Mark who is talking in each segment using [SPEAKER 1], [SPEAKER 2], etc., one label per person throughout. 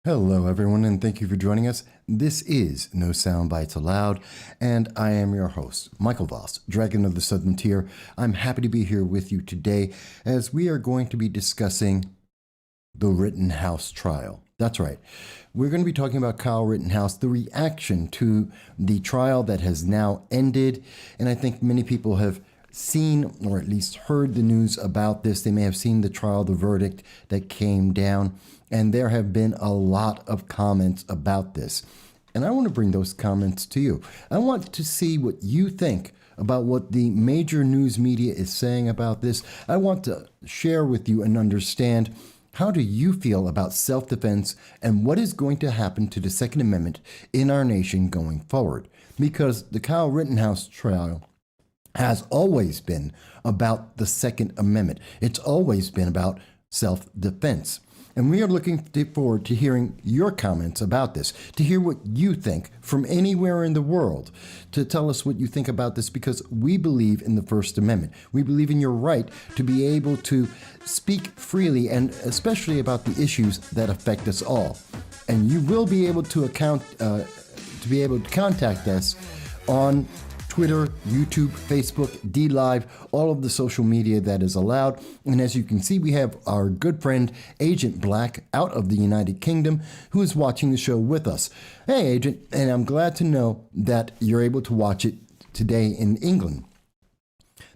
[SPEAKER 1] Hello, everyone, and thank you for joining us. This is No Soundbites Allowed, and I am your host, Michael Voss, Dragon of the Southern Tier. I'm happy to be here with you today as we are going to be discussing the Rittenhouse trial. That's right. We're going to be talking about Kyle Rittenhouse, the reaction to the trial that has now ended, and I think many people have seen or at least heard the news about this. They may have seen the trial, the verdict that came down, and there have been a lot of comments about this. And I want to bring those comments to you. I want to see what you think about what the major news media is saying about this. I want to share with you and understand, how do you feel about self-defense and what is going to happen to the Second Amendment in our nation going forward? Because the Kyle Rittenhouse trial has always been about the Second Amendment. It's always been about self-defense. And we are looking forward to hearing your comments about this, to hear what you think from anywhere in the world, to tell us what you think about this, because we believe in the First Amendment. We believe in your right to be able to speak freely, and especially about the issues that affect us all. And you will be able to contact us on Twitter, YouTube, Facebook, DLive, all of the social media that is allowed. And as you can see, we have our good friend, Agent Black, out of the United Kingdom, who is watching the show with us. Hey, Agent, and I'm glad to know that you're able to watch it today in England.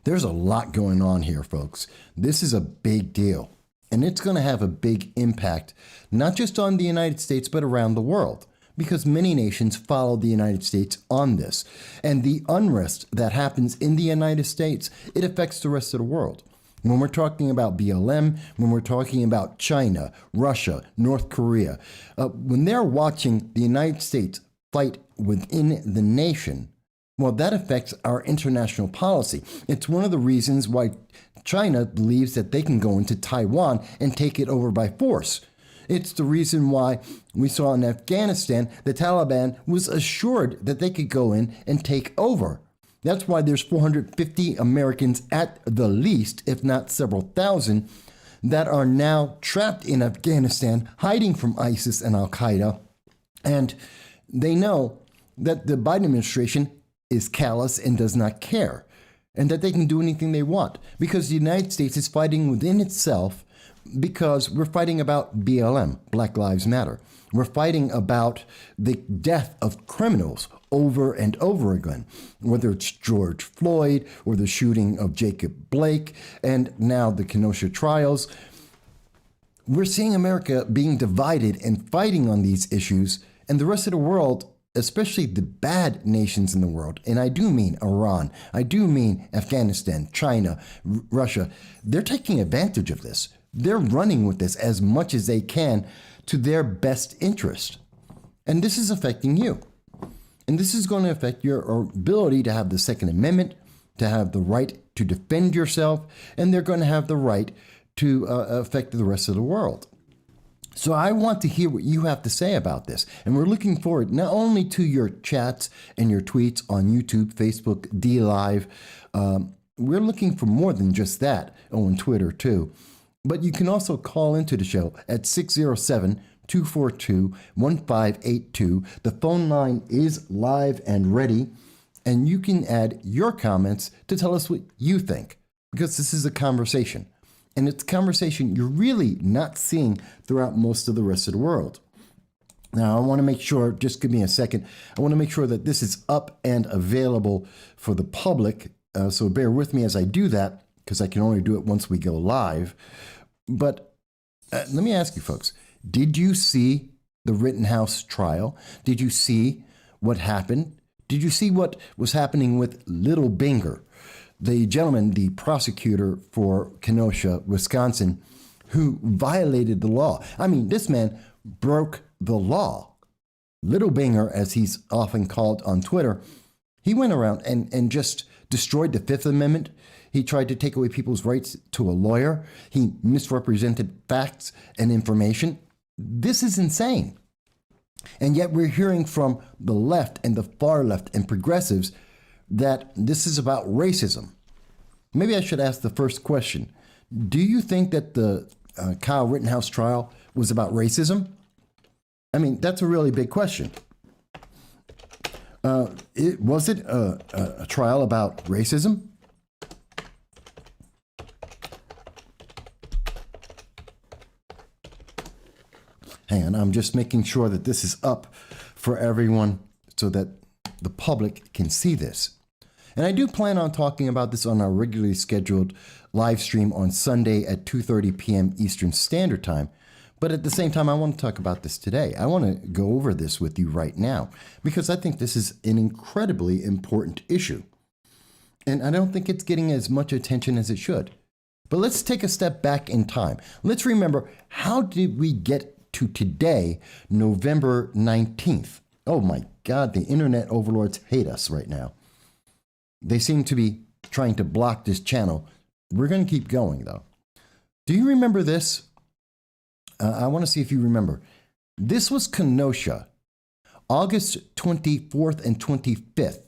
[SPEAKER 1] There's a lot going on here, folks. This is a big deal, and it's going to have a big impact, not just on the United States, but around the world, because many nations follow the United States on this. And the unrest that happens in the United States, it affects the rest of the world. When we're talking about BLM, when we're talking about China, Russia, North Korea, when they're watching the United States fight within the nation, well, that affects our international policy. It's one of the reasons why China believes that they can go into Taiwan and take it over by force. It's the reason why we saw in Afghanistan, the Taliban was assured that they could go in and take over. That's why there's 450 Americans at the least, if not several thousand, that are now trapped in Afghanistan, hiding from ISIS and Al-Qaeda. And they know that the Biden administration is callous and does not care, and that they can do anything they want, because the United States is fighting within itself, because we're fighting about BLM, Black Lives Matter. We're fighting about the death of criminals over and over again, whether it's George Floyd or the shooting of Jacob Blake and now the Kenosha trials. We're seeing America being divided and fighting on these issues, and the rest of the world, especially the bad nations in the world, and I do mean Iran, I do mean Afghanistan, China, Russia, they're taking advantage of this. They're running with this as much as they can to their best interest. And this is affecting you. And this is going to affect your ability to have the Second Amendment, to have the right to defend yourself, and they're going to have the right to affect the rest of the world. So I want to hear what you have to say about this. And we're looking forward not only to your chats and your tweets on YouTube, Facebook, DLive. We're looking for more than just that. Oh, and Twitter too. But you can also call into the show at 607-242-1582. The phone line is live and ready, and you can add your comments to tell us what you think, because this is a conversation, and it's a conversation you're really not seeing throughout most of the rest of the world. Now, I want to make sure, just give me a second, I want to make sure that this is up and available for the public, so bear with me as I do that, because I can only do it once we go live. But let me ask you folks, did you see the Rittenhouse trial? Did you see what happened? Did you see what was happening with Little Binger, the gentleman, the prosecutor for Kenosha, Wisconsin, who violated the law? I mean, this man broke the law. Little Binger, as he's often called on Twitter, he went around and just destroyed the Fifth Amendment. He tried to take away people's rights to a lawyer. He misrepresented facts and information. This is insane. And yet we're hearing from the left and the far left and progressives that this is about racism. Maybe I should ask the first question. Do you think that the Kyle Rittenhouse trial was about racism? I mean, that's a really big question. Was it a trial about racism? Hang on, I'm just making sure that this is up for everyone so that the public can see this. And I do plan on talking about this on our regularly scheduled live stream on Sunday at 2:30 p.m. Eastern Standard Time. But at the same time, I want to talk about this today. I want to go over this with you right now because I think this is an incredibly important issue. And I don't think it's getting as much attention as it should. But let's take a step back in time. Let's remember, how did we get to today, November 19th? Oh my God, the internet overlords hate us right now. They seem to be trying to block this channel. We're going to keep going, though. Do you remember this? I want to see if you remember. This was Kenosha, August 24th and 25th.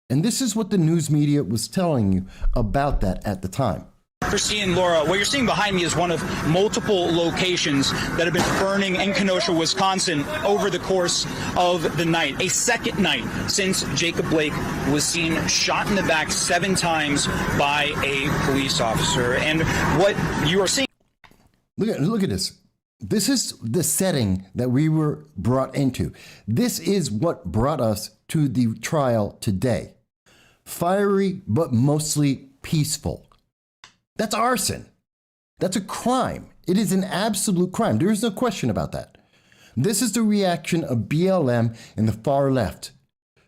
[SPEAKER 1] And this is what the news media was telling you about that at the time.
[SPEAKER 2] Christine, Laura, what you're seeing behind me is one of multiple locations that have been burning in Kenosha, Wisconsin over the course of the night. A second night since Jacob Blake was seen shot in the back 7 times by a police officer. And what you are seeing...
[SPEAKER 1] Look at this. This is the setting that we were brought into. This is what brought us to the trial today. Fiery, but mostly peaceful. That's arson. That's a crime. It is an absolute crime. There is no question about that. This is the reaction of BLM and the far left.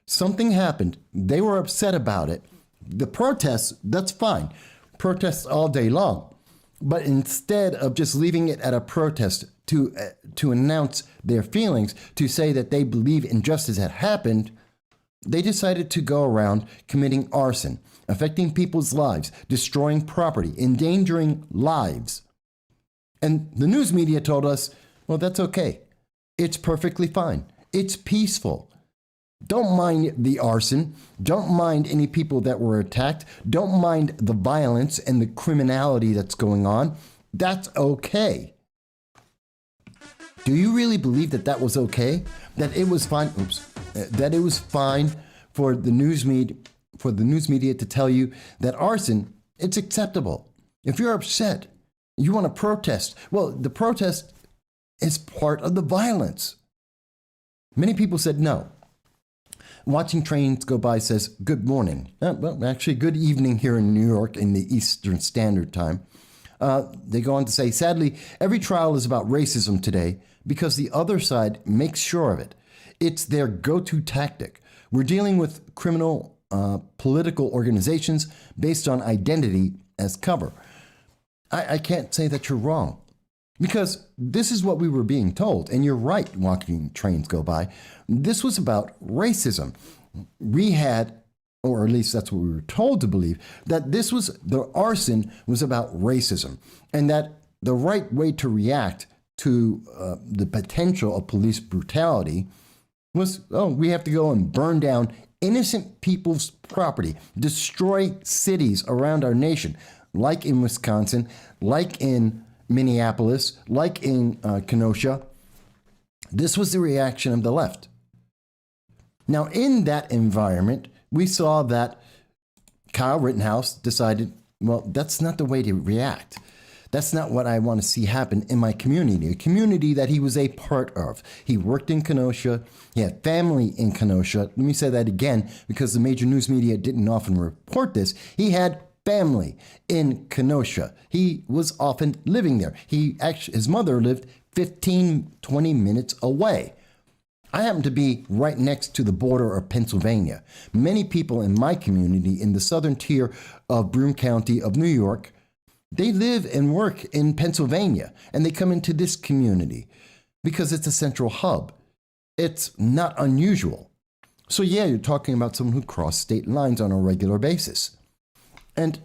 [SPEAKER 1] Something happened. They were upset about it. The protests, that's fine. Protests all day long. But instead of just leaving it at a protest to announce their feelings, to say that they believe injustice had happened, they decided to go around committing arson, affecting people's lives, destroying property, endangering lives. And the news media told us, well, that's okay. It's perfectly fine. It's peaceful. Don't mind the arson. Don't mind any people that were attacked. Don't mind the violence and the criminality that's going on. That's okay. Do you really believe that that was okay? That it was fine? That it was fine for the news media to tell you that arson, it's acceptable. If you're upset, you want to protest. Well, the protest is part of the violence. Many people said no. Watching trains go by says, good morning. Well, actually, good evening here in New York in the Eastern Standard Time. They go on to say, sadly, every trial is about racism today because the other side makes sure of it. It's their go-to tactic. We're dealing with criminal political organizations based on identity as cover. I can't say that you're wrong. Because this is what we were being told, and you're right, watching trains go by. This was about racism. We had, or at least that's what we were told to believe, that the arson was about racism, and that the right way to react to the potential of police brutality was, we have to go and burn down innocent people's property, destroy cities around our nation, like in Wisconsin, like in Minneapolis, like in Kenosha. This was the reaction of the left. Now, in that environment, we saw that Kyle Rittenhouse decided, well, that's not the way to react. That's not what I want to see happen in my community, a community that he was a part of. He worked in Kenosha. He had family in Kenosha. Let me say that again, because the major news media didn't often report this. He had family in Kenosha. He was often living there. His mother lived 15, 20 minutes away. I happen to be right next to the border of Pennsylvania. Many people in my community in the southern tier of Broome County of New York, they live and work in Pennsylvania, and they come into this community because it's a central hub. It's not unusual. So yeah, you're talking about someone who crossed state lines on a regular basis. And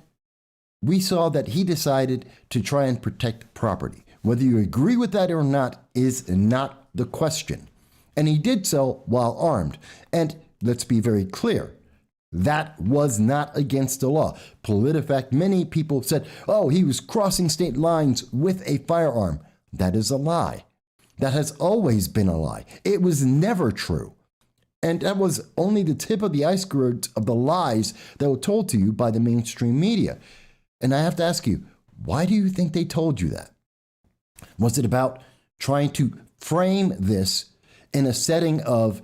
[SPEAKER 1] we saw that he decided to try and protect property. Whether you agree with that or not is not the question. And he did so while armed. And let's be very clear, that was not against the law. PolitiFact, many people said, he was crossing state lines with a firearm. That is a lie. That has always been a lie. It was never true. And that was only the tip of the iceberg of the lies that were told to you by the mainstream media. And I have to ask you, why do you think they told you that? Was it about trying to frame this in a setting of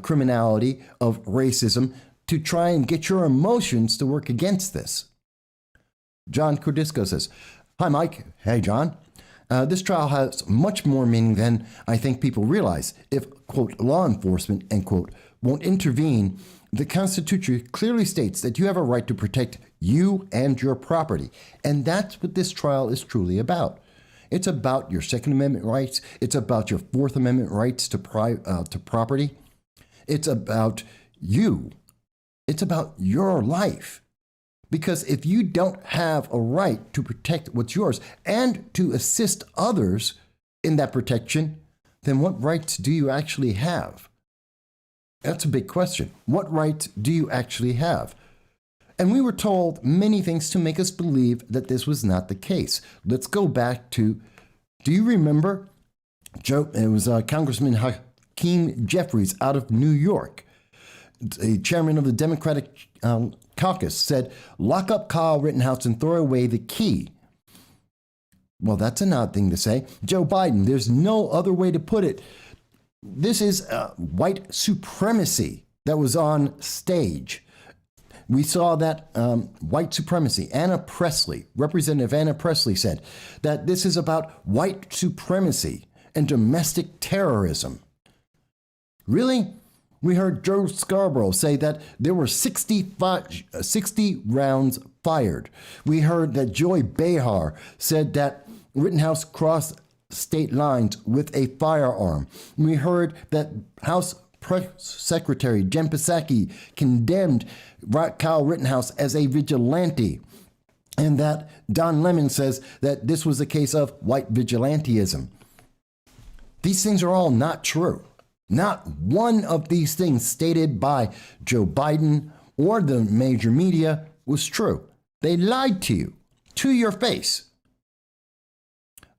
[SPEAKER 1] criminality, of racism, to try and get your emotions to work against this? John Cordisco says, "Hi, Mike." Hey, John. This trial has much more meaning than I think people realize. If, quote, law enforcement, end quote, won't intervene, the Constitution clearly states that you have a right to protect you and your property. And that's what this trial is truly about. It's about your Second Amendment rights. It's about your Fourth Amendment rights to property. It's about you. It's about your life. Because if you don't have a right to protect what's yours and to assist others in that protection, then what rights do you actually have? That's a big question. What rights do you actually have? And we were told many things to make us believe that this was not the case. Let's go back to, do you remember? It was Congressman Hakeem Jeffries out of New York. The chairman of the Democratic caucus said, "Lock up Kyle Rittenhouse and throw away the key." Well, that's an odd thing to say. Joe Biden, there's no other way to put it. This is white supremacy that was on stage. We saw that white supremacy. Representative Anna Presley said that this is about white supremacy and domestic terrorism. Really? We heard Joe Scarborough say that there were 60 rounds fired. We heard that Joy Behar said that Rittenhouse crossed state lines with a firearm. We heard that House Press Secretary Jen Psaki condemned Kyle Rittenhouse as a vigilante, and that Don Lemon says that this was a case of white vigilantism. These things are all not true. Not one of these things stated by Joe Biden or the major media was true. They lied to you, to your face.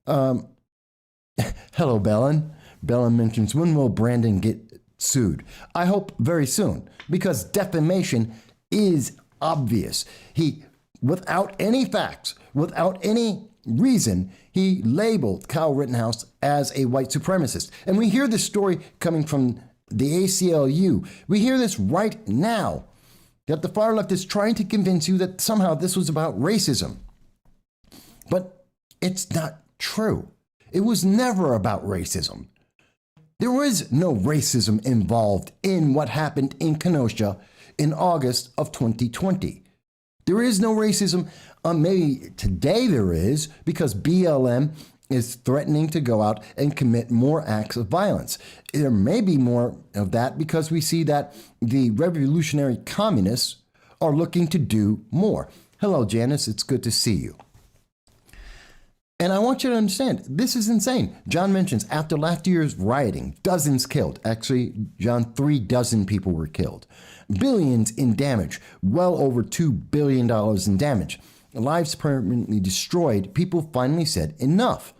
[SPEAKER 1] Hello, Bellin. Bellin mentions, when will Brandon get sued? I hope very soon, because defamation is obvious. He, without any facts, without any reason, he labeled Kyle Rittenhouse as a white supremacist. And we hear this story coming from the ACLU. We hear this right now, that the far left is trying to convince you that somehow this was about racism. But it's not true. It was never about racism. There was no racism involved in what happened in Kenosha in August of 2020. There is no racism. Maybe today there is, because BLM is threatening to go out and commit more acts of violence. There may be more of that because we see that the revolutionary communists are looking to do more. Hello, Janice. It's good to see you. And I want you to understand, this is insane. John mentions after last year's rioting, dozens killed. Actually, John, 3 dozen people were killed. Billions in damage, well over $2 billion in damage. Lives permanently destroyed. People finally said enough.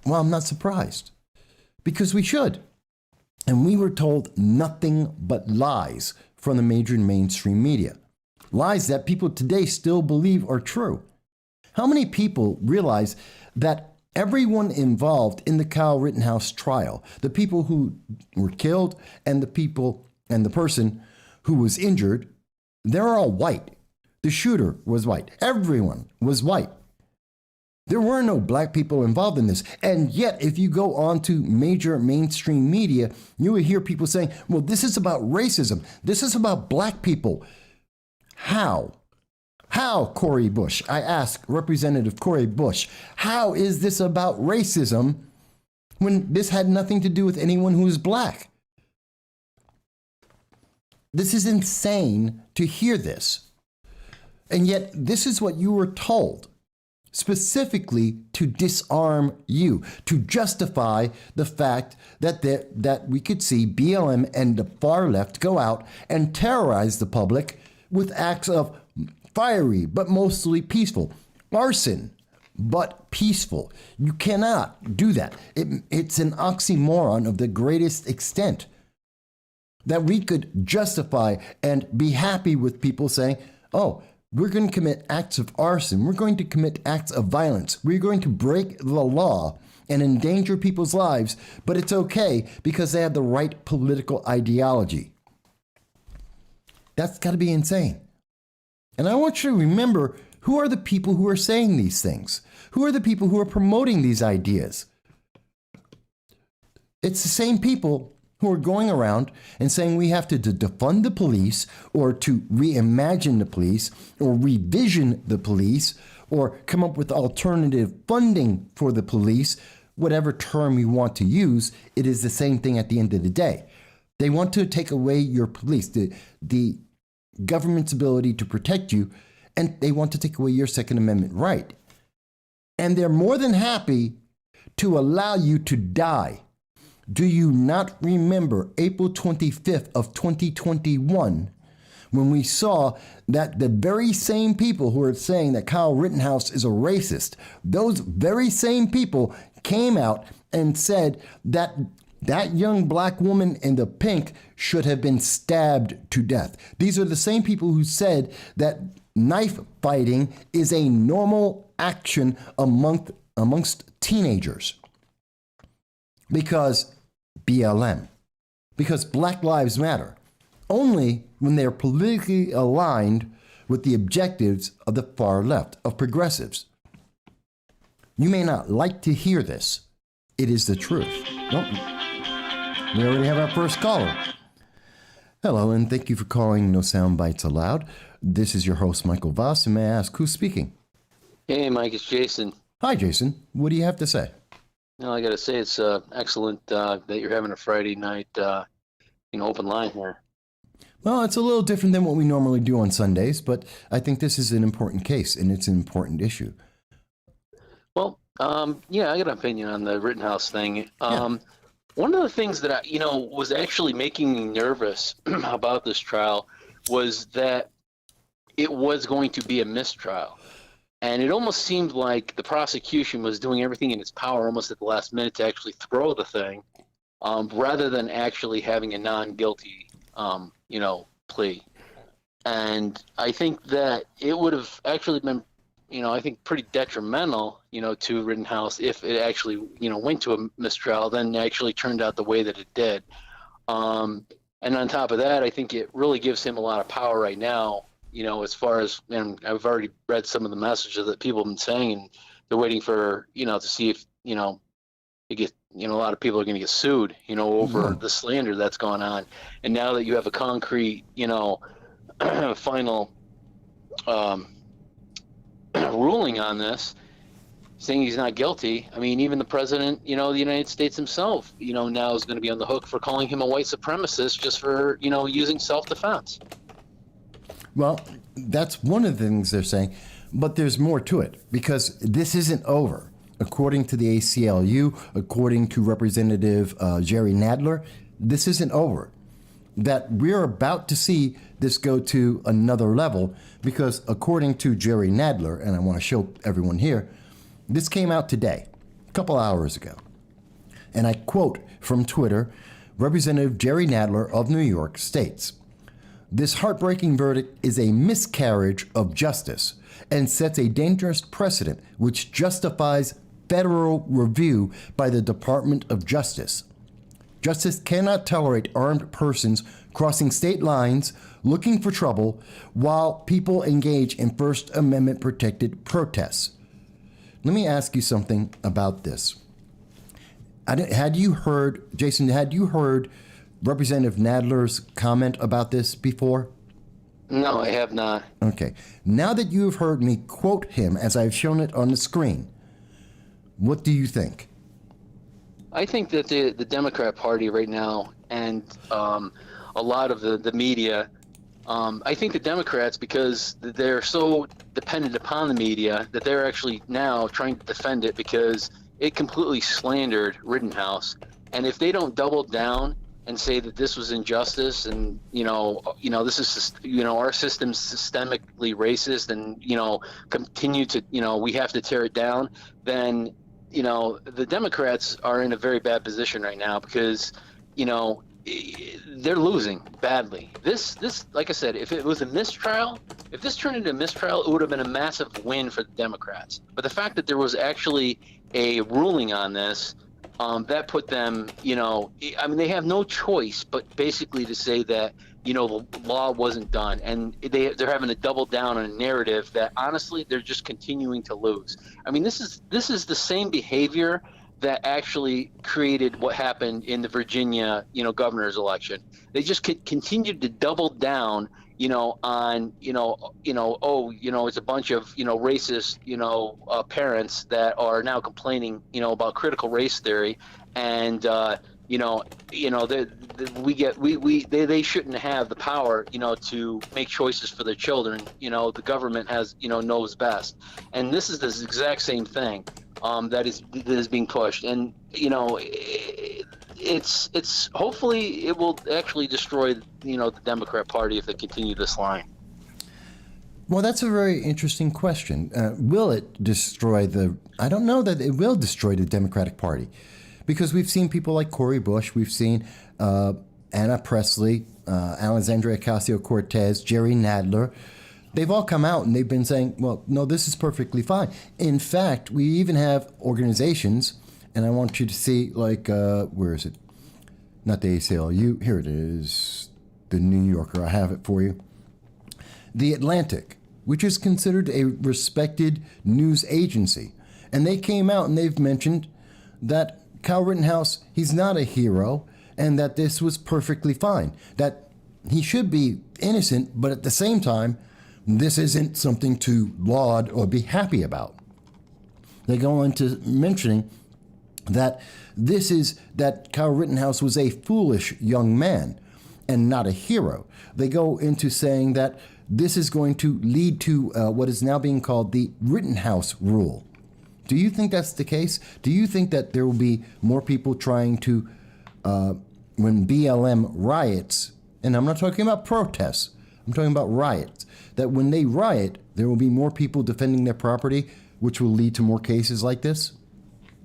[SPEAKER 1] Well, I'm not surprised, because we should. And we were told nothing but lies from the major and mainstream media. Lies that people today still believe are true. How many people realize that everyone involved in the Kyle Rittenhouse trial, the people who were killed and the person who was injured, they're all white. The shooter was white. Everyone was white. There were no black people involved in this. And yet, if you go on to major mainstream media, you will hear people saying, well, this is about racism. This is about black people. How? How, Cori Bush? I ask Representative Cori Bush, how is this about racism when this had nothing to do with anyone who is black? This is insane to hear this. And yet, this is what you were told, specifically to disarm you, to justify the fact that we could see BLM and the far left go out and terrorize the public with acts of fiery, but mostly peaceful arson, but peaceful. You cannot do that. It's an oxymoron of the greatest extent that we could justify and be happy with people saying, oh, we're going to commit acts of arson. We're going to commit acts of violence. We're going to break the law and endanger people's lives, but it's okay because they have the right political ideology. That's got to be insane. And I want you to remember, who are the people who are saying these things? Who are the people who are promoting these ideas? It's the same people who are going around and saying we have to defund the police, or to reimagine the police, or revision the police, or come up with alternative funding for the police. Whatever term you want to use, it is the same thing at the end of the day. They want to take away your police, the government's ability to protect you, and they want to take away your Second Amendment right. And they're more than happy to allow you to die. Do you not remember April 25th of 2021, when we saw that the very same people who are saying that Kyle Rittenhouse is a racist, those very same people came out and said that that young black woman in the pink should have been stabbed to death. These are the same people who said that knife fighting is a normal action amongst teenagers. Because BLM. Because Black Lives Matter. Only when they're politically aligned with the objectives of the far left, of progressives. You may not like to hear this. It is the truth. Nope. We already have our first caller. Hello, and thank you for calling No Soundbites Allowed. This is your host, Michael Voss, and may I ask who's speaking?
[SPEAKER 3] Hey, Mike, it's Jason.
[SPEAKER 1] Hi, Jason. What do you have to say?
[SPEAKER 3] No, I got to say it's excellent that you're having a Friday night, open line here.
[SPEAKER 1] Well, it's a little different than what we normally do on Sundays, but I think this is an important case, and it's an important issue.
[SPEAKER 3] Well, yeah, I got an opinion on the Rittenhouse thing. One of the things that was actually making me nervous about this trial was that it was going to be a mistrial. And it almost seemed like the prosecution was doing everything in its power almost at the last minute to actually throw the thing, rather than actually having a non-guilty, plea. And I think that it would have actually been, I think pretty detrimental, to Rittenhouse if it actually, went to a mistrial, then actually turned out the way that it did. And on top of that, I think it really gives him a lot of power right now, as far as, and I've already read some of the messages that people have been saying, and they're waiting for, to see if, it gets, a lot of people are going to get sued, over the slander that's gone on. And now that you have a concrete, final ruling on this, saying he's not guilty. I mean, even the president, the United States himself, now is going to be on the hook for calling him a white supremacist just for, using self-defense.
[SPEAKER 1] Well, that's one of the things they're saying, but there's more to it, because this isn't over. According to the ACLU, according to Representative Jerry Nadler, this isn't over. That we're about to see this go to another level, because according to Jerry Nadler, and I want to show everyone here, this came out today, a couple hours ago. And I quote from Twitter, Representative Jerry Nadler of New York states, "This heartbreaking verdict is a miscarriage of justice and sets a dangerous precedent which justifies federal review by the Department of Justice. Justice cannot tolerate armed persons crossing state lines looking for trouble while people engage in First Amendment protected protests." Let me ask you something about this. Had you heard, Jason, Representative Nadler's comment about this before?
[SPEAKER 3] No, I have not.
[SPEAKER 1] Okay. Now that you have heard me quote him as I've shown it on the screen, what do you think?
[SPEAKER 3] I think that the Democrat Party right now, and a lot of the media, I think the Democrats, because they're so dependent upon the media, that they're actually now trying to defend it because it completely slandered Rittenhouse. And if they don't double down and say that this was injustice, and this is our system's systemically racist, and continue to we have to tear it down, then the Democrats are in a very bad position right now, because they're losing badly. This like I said, if it was a mistrial, if this turned into a mistrial, it would have been a massive win for the Democrats. But the fact that there was actually a ruling on this, that put them, they have no choice but basically to say that, the law wasn't done. And they're having to double down on a narrative that, honestly, they're just continuing to lose. I mean, this is the same behavior that actually created what happened in the Virginia, governor's election. They just continued to double down, on, it's a bunch of, racist, parents that are now complaining, about critical race theory, and they shouldn't have the power, to make choices for their children. The government knows best, and this is the exact same thing that is being pushed, and it's hopefully it will actually destroy the Democrat Party if they continue this line.
[SPEAKER 1] Well, that's a very interesting question. Will it destroy I don't know that it will destroy the Democratic Party, because we've seen people like Cori Bush, we've seen Anna Presley, Alexandria Ocasio-Cortez, Jerry Nadler. They've all come out and they've been saying, well, no, this is perfectly fine. In fact, we even have organizations, and I want you to see, like, where is it? Not the ACLU. Here it is. The New Yorker. I have it for you. The Atlantic, which is considered a respected news agency. And they came out and they've mentioned that Kyle Rittenhouse, he's not a hero, and that this was perfectly fine. That he should be innocent, but at the same time, this isn't something to laud or be happy about. They go into mentioning that that Kyle Rittenhouse was a foolish young man and not a hero. They go into saying that this is going to lead to what is now being called the Rittenhouse rule. Do you think that's the case? Do you think that there will be more people trying to, when BLM riots, and I'm not talking about protests, I'm talking about riots, that when they riot, there will be more people defending their property, which will lead to more cases like this?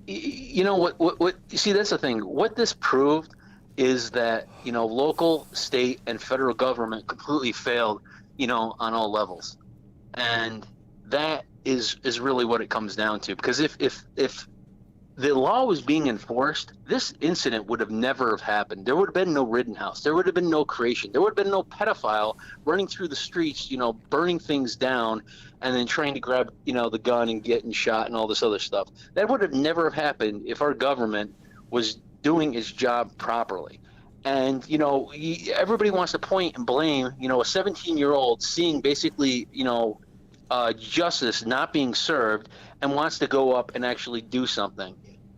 [SPEAKER 3] What you see, that's the thing. What this proved is that, local, state, and federal government completely failed, on all levels. And that is really what it comes down to. Because if the law was being enforced, this incident would have never have happened. There would have been no Rittenhouse. There would have been no creation. There would have been no pedophile running through the streets, burning things down, and then trying to grab, the gun and getting shot and all this other stuff. That would have never have happened if our government was doing its job properly. And, everybody wants to point and blame, a 17-year-old seeing basically, justice not being served, and wants to go up and actually do something.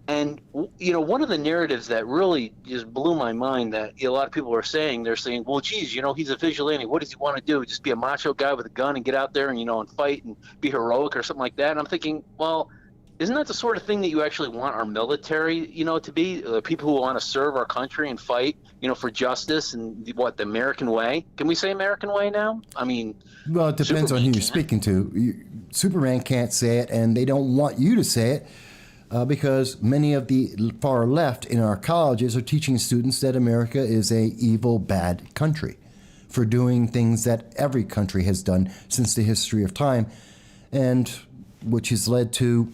[SPEAKER 3] And, one of the narratives that really just blew my mind that a lot of people are saying, they're saying, well, geez, he's a vigilante. What does he want to do? Just be a macho guy with a gun and get out there and, and fight and be heroic or something like that? And I'm thinking, well, isn't that the sort of thing that you actually want our military, to be? People who want to serve our country and fight, for justice and the American way? Can we say American way now? I mean,
[SPEAKER 1] well, it depends on who you're speaking to. Superman can't say it, and they don't want you to say it because many of the far left in our colleges are teaching students that America is a evil, bad country for doing things that every country has done since the history of time, and which has led to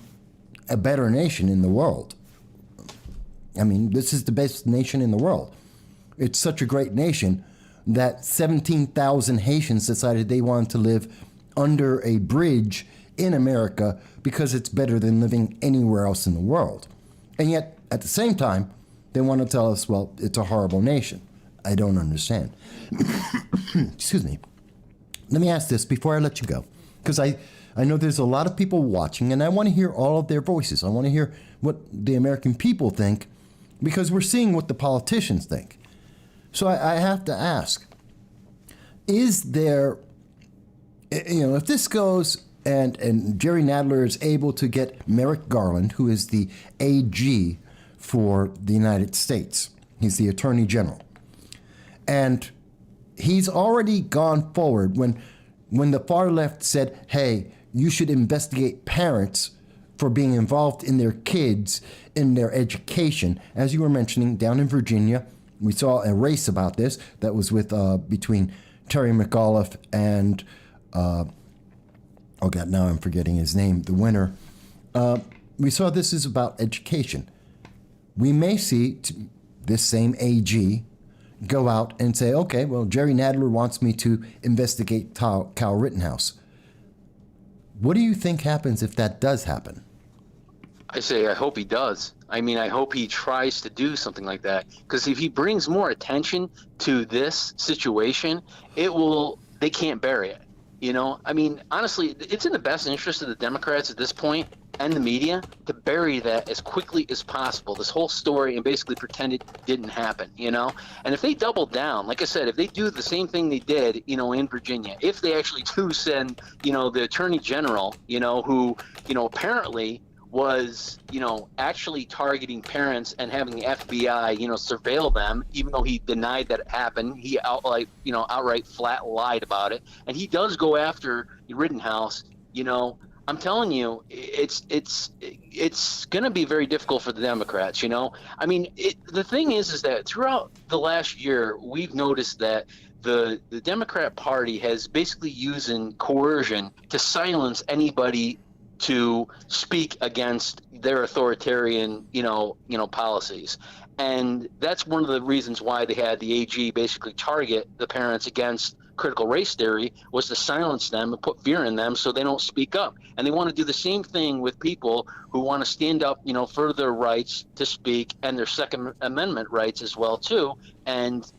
[SPEAKER 1] a better nation in the world. I mean, this is the best nation in the world. It's such a great nation that 17,000 Haitians decided they wanted to live under a bridge in America because it's better than living anywhere else in the world. And yet, at the same time, they want to tell us, well, it's a horrible nation. I don't understand. Excuse me. Let me ask this before I let you go, because I know there's a lot of people watching, and I want to hear all of their voices. I want to hear what the American people think, because we're seeing what the politicians think. So I have to ask, is there, if this goes and Jerry Nadler is able to get Merrick Garland, who is the AG for the United States, he's the Attorney General, And he's already gone forward when the far left said, hey, you should investigate parents for being involved in their kids, in their education. As you were mentioning, down in Virginia, we saw a race about this that was with between Terry McAuliffe and, oh God, now I'm forgetting his name, the winner. We saw this is about education. We may see this same AG go out and say, okay, well, Jerry Nadler wants me to investigate Kyle Rittenhouse. What do you think happens if that does happen?
[SPEAKER 3] I say I hope he does. I mean, I hope he tries to do something like that, because if he brings more attention to this situation, they can't bury it. You know, I mean, honestly, it's in the best interest of the Democrats at this point and the media to bury that as quickly as possible, this whole story, and basically pretend it didn't happen, you know? And if they double down, like I said, if they do the same thing they did, you know, in Virginia, if they actually do send, you know, the Attorney General, you know, who, you know, apparently was, you know, actually targeting parents and having the FBI, you know, surveil them, even though he denied that it happened. He outright flat lied about it. And he does go after Rittenhouse. You know, I'm telling you, it's going to be very difficult for the Democrats, you know. I mean, the thing is that throughout the last year, we've noticed that the Democrat Party has basically using coercion to silence anybody to speak against their authoritarian, you know, policies. And that's one of the reasons why they had the AG basically target the parents against critical race theory, was to silence them and put fear in them so they don't speak up. And they want to do the same thing with people who want to stand up, you know, for their rights to speak and their Second Amendment rights as well, too. And,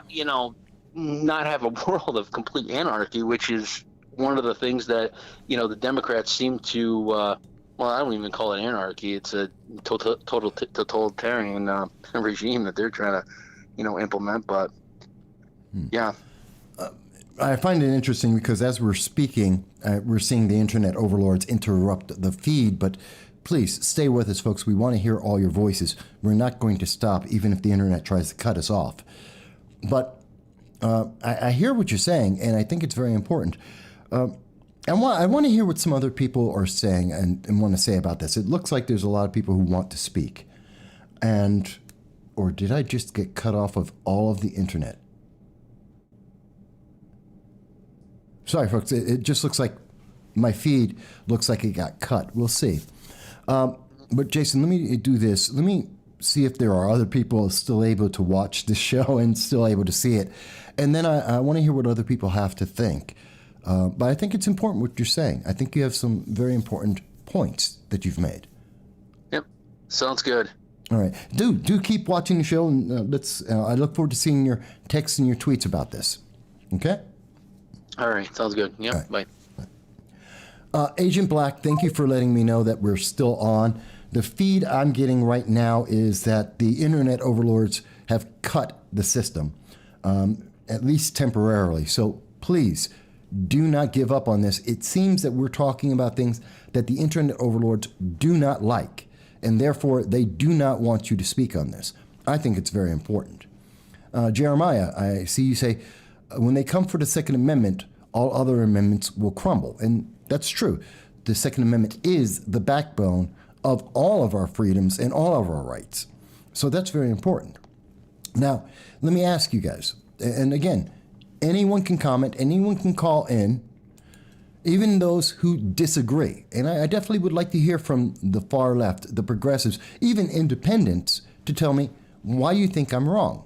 [SPEAKER 3] you know, not have a world of complete anarchy, which is one of the things that, you know, the Democrats seem to, well, I don't even call it anarchy. It's a totalitarian regime that they're trying to, you know, implement. But, yeah.
[SPEAKER 1] I find it interesting because as we're speaking, we're seeing the internet overlords interrupt the feed. But please stay with us, folks. We want to hear all your voices. We're not going to stop, even if the internet tries to cut us off. But I hear what you're saying, and I think it's very important. I want to hear what some other people are saying and want to say about this. It looks like there's a lot of people who want to speak. Or did I just get cut off of all of the internet? Sorry, folks. It just looks like my feed looks like it got cut. We'll see. But Jason, let me do this. Let me see if there are other people still able to watch the show and still able to see it. And then I want to hear what other people have to think. But I think it's important what you're saying. I think you have some very important points that you've made.
[SPEAKER 3] Yep. Sounds good.
[SPEAKER 1] All right. Do keep watching the show, and I look forward to seeing your texts and your tweets about this. Okay?
[SPEAKER 3] All right. Sounds good. Yep. Right.
[SPEAKER 1] Bye. Agent Black, thank you for letting me know that we're still on. The feed I'm getting right now is that the internet overlords have cut the system, at least temporarily. So please, do not give up on this. It seems that we're talking about things that the internet overlords do not like, and therefore they do not want you to speak on this. I think it's very important. Jeremiah, I see you say, when they come for the Second Amendment, all other amendments will crumble. And that's true. The Second Amendment is the backbone of all of our freedoms and all of our rights. So that's very important. Now, let me ask you guys, and again, anyone can comment, anyone can call in, even those who disagree. And I definitely would like to hear from the far left, the progressives, even independents, to tell me why you think I'm wrong.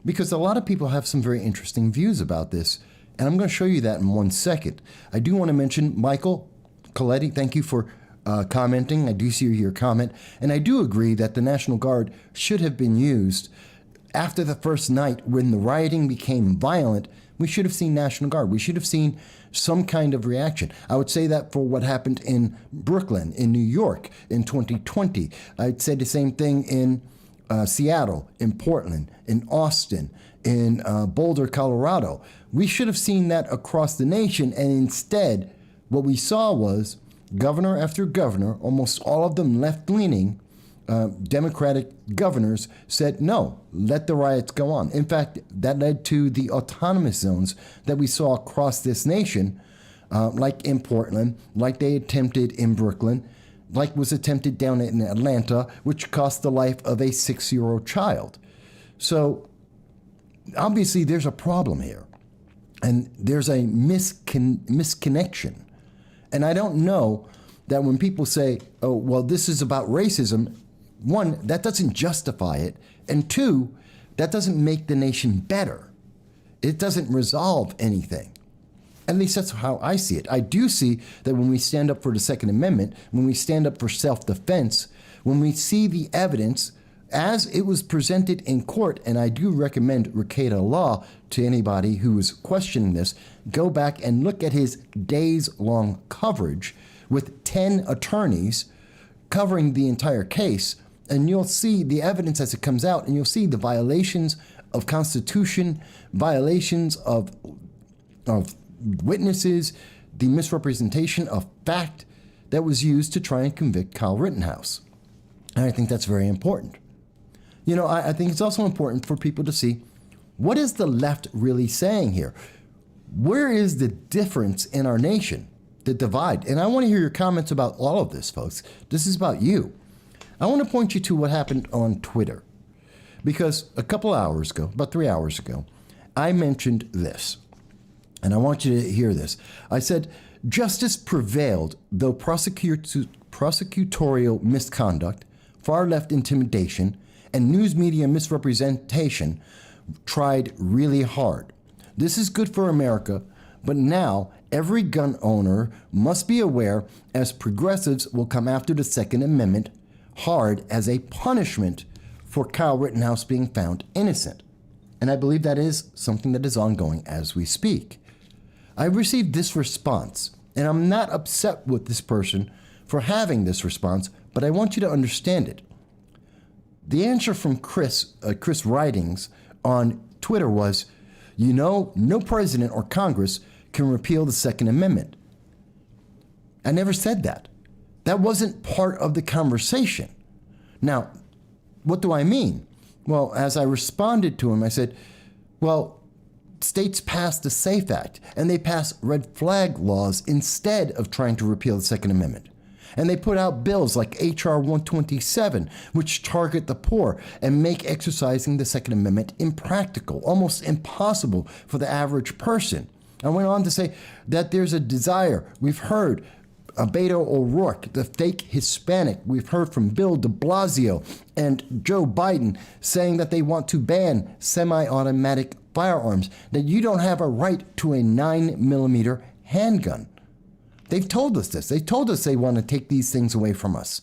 [SPEAKER 1] Because a lot of people have some very interesting views about this, and I'm going to show you that in 1 second. I do want to mention Michael Coletti, thank you for commenting. I do see your comment, and I do agree that the National Guard should have been used after the first night when the rioting became violent. We should have seen National Guard. We should have seen some kind of reaction. I would say that for what happened in Brooklyn, in New York, in 2020. I'd say the same thing in Seattle, in Portland, in Austin, in Boulder, Colorado. We should have seen that across the nation, and instead, what we saw was governor after governor, almost all of them left-leaning, Democratic governors said, no, let the riots go on. In fact, that led to the autonomous zones that we saw across this nation, like in Portland, like they attempted in Brooklyn, like was attempted down in Atlanta, which cost the life of a 6-year-old child. So obviously there's a problem here, and there's a misconnection. And I don't know that when people say, oh, well, this is about racism, one, that doesn't justify it. And two, that doesn't make the nation better. It doesn't resolve anything. At least that's how I see it. I do see that when we stand up for the Second Amendment, when we stand up for self-defense, when we see the evidence as it was presented in court, and I do recommend Rekieta Law to anybody who is questioning this, go back and look at his days-long coverage with 10 attorneys covering the entire case, and you'll see the evidence as it comes out, and you'll see the violations of Constitution, violations of witnesses, the misrepresentation of fact that was used to try and convict Kyle Rittenhouse. And I think that's very important. You know, I think it's also important for people to see, what is the left really saying here? Where is the difference in our nation, the divide? And I want to hear your comments about all of this, folks. This is about you. I want to point you to what happened on Twitter, because a couple hours ago, about 3 hours ago, I mentioned this, and I want you to hear this. I said, justice prevailed, though prosecutorial misconduct, far left intimidation, and news media misrepresentation tried really hard. This is good for America, but now every gun owner must be aware, as progressives will come after the Second Amendment hard as a punishment for Kyle Rittenhouse being found innocent. And I believe that is something that is ongoing as we speak. I received this response, and I'm not upset with this person for having this response, but I want you to understand it. The answer from Chris Ridings on Twitter was, you know, no president or Congress can repeal the Second Amendment. I never said that. That wasn't part of the conversation. Now, what do I mean? Well, as I responded to him, I said, well, states passed the SAFE Act, and they passed red flag laws instead of trying to repeal the Second Amendment. And they put out bills like H.R. 127, which target the poor and make exercising the Second Amendment impractical, almost impossible for the average person. I went on to say that there's a desire. We've heard Beto O'Rourke, the fake Hispanic. We've heard from Bill de Blasio and Joe Biden saying that they want to ban semi-automatic firearms, that you don't have a right to a 9mm handgun. They've told us this. They told us they want to take these things away from us.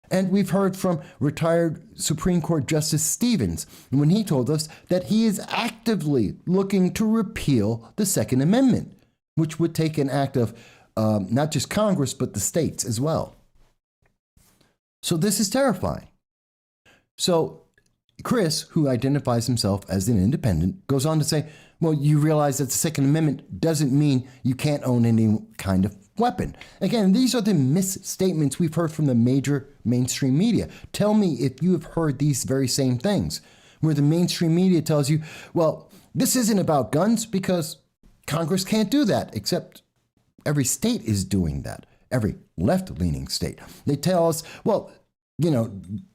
[SPEAKER 1] And we've heard from retired Supreme Court Justice Stevens when he told us that he is actively looking to repeal the Second Amendment, which would take an act of not just Congress, but the states as well. So this is terrifying. So Chris, who identifies himself as an independent, goes on to say, well, you realize that the Second Amendment doesn't mean you can't own any kind of weapon. Again, these are the misstatements we've heard from the major mainstream media. Tell me if you have heard these very same things, where the mainstream media tells you, well, this isn't about guns because Congress can't do that, except every state is doing that, every left-leaning state. They tell us, well, you know,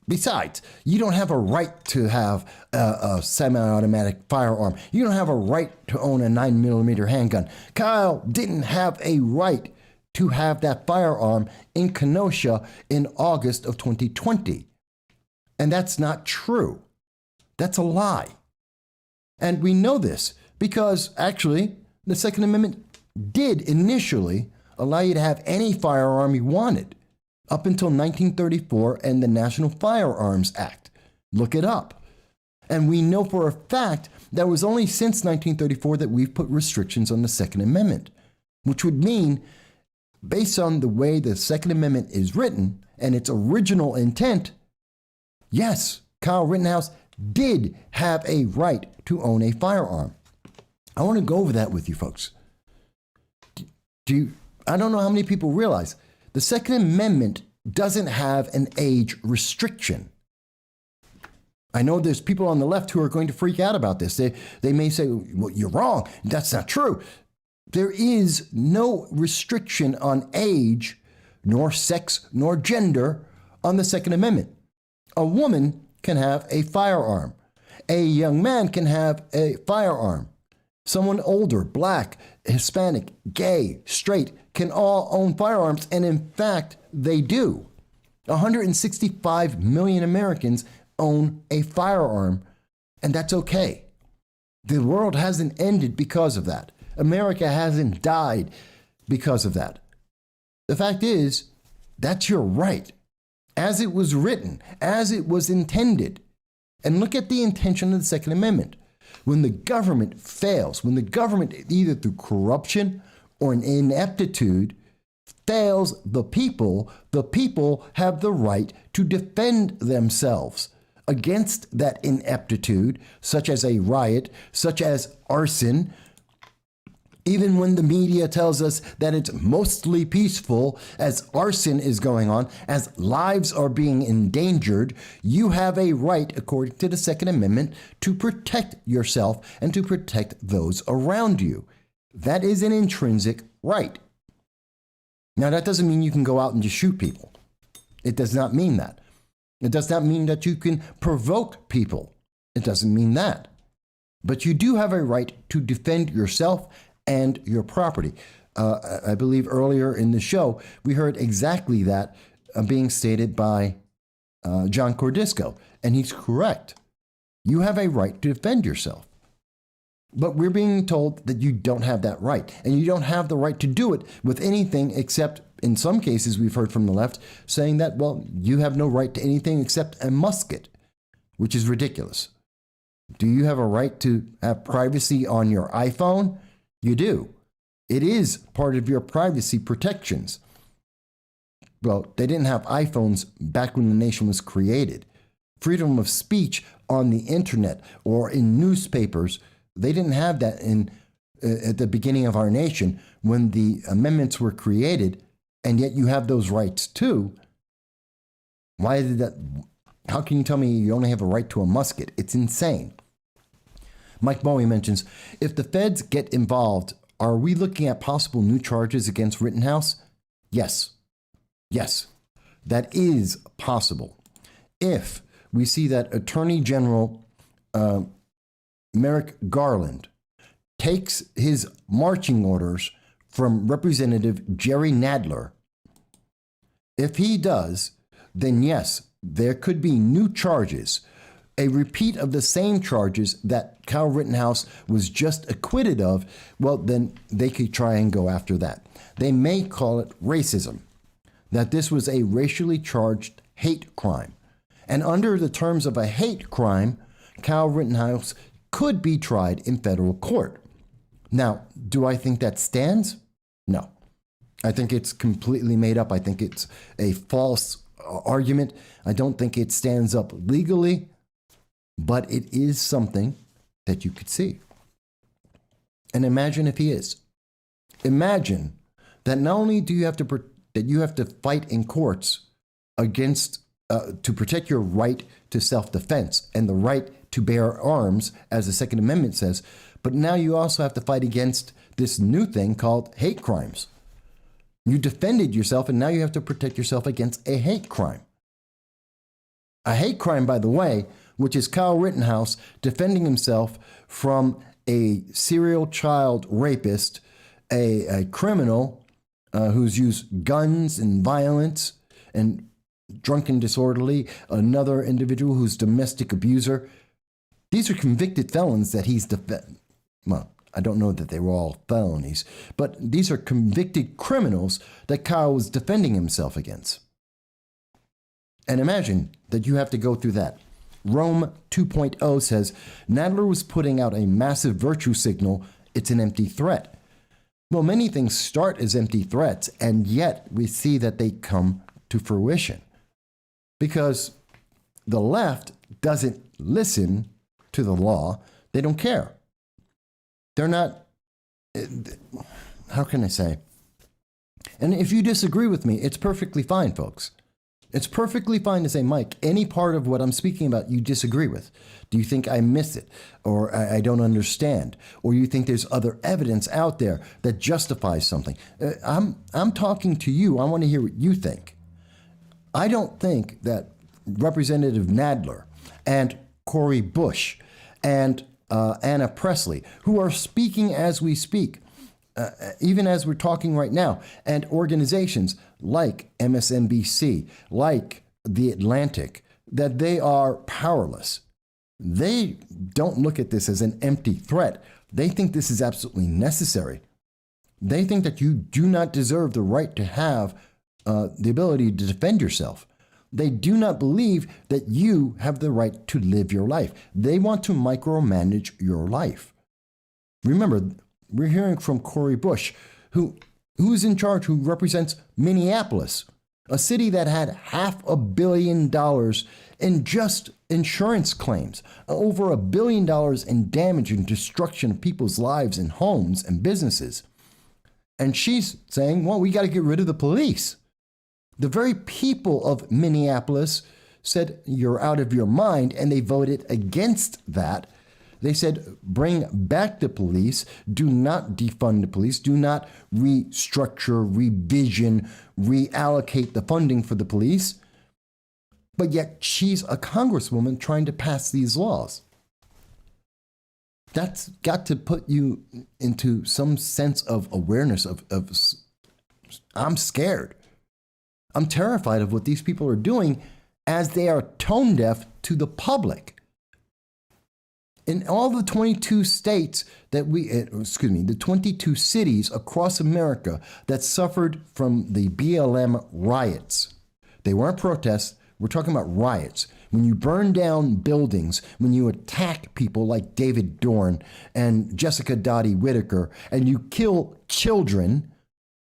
[SPEAKER 1] besides, you don't have a right to have a semi-automatic firearm. You don't have a right to own a 9mm handgun. Kyle didn't have a right to have that firearm in Kenosha in August of 2020. And that's not true. That's a lie. And we know this because actually the Second Amendment did initially allow you to have any firearm you wanted, up until 1934 and the National Firearms Act. Look it up. And we know for a fact that it was only since 1934 that we've put restrictions on the Second Amendment, which would mean, based on the way the Second Amendment is written and its original intent, yes, Kyle Rittenhouse did have a right to own a firearm. I want to go over that with you folks. I don't know how many people realize the Second Amendment doesn't have an age restriction. I know there's people on the left who are going to freak out about this. They may say, well, you're wrong. That's not true. There is no restriction on age, nor sex, nor gender on the Second Amendment. A woman can have a firearm. A young man can have a firearm. Someone older, black, Hispanic, gay, straight, can all own firearms. And in fact, they do. 165 million Americans own a firearm, and that's okay. The world hasn't ended because of that. America hasn't died because of that. The fact is, that's your right, as it was written, as it was intended. And look at the intention of the Second Amendment. When the government fails, when the government, either through corruption or an ineptitude, fails the people have the right to defend themselves against that ineptitude, such as a riot, such as arson. Even when the media tells us that it's mostly peaceful, as arson is going on, as lives are being endangered, you have a right, according to the Second Amendment, to protect yourself and to protect those around you. That is an intrinsic right. Now, that doesn't mean you can go out and just shoot people. It does not mean that. It does not mean that you can provoke people. It doesn't mean that. But you do have a right to defend yourself and your property. I believe earlier in the show, we heard exactly that being stated by John Cordisco, and he's correct. You have a right to defend yourself. But we're being told that you don't have that right, and you don't have the right to do it with anything except, in some cases we've heard from the left, saying that, well, you have no right to anything except a musket, which is ridiculous. Do you have a right to have privacy on your iPhone? You do. It is part of your privacy protections. Well, they didn't have iPhones back when the nation was created. Freedom of speech on the internet or in newspapers, they didn't have that at the beginning of our nation when the amendments were created, and yet you have those rights too. Why did that? How can you tell me you only have a right to a musket? It's insane. Mike Bowie mentions, if the feds get involved, are we looking at possible new charges against Rittenhouse? Yes. Yes, that is possible. If we see that Attorney General Merrick Garland takes his marching orders from Representative Jerry Nadler, if he does, then yes, there could be new charges, a repeat of the same charges that Kyle Rittenhouse was just acquitted of. Well, then they could try and go after that. They may call it racism, that this was a racially charged hate crime. And under the terms of a hate crime, Kyle Rittenhouse could be tried in federal court. Now, do I think that stands? No. I think it's completely made up. I think it's a false argument. I don't think it stands up legally, but it is something that you could see. And imagine if he is. Imagine that not only do you have to fight in courts against to protect your right to self-defense and the right to bear arms, as the Second Amendment says, but now you also have to fight against this new thing called hate crimes. You defended yourself, and now you have to protect yourself against a hate crime. A hate crime, by the way, which is Kyle Rittenhouse defending himself from a serial child rapist, a criminal who's used guns and violence and drunken disorderly, another individual who's domestic abuser. These are convicted felons that he's well, I don't know that they were all felonies, but these are convicted criminals that Kyle was defending himself against. And imagine that you have to go through that. Rome 2.0 says, Nadler was putting out a massive virtue signal. It's an empty threat. Well, many things start as empty threats, and yet we see that they come to fruition. Because the left doesn't listen to the law. They don't care. They're not, how can I say? And if you disagree with me, it's perfectly fine, folks. It's perfectly fine to say, Mike, any part of what I'm speaking about you disagree with. Do you think I miss it? Or I don't understand? Or you think there's other evidence out there that justifies something? I'm talking to you. I want to hear what you think. I don't think that Representative Nadler and Cori Bush and Anna Presley, who are speaking as we speak, even as we're talking right now, and organizations like MSNBC, like The Atlantic, that they are powerless. They don't look at this as an empty threat. They think this is absolutely necessary. They think that you do not deserve the right to have the ability to defend yourself. They do not believe that you have the right to live your life. They want to micromanage your life. Remember, we're hearing from Cori Bush, who's in charge, who represents Minneapolis, a city that had $500 million in just insurance claims, over $1 billion in damage and destruction of people's lives and homes and businesses. And she's saying, well, we got to get rid of the police. The very people of Minneapolis said, you're out of your mind, and they voted against that. They said, bring back the police, do not defund the police, do not restructure, revision, reallocate the funding for the police. But yet she's a congresswoman trying to pass these laws. That's got to put you into some sense of awareness of I'm scared. I'm terrified of what these people are doing as they are tone deaf to the public. In all the 22 states that the 22 cities across America that suffered from the BLM riots, they weren't protests, we're talking about riots. When you burn down buildings, when you attack people like David Dorn and Jessica Dottie Whitaker, and you kill children,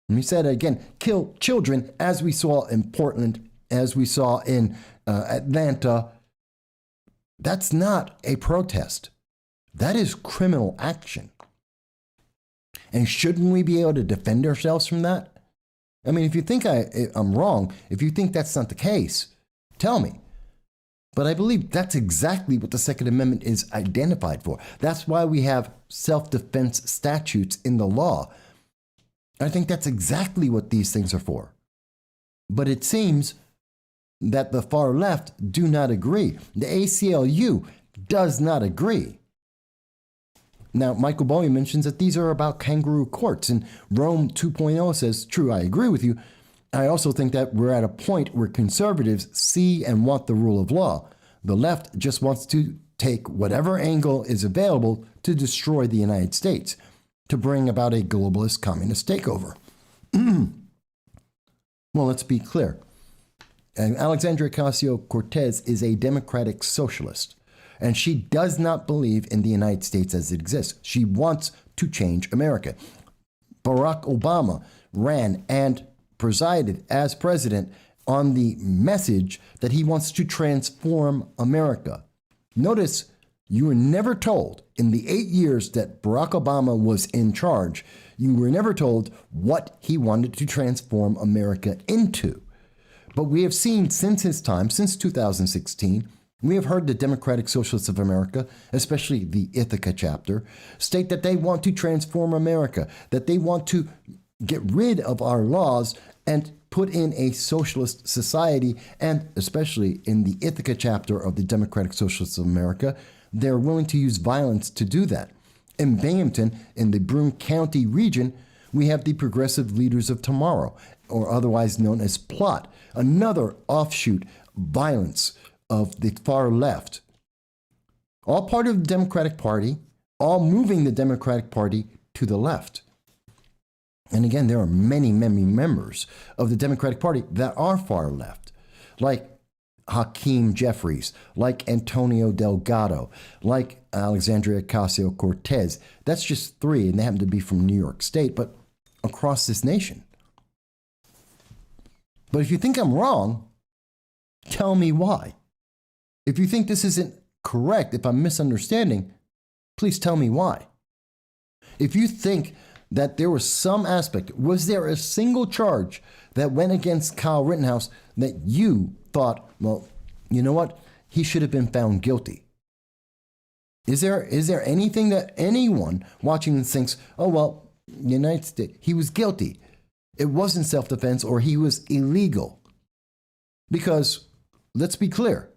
[SPEAKER 1] let me say that again, kill children, as we saw in Portland, as we saw in Atlanta, that's not a protest. That is criminal action. And shouldn't we be able to defend ourselves from that? I mean, if you think I'm wrong, if you think that's not the case, tell me. But I believe that's exactly what the Second Amendment is identified for. That's why we have self-defense statutes in the law. I think that's exactly what these things are for. But it seems that the far left do not agree. The ACLU does not agree. Now, Michael Bowie mentions that these are about kangaroo courts, and Rome 2.0 says, true, I agree with you. I also think that we're at a point where conservatives see and want the rule of law. The left just wants to take whatever angle is available to destroy the United States, to bring about a globalist communist takeover. Well, let's be clear. Alexandria Ocasio-Cortez is a democratic socialist, and she does not believe in the United States as it exists. She wants to change America. Barack Obama ran and presided as president on the message that he wants to transform America. Notice you were never told in the 8 years that Barack Obama was in charge, you were never told what he wanted to transform America into. But we have seen since his time, since 2016, we have heard the Democratic Socialists of America, especially the Ithaca chapter, state that they want to transform America, that they want to get rid of our laws and put in a socialist society, and especially in the Ithaca chapter of the Democratic Socialists of America, they're willing to use violence to do that. In Binghamton, in the Broome County region, we have the Progressive Leaders of Tomorrow, or otherwise known as PLOT, another offshoot violence of the far left. All part of the Democratic Party, all moving the Democratic Party to the left. And again, there are many, many members of the Democratic Party that are far left, like Hakeem Jeffries, like Antonio Delgado, like Alexandria Ocasio-Cortez. That's just three, and they happen to be from New York State, but across this nation. But if you think I'm wrong, tell me why. If you think this isn't correct, if I'm misunderstanding, please tell me why. If you think that there was some aspect, was there a single charge that went against Kyle Rittenhouse that you thought, well, you know what? He should have been found guilty. Is there anything that anyone watching this thinks, oh, well, United States, he was guilty. It wasn't self-defense or he was illegal. Because let's be clear,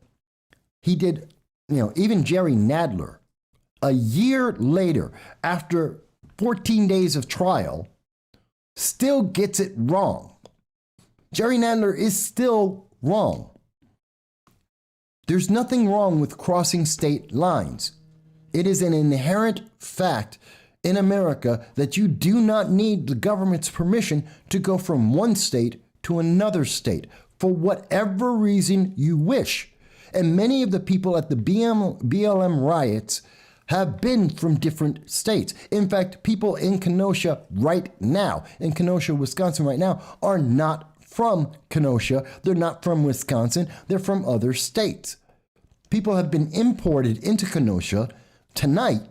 [SPEAKER 1] he did, even Jerry Nadler, a year later, after 14 days of trial, still gets it wrong. Jerry Nadler is still wrong. There's nothing wrong with crossing state lines. It is an inherent fact in America that you do not need the government's permission to go from one state to another state for whatever reason you wish. And many of the people at the BLM riots have been from different states. In fact, people in Kenosha right now, in Kenosha, Wisconsin right now, are not from Kenosha. They're not from Wisconsin. They're from other states. People have been imported into Kenosha tonight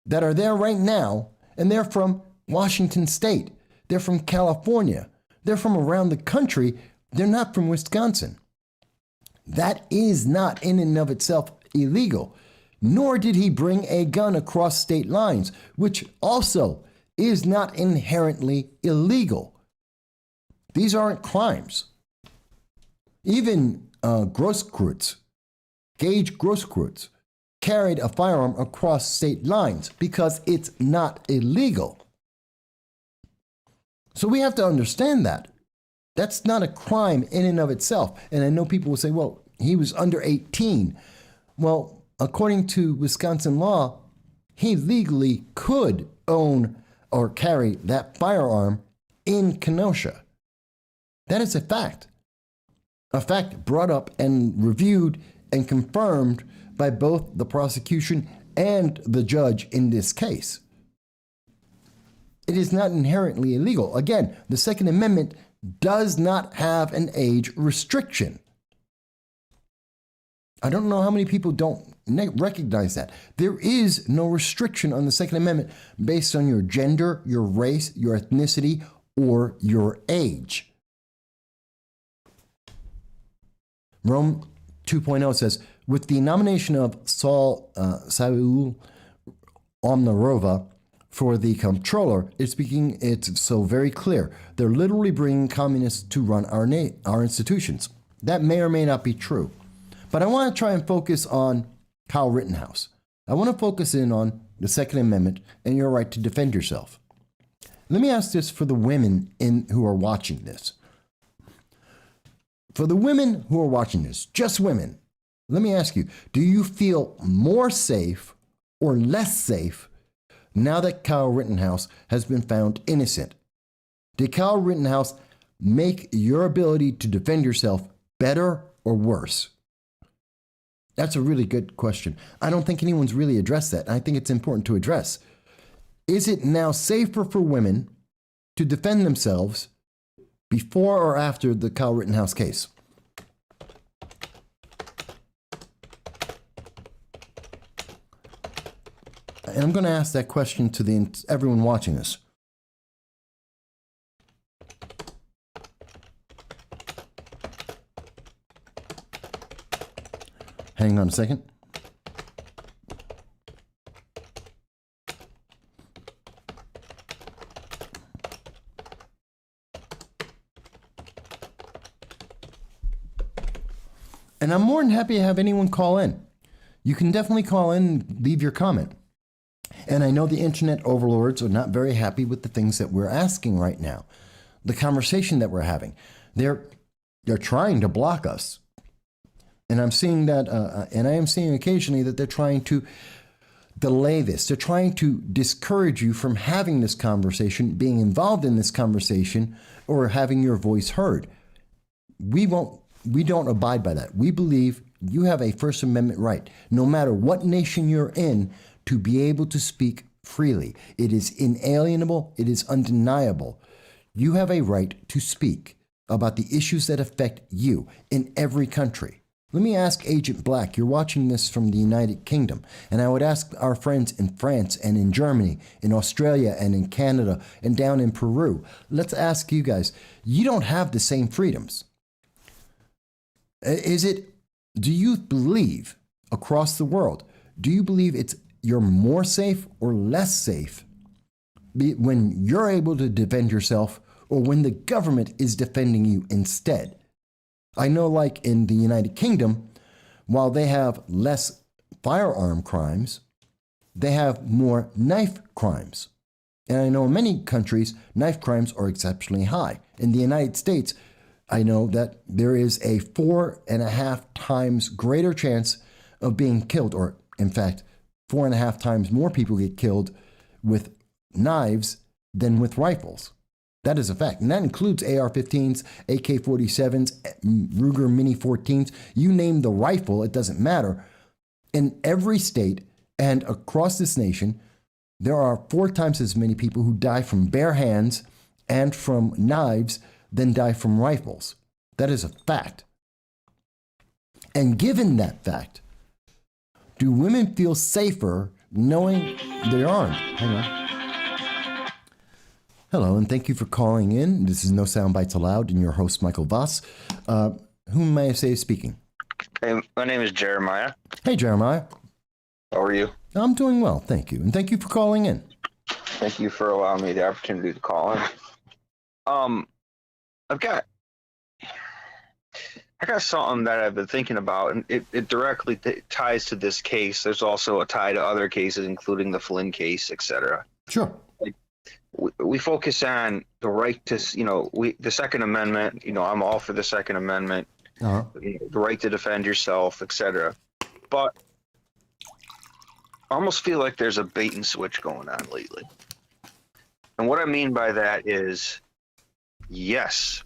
[SPEAKER 1] that are there right now, and they're from Washington State. They're from California. They're from around the country. They're not from Wisconsin. That is not in and of itself illegal, nor did he bring a gun across state lines, which also is not inherently illegal. These aren't crimes. Even Gage Grosskreutz, carried a firearm across state lines because it's not illegal. So we have to understand that. That's not a crime in and of itself. And I know people will say, well, he was under 18. Well, according to Wisconsin law, he legally could own or carry that firearm in Kenosha. That is a fact brought up and reviewed and confirmed by both the prosecution and the judge in this case. It is not inherently illegal. Again, the Second Amendment does not have an age restriction. I don't know how many people don't recognize that. There is no restriction on the Second Amendment based on your gender, your race, your ethnicity, or your age. Rome 2.0 says, with the nomination of Saul Omnarova for the comptroller, it's so very clear. They're literally bringing communists to run our institutions. That may or may not be true. But I want to try and focus on Kyle Rittenhouse. I want to focus in on the Second Amendment and your right to defend yourself. Let me ask this for the women who are watching this. For the women who are watching this, just women, let me ask you, do you feel more safe or less safe now that Kyle Rittenhouse has been found innocent? Did Kyle Rittenhouse make your ability to defend yourself better or worse? That's a really good question. I don't think anyone's really addressed that. I think it's important to address. Is it now safer for women to defend themselves before or after the Kyle Rittenhouse case? And I'm going to ask that question to everyone watching this. Hang on a second. And I'm more than happy to have anyone call in. You can definitely call in and leave your comment. And I know the internet overlords are not very happy with the things that we're asking right now. The conversation that we're having. They're trying to block us. And I'm seeing that, and I am seeing occasionally that they're trying to delay this. They're trying to discourage you from having this conversation, being involved in this conversation, or having your voice heard. We don't abide by that. We believe you have a First Amendment right, no matter what nation you're in, to be able to speak freely. It is inalienable. It is undeniable. You have a right to speak about the issues that affect you in every country. Let me ask Agent Black, you're watching this from the United Kingdom, and I would ask our friends in France and in Germany, in Australia and in Canada, and down in Peru. Let's ask you guys, you don't have the same freedoms. Do you believe across the world, do you believe you're more safe or less safe when you're able to defend yourself or when the government is defending you instead? I know, like in the United Kingdom, while they have less firearm crimes, they have more knife crimes. And I know in many countries, knife crimes are exceptionally high. In the United States, I know that there is a 4.5 times greater chance of being killed, or in fact, 4.5 times more people get killed with knives than with rifles. That is a fact. And that includes AR-15s, AK-47s, Ruger Mini-14s. You name the rifle, it doesn't matter. In every state and across this nation, there are 4 times as many people who die from bare hands and from knives than die from rifles. That is a fact. And given that fact, do women feel safer knowing they're armed? Hang on. Hello, and thank you for calling in. This is No Soundbites Allowed, and your host, Michael Voss. Whom may I say is speaking?
[SPEAKER 4] Hey, my name is Jeremiah.
[SPEAKER 1] Hey, Jeremiah.
[SPEAKER 4] How are you?
[SPEAKER 1] I'm doing well, thank you. And thank you for calling in.
[SPEAKER 4] Thank you for allowing me the opportunity to call in. I've got something that I've been thinking about, and it directly ties to this case. There's also a tie to other cases, including the Flynn case, etc.
[SPEAKER 1] Sure.
[SPEAKER 4] We focus on the right to, the Second Amendment. I'm all for the Second Amendment, the right to defend yourself, etc. But I almost feel like there's a bait and switch going on lately. And what I mean by that is, yes,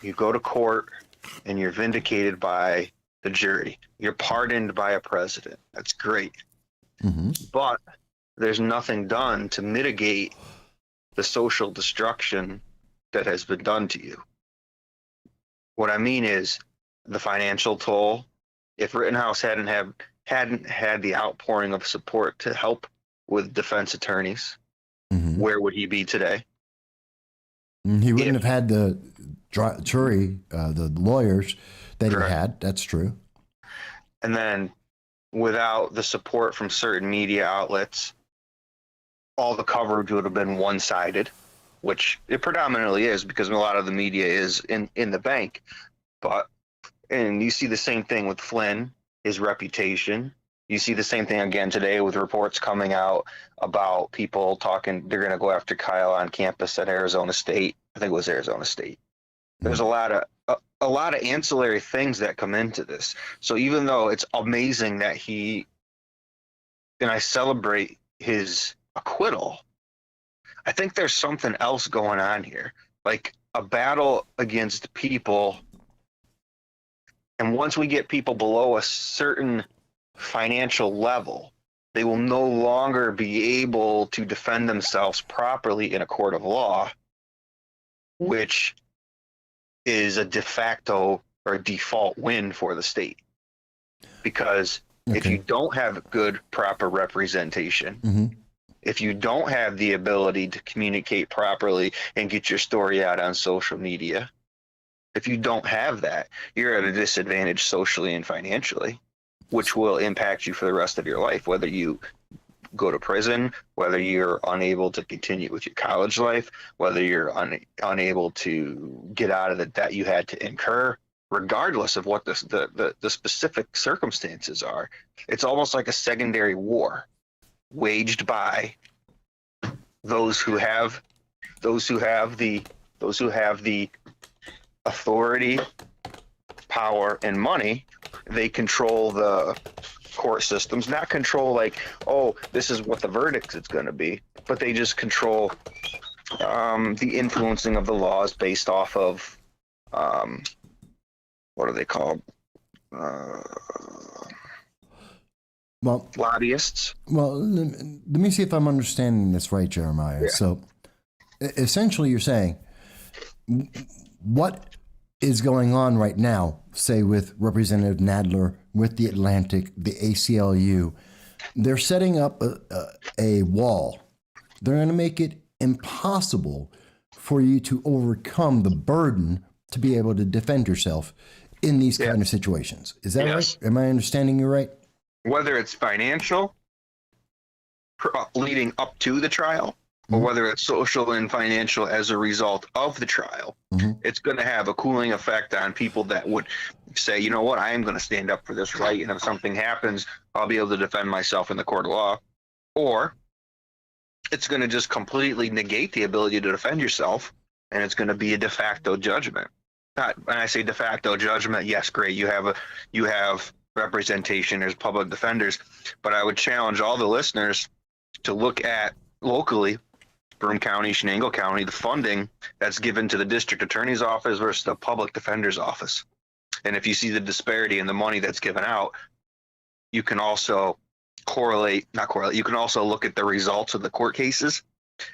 [SPEAKER 4] you go to court and you're vindicated by the jury. You're pardoned by a president. That's great. Mm-hmm. But there's nothing done to mitigate the social destruction that has been done to you. What I mean is the financial toll. If Rittenhouse hadn't had the outpouring of support to help with defense attorneys, mm-hmm. where would he be today?
[SPEAKER 1] He wouldn't have had the jury, the lawyers that correct. He had. That's true.
[SPEAKER 4] And then without the support from certain media outlets, all the coverage would have been one-sided, which it predominantly is because a lot of the media is in the bank. And you see the same thing with Flynn, his reputation. You see the same thing again today with reports coming out about people talking, they're going to go after Kyle on campus at Arizona State. I think it was Arizona State. There's a lot of ancillary things that come into this. So even though it's amazing that and I celebrate his acquittal, I think there's something else going on here, like a battle against people. And once we get people below a certain financial level, they will no longer be able to defend themselves properly in a court of law, which is a de facto or default win for the state. Because if you don't have good, proper representation, mm-hmm. if you don't have the ability to communicate properly and get your story out on social media, if you don't have that, you're at a disadvantage socially and financially, which will impact you for the rest of your life, whether you go to prison, whether you're unable to continue with your college life, whether you're unable to get out of the debt you had to incur, regardless of what the specific circumstances are. It's almost like a secondary war waged by those who have the authority, power, and money. They control the court systems, not control like, oh, this is what the verdict is going to be, but they just control the influencing of the laws based off of what are they called?
[SPEAKER 1] Well,
[SPEAKER 4] lobbyists.
[SPEAKER 1] Well, let me see if I'm understanding this right, Jeremiah. Yeah. So essentially you're saying what is going on right now, say with Representative Nadler, with the Atlantic, the ACLU, they're setting up a wall. They're going to make it impossible for you to overcome the burden to be able to defend yourself in these kind of situations. Is that right? Am I understanding you right?
[SPEAKER 4] Whether it's financial, leading up to the trial, or whether it's social and financial as a result of the trial, it's going to have a cooling effect on people that would say, you know what, I am going to stand up for this right, and if something happens, I'll be able to defend myself in the court of law. Or it's going to just completely negate the ability to defend yourself, and it's going to be a de facto judgment. When I say de facto judgment, yes, great, you have representation, there's public defenders, but I would challenge all the listeners to look at locally, Broome County, Shenango County, the funding that's given to the district attorney's office versus the public defender's office. And if you see the disparity in the money that's given out, you can also you can also look at the results of the court cases,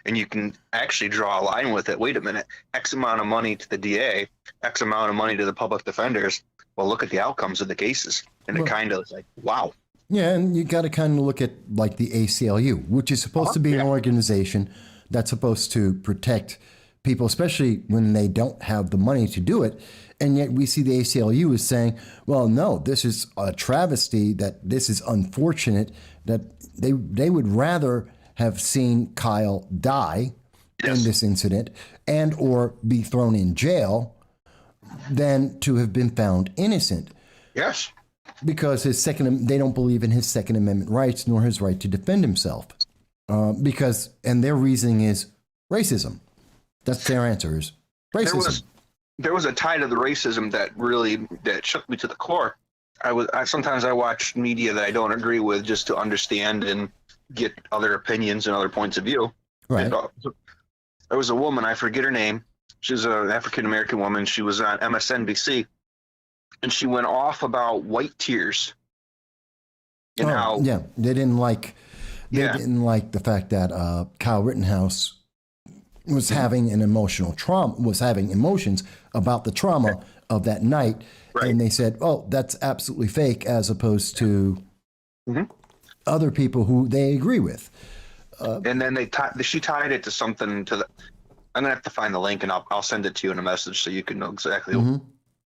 [SPEAKER 4] and you can actually draw a line with it. Wait a minute, X amount of money to the DA, X amount of money to the public defenders. Well, look at the outcomes of the cases. And it kind of is like, wow.
[SPEAKER 1] Yeah, and you got to kind of look at like the ACLU, which is supposed to be an organization that's supposed to protect people, especially when they don't have the money to do it. And yet we see the ACLU is saying, well, no, this is a travesty, that this is unfortunate, that they would rather have seen Kyle die in this incident and or be thrown in jail than to have been found innocent.
[SPEAKER 4] Yes.
[SPEAKER 1] Because they don't believe in his Second Amendment rights nor his right to defend himself. And their reasoning is racism. That's their answer, is racism.
[SPEAKER 4] There was a tie to the racism that shook me to the core. Sometimes I watch media that I don't agree with just to understand and get other opinions and other points of view.
[SPEAKER 1] Right.
[SPEAKER 4] And, there was a woman, I forget her name. She was an African-American woman. She was on MSNBC, and she went off about white tears. And how
[SPEAKER 1] they didn't like the fact that Kyle Rittenhouse was having an emotional trauma, was having emotions about the trauma of that night. Right. And they said, oh, that's absolutely fake, as opposed to other people who they agree with.
[SPEAKER 4] And then she tied it to something I'm going to have to find the link, and I'll send it to you in a message so you can know exactly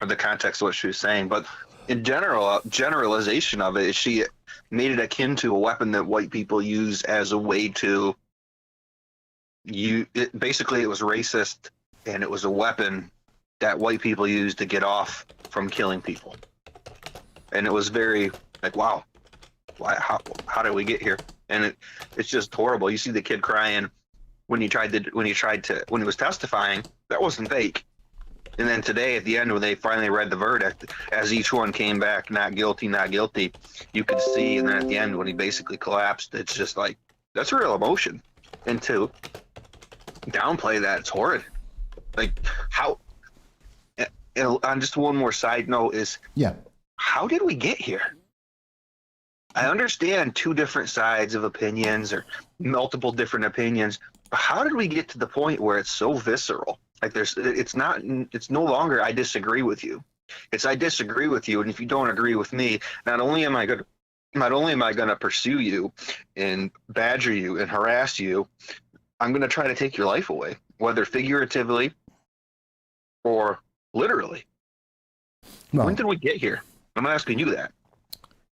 [SPEAKER 4] the context of what she was saying. But in generalization of it, she made it akin to a weapon that white people use as a way to basically it was racist, and it was a weapon that white people use to get off from killing people. And it was very like, wow, how did we get here? And it's just horrible. You see the kid crying when he was testifying. That wasn't fake. And then today at the end, when they finally read the verdict, as each one came back, not guilty, not guilty, you could see. And then at the end, when he basically collapsed, it's just like, that's real emotion. And to downplay that, it's horrid. Like, how, on just one more side note is, how did we get here? I understand two different sides of opinions or multiple different opinions, but how did we get to the point where it's so visceral? Like it's no longer I disagree with you. It's I disagree with you, and if you don't agree with me, not only am I going to pursue you and badger you and harass you, I'm going to try to take your life away, whether figuratively or literally. Well, when did we get here? I'm asking you that.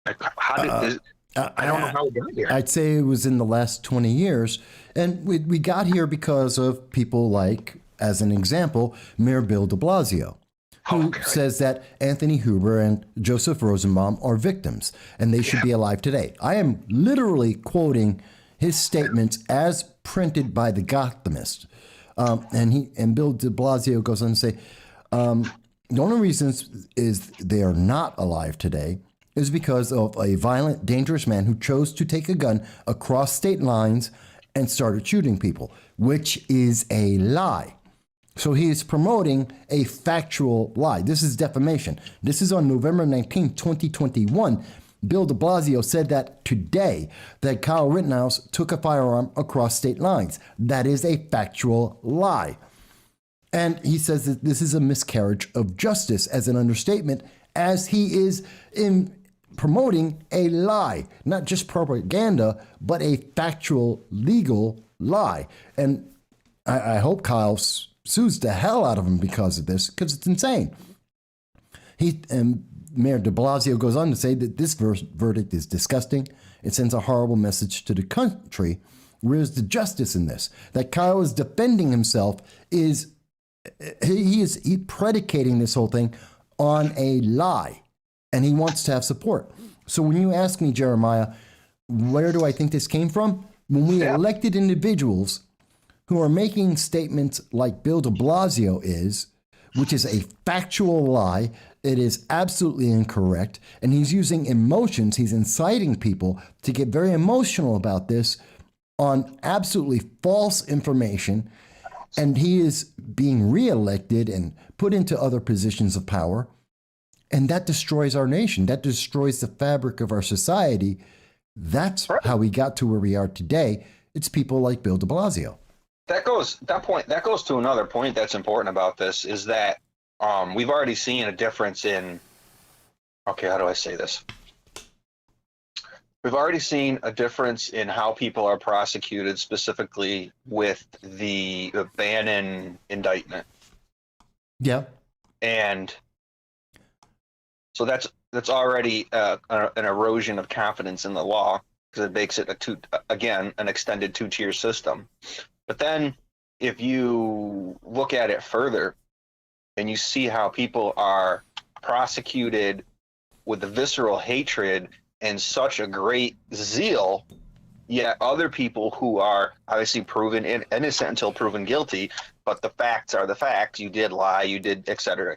[SPEAKER 4] Like, I don't know how we got here.
[SPEAKER 1] I'd say it was in the last 20 years. And we got here because of people like, as an example, Mayor Bill de Blasio, who says that Anthony Huber and Joseph Rosenbaum are victims and they should be alive today. I am literally quoting his statements as printed by the Gothamist. And Bill de Blasio goes on to say, the only reason is they are not alive today is because of a violent, dangerous man who chose to take a gun across state lines and started shooting people, which is a lie. So he is promoting a factual lie. This is defamation. This is on November 19, 2021. Bill de Blasio said that today, that Kyle Rittenhouse took a firearm across state lines. That is a factual lie. And he says that this is a miscarriage of justice as an understatement, as he is in promoting a lie, not just propaganda, but a factual, legal lie. And I hope Kyle sues the hell out of him because of this, because it's insane. And Mayor de Blasio goes on to say that this verdict is disgusting. It sends a horrible message to the country. Where's the justice in this? That Kyle is defending himself is he predicating this whole thing on a lie, and he wants to have support. So when you ask me, Jeremiah, where do I think this came from? When we elected individuals who are making statements like Bill de Blasio is, which is a factual lie, it is absolutely incorrect, and he's using emotions, he's inciting people to get very emotional about this on absolutely false information, and he is being reelected and put into other positions of power, and that destroys our nation. That destroys the fabric of our society. That's how we got to where we are today. It's people like Bill de Blasio.
[SPEAKER 4] That goes to another point that's important about this, is that we've already seen a difference in, okay, how do I say this? We've already seen a difference in how people are prosecuted, specifically with the Bannon indictment.
[SPEAKER 1] Yeah.
[SPEAKER 4] And so that's already an erosion of confidence in the law, because it makes it an extended two-tier system. But then if you look at it further and you see how people are prosecuted with the visceral hatred and such a great zeal, yet other people who are obviously proven innocent until proven guilty, but the facts are the facts, you did lie, you did et cetera,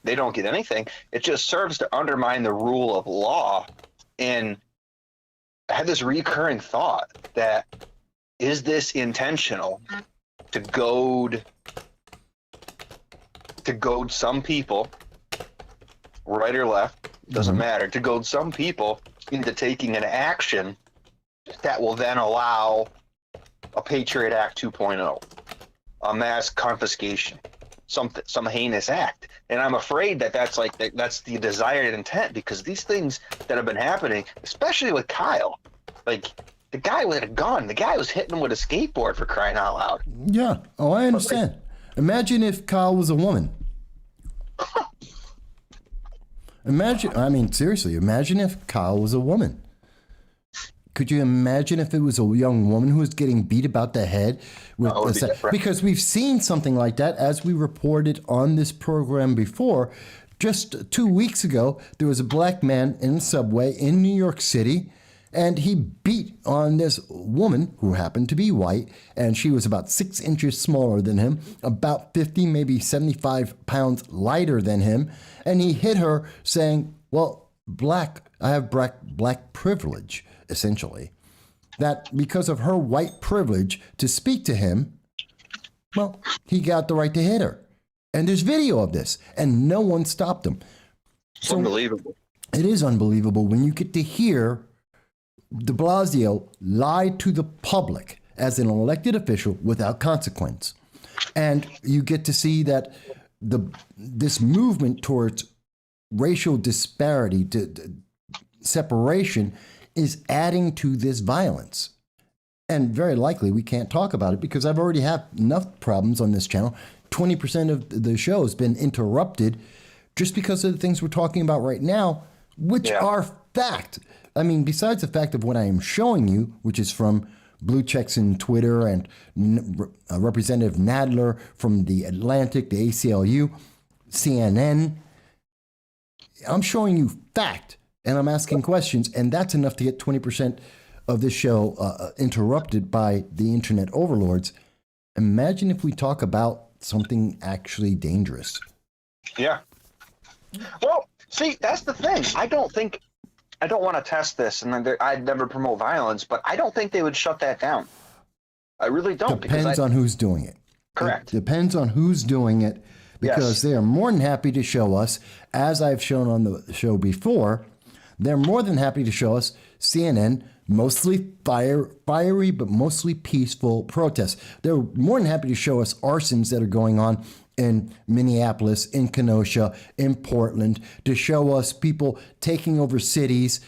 [SPEAKER 4] they don't get anything. It just serves to undermine the rule of law. And I had this recurring thought that, is this intentional to goad some people, right or left, doesn't matter, to goad some people into taking an action that will then allow a Patriot Act 2.0, a mass confiscation, some heinous act. And I'm afraid that's the desired intent, because these things that have been happening, especially with Kyle, like the guy with a gun, the guy was hitting him with a skateboard, for crying out loud.
[SPEAKER 1] Yeah. Oh, I understand. Imagine if Kyle was a woman. Seriously, imagine if Kyle was a woman. Could you imagine if it was a young woman who was getting beat about the head? Because we've seen something like that, as we reported on this program before. Just 2 weeks ago, there was a black man in the subway in New York City, and he beat on this woman who happened to be white, and she was about 6 inches smaller than him, about 50, maybe 75 pounds lighter than him, and he hit her saying, well, I have black privilege, essentially. That because of her white privilege to speak to him, well, he got the right to hit her. And there's video of this, and no one stopped him.
[SPEAKER 4] It's unbelievable.
[SPEAKER 1] It is unbelievable when you get to hear de Blasio lied to the public as an elected official without consequence. And you get to see that this movement towards racial disparity, separation, is adding to this violence. And very likely we can't talk about it because I've already had enough problems on this channel. 20% of the show has been interrupted just because of the things we're talking about right now, which are fact. I mean, besides the fact of what I am showing you, which is from Blue Checks in Twitter and Representative Nadler from The Atlantic, the ACLU, CNN, I'm showing you fact, and I'm asking questions, and that's enough to get 20% of this show interrupted by the internet overlords. Imagine if we talk about something actually dangerous.
[SPEAKER 4] Yeah. Well, see, that's the thing. I don't want to test this, and I'd never promote violence, but I don't think they would shut that down. I really don't.
[SPEAKER 1] Depends on who's doing it.
[SPEAKER 4] Correct.
[SPEAKER 1] It depends on who's doing it, because they are more than happy to show us, as I've shown on the show before, they're more than happy to show us CNN mostly fiery, but mostly peaceful protests. They're more than happy to show us arsons that are going on in Minneapolis, in Kenosha, in Portland, to show us people taking over cities,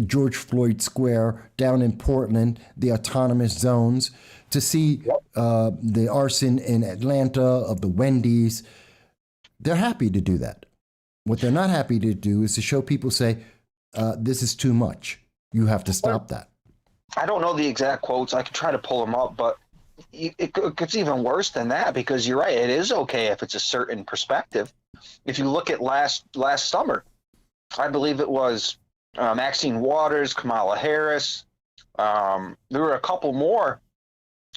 [SPEAKER 1] George Floyd Square down in Portland, the autonomous zones, to see the arson in Atlanta of the Wendy's. They're happy to do that. What they're not happy to do is to show people, say, this is too much. You have to stop that.
[SPEAKER 4] I don't know the exact quotes. I could try to pull them up, but it gets even worse than that, because you're right. It is okay if it's a certain perspective. If you look at last summer, I believe it was Maxine Waters, Kamala Harris. There were a couple more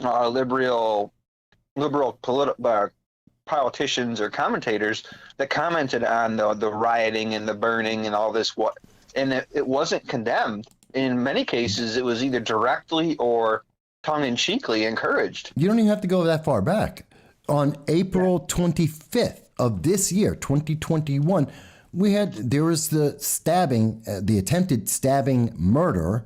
[SPEAKER 4] liberal politicians or commentators that commented on the rioting and the burning and all this. And it wasn't condemned. In many cases, it was either directly or tongue-in-cheekly encouraged. You
[SPEAKER 1] don't even have to go that far back. On April 25th of this year, 2021, there was the attempted stabbing murder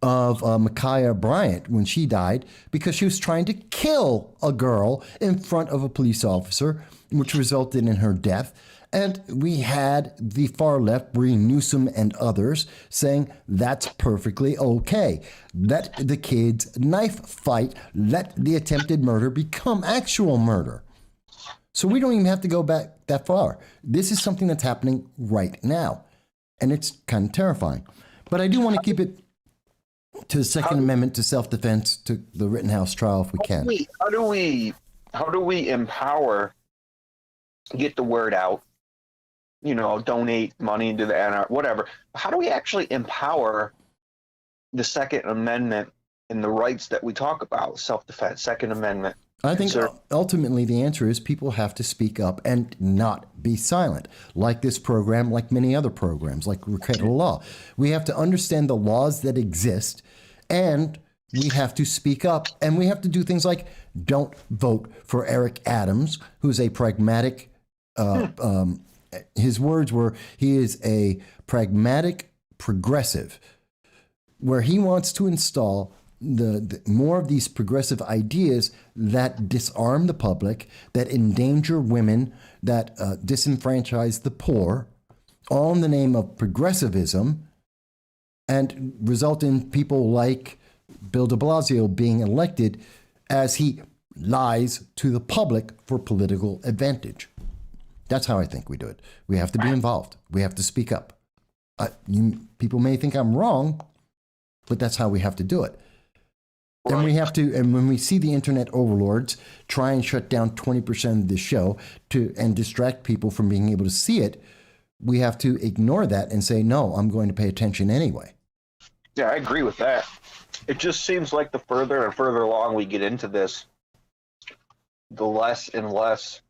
[SPEAKER 1] of Ma'Khia Bryant when she died because she was trying to kill a girl in front of a police officer, which resulted in her death. And we had the far left, Bree Newsom and others, saying that's perfectly okay. Let the kids knife fight. Let the attempted murder become actual murder. So we don't even have to go back that far. This is something that's happening right now. And it's kind of terrifying. But I do want to keep it to the Second Amendment, to self-defense, to the Rittenhouse trial if we can.
[SPEAKER 4] How do we empower, get the word out, donate money into the NR, whatever. How do we actually empower the Second Amendment and the rights that we talk about, self-defense, Second Amendment?
[SPEAKER 1] I think ultimately the answer is people have to speak up and not be silent, like this program, like many other programs, like Recreational Law. We have to understand the laws that exist, and we have to speak up, and we have to do things like don't vote for Eric Adams, who's a pragmatic, his words were, he is a pragmatic progressive, where he wants to install the more of these progressive ideas that disarm the public, that endanger women, that disenfranchise the poor, all in the name of progressivism, and result in people like Bill de Blasio being elected as he lies to the public for political advantage. That's how I think we do it. We have to be involved. We have to speak up. People may think I'm wrong, but that's how we have to do it. And we have to, and when we see the internet overlords try and shut down 20% of the show and distract people from being able to see it, we have to ignore that and say, no, I'm going to pay attention anyway.
[SPEAKER 4] Yeah, I agree with that. It just seems like the further and further along we get into this, the less and less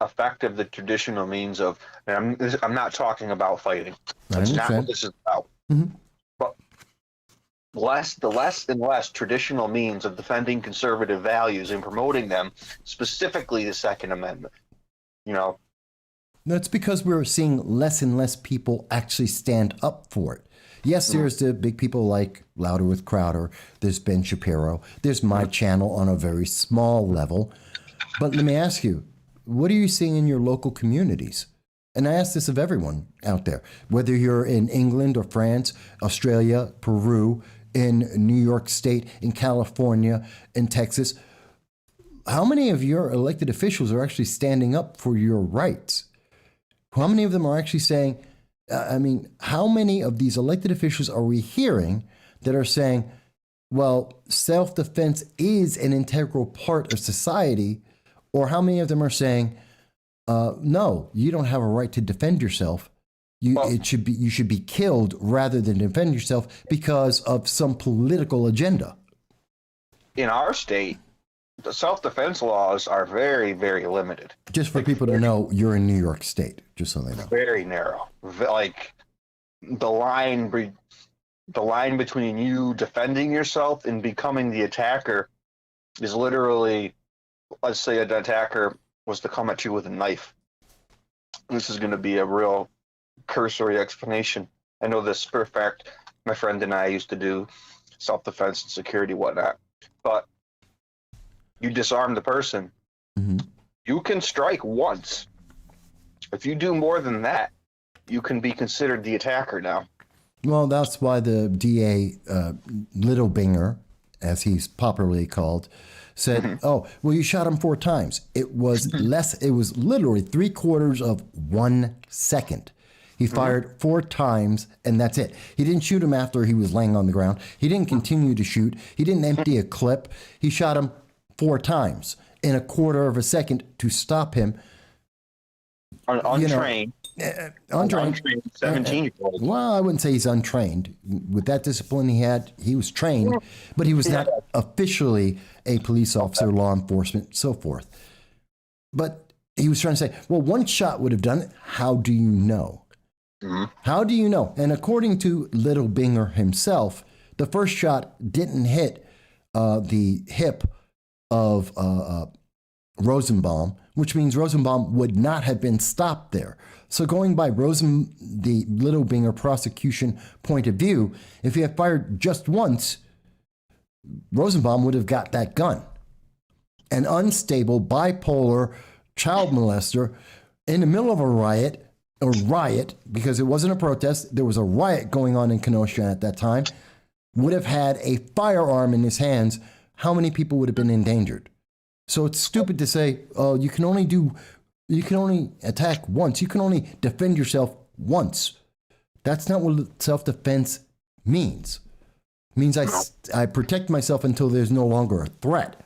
[SPEAKER 4] effective the traditional means of, and I'm not talking about fighting. That's not what this is about. Mm-hmm. But the less and less traditional means of defending conservative values and promoting them, specifically the Second Amendment.
[SPEAKER 1] That's because we're seeing less and less people actually stand up for it. Yes, there's the big people like Louder with Crowder. There's Ben Shapiro. There's my channel on a very small level. But let me ask you, what are you seeing in your local communities? And I ask this of everyone out there, whether you're in England or France, Australia, Peru, in New York State, in California, in Texas. How many of your elected officials are actually standing up for your rights? How many of them are actually saying, how many of these elected officials are we hearing that are saying, well, self-defense is an integral part of society? Or how many of them are saying, no, you don't have a right to defend yourself. You should be killed rather than defend yourself because of some political agenda.
[SPEAKER 4] In our state, the self-defense laws are very, very limited.
[SPEAKER 1] Just for people to know, you're in New York State, just so they know.
[SPEAKER 4] Very narrow. Like the line between you defending yourself and becoming the attacker is literally, let's say an attacker was to come at you with a knife. This is going to be a real cursory explanation. I know this for a fact. My friend and I used to do self-defense and security, whatnot. But you disarm the person.
[SPEAKER 1] Mhm.
[SPEAKER 4] You can strike once. If you do more than that, you can be considered the attacker now.
[SPEAKER 1] Well, that's why the DA, Littlebinger, as he's popularly called, said, "Oh, well, you shot him 4 times. It was less. It was literally 3/4 of 1 second. He fired 4 times, and that's it. He didn't shoot him after he was laying on the ground. He didn't continue to shoot. He didn't empty a clip. He shot him 4 times in 1/4 of a second to stop him."
[SPEAKER 4] Untrained.
[SPEAKER 1] Untrained.
[SPEAKER 4] 17-year-old.
[SPEAKER 1] Well, I wouldn't say he's untrained. With that discipline he had, he was trained, but he was not officially a police officer, law enforcement, so forth. But he was trying to say, well, 1 shot would have done it. How do you know? How do you know? And according to Littlebinger himself, the first shot didn't hit the hip of Rosenbaum, which means Rosenbaum would not have been stopped there. So going by the Littlebinger prosecution point of view, if he had fired just once, Rosenbaum would have got that gun. An unstable, bipolar child molester in the middle of a riot, because it wasn't a protest, there was a riot going on in Kenosha at that time, would have had a firearm in his hands. How many people would have been endangered? So it's stupid to say, oh, you can only attack once. You can only defend yourself once. That's not what self-defense means. It means I protect myself until there's no longer a threat,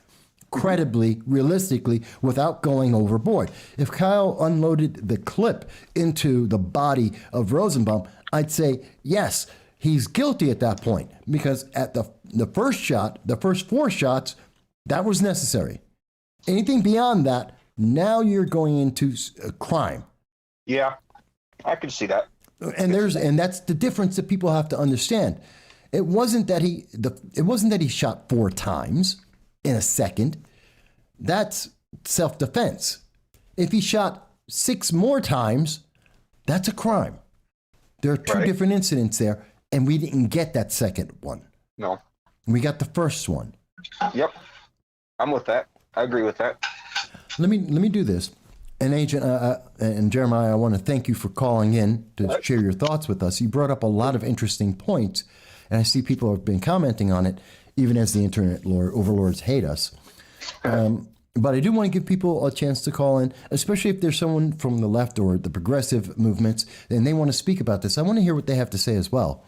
[SPEAKER 1] credibly, realistically, without going overboard. If Kyle unloaded the clip into the body of Rosenbaum, I'd say, yes, he's guilty at that point, because at the first shot, the first 4 shots, that was necessary. Anything beyond that, now you're going into a crime.
[SPEAKER 4] Yeah, I can see that.
[SPEAKER 1] And that's the difference that people have to understand. It wasn't that he shot 4 times in a second. That's self-defense. If he shot 6 more times, that's a crime. There are 2 different incidents there, and we didn't get that second one.
[SPEAKER 4] No.
[SPEAKER 1] We got the first one.
[SPEAKER 4] Yep. I'm with that. I agree with that.
[SPEAKER 1] Let me do this. And Agent and Jeremiah, I want to thank you for calling in to share your thoughts with us. You brought up a lot of interesting points, and I see people have been commenting on it, even as the internet overlords hate us. But I do want to give people a chance to call in, especially if there's someone from the left or the progressive movements, and they want to speak about this. I want to hear what they have to say as well.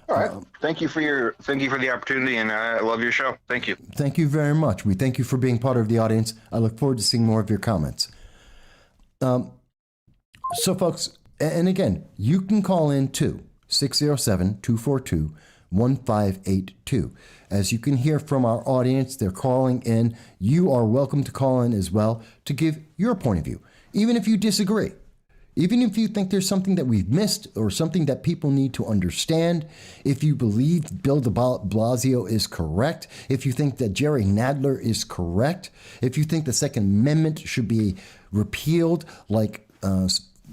[SPEAKER 4] All right. Thank you for the opportunity, and I love your show. Thank you.
[SPEAKER 1] Thank you very much. We thank you for being part of the audience. I look forward to seeing more of your comments. So, folks, and again, you can call in too, 607-242-1582. As you can hear from our audience, they're calling in. You are welcome to call in as well to give your point of view, even if you disagree. Even if you think there's something that we've missed or something that people need to understand, if you believe Bill de Blasio is correct, if you think that Jerry Nadler is correct, if you think the Second Amendment should be repealed like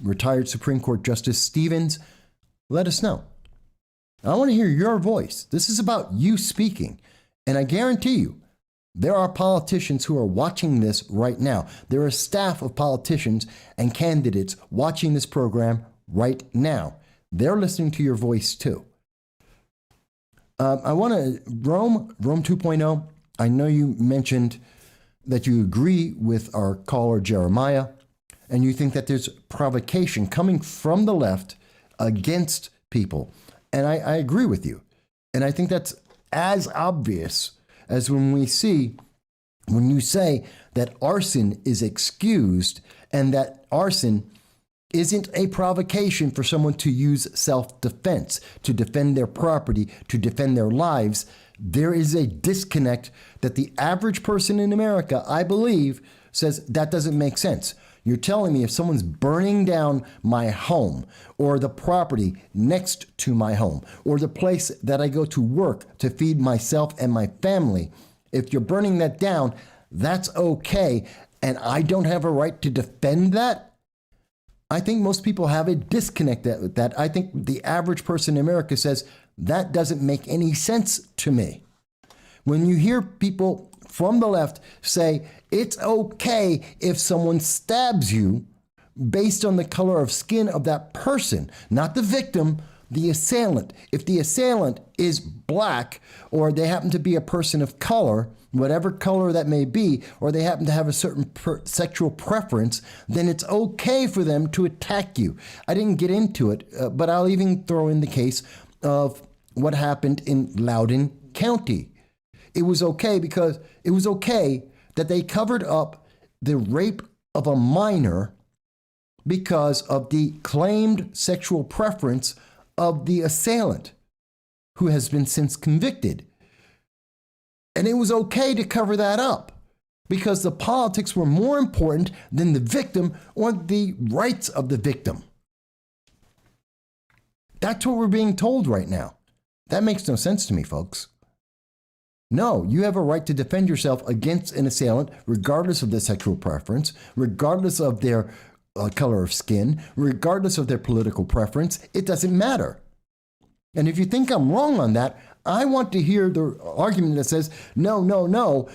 [SPEAKER 1] retired Supreme Court Justice Stevens, let us know. I want to hear your voice. This is about you speaking. And I guarantee you, there are politicians who are watching this right now. There are staff of politicians and candidates watching this program right now. They're listening to your voice too. I want to, Rome 2.0, I know you mentioned that you agree with our caller Jeremiah, and you think that there's provocation coming from the left against people. And I agree with you. And I think that's as obvious as when you say that arson is excused and that arson isn't a provocation for someone to use self-defense, to defend their property, to defend their lives. There is a disconnect that the average person in America, I believe, says that doesn't make sense. You're telling me if someone's burning down my home or the property next to my home or the place that I go to work to feed myself and my family, if you're burning that down, that's okay, and I don't have a right to defend that? I think most people have a disconnect with that. I think the average person in America says, that doesn't make any sense to me. When you hear people from the left say, it's okay if someone stabs you based on the color of skin of that person, not the victim, the assailant. If the assailant is black, or they happen to be a person of color, whatever color that may be, or they happen to have a certain sexual preference, then it's okay for them to attack you. I didn't get into it, but I'll even throw in the case of what happened in Loudoun County. It was okay because it was okay that they covered up the rape of a minor because of the claimed sexual preference of the assailant, who has been since convicted. And it was okay to cover that up because the politics were more important than the victim or the rights of the victim. That's what we're being told right now. That makes no sense to me, folks. No, you have a right to defend yourself against an assailant, regardless of their sexual preference, regardless of their color of skin, regardless of their political preference. It doesn't matter. And if you think I'm wrong on that, I want to hear the argument that says, no,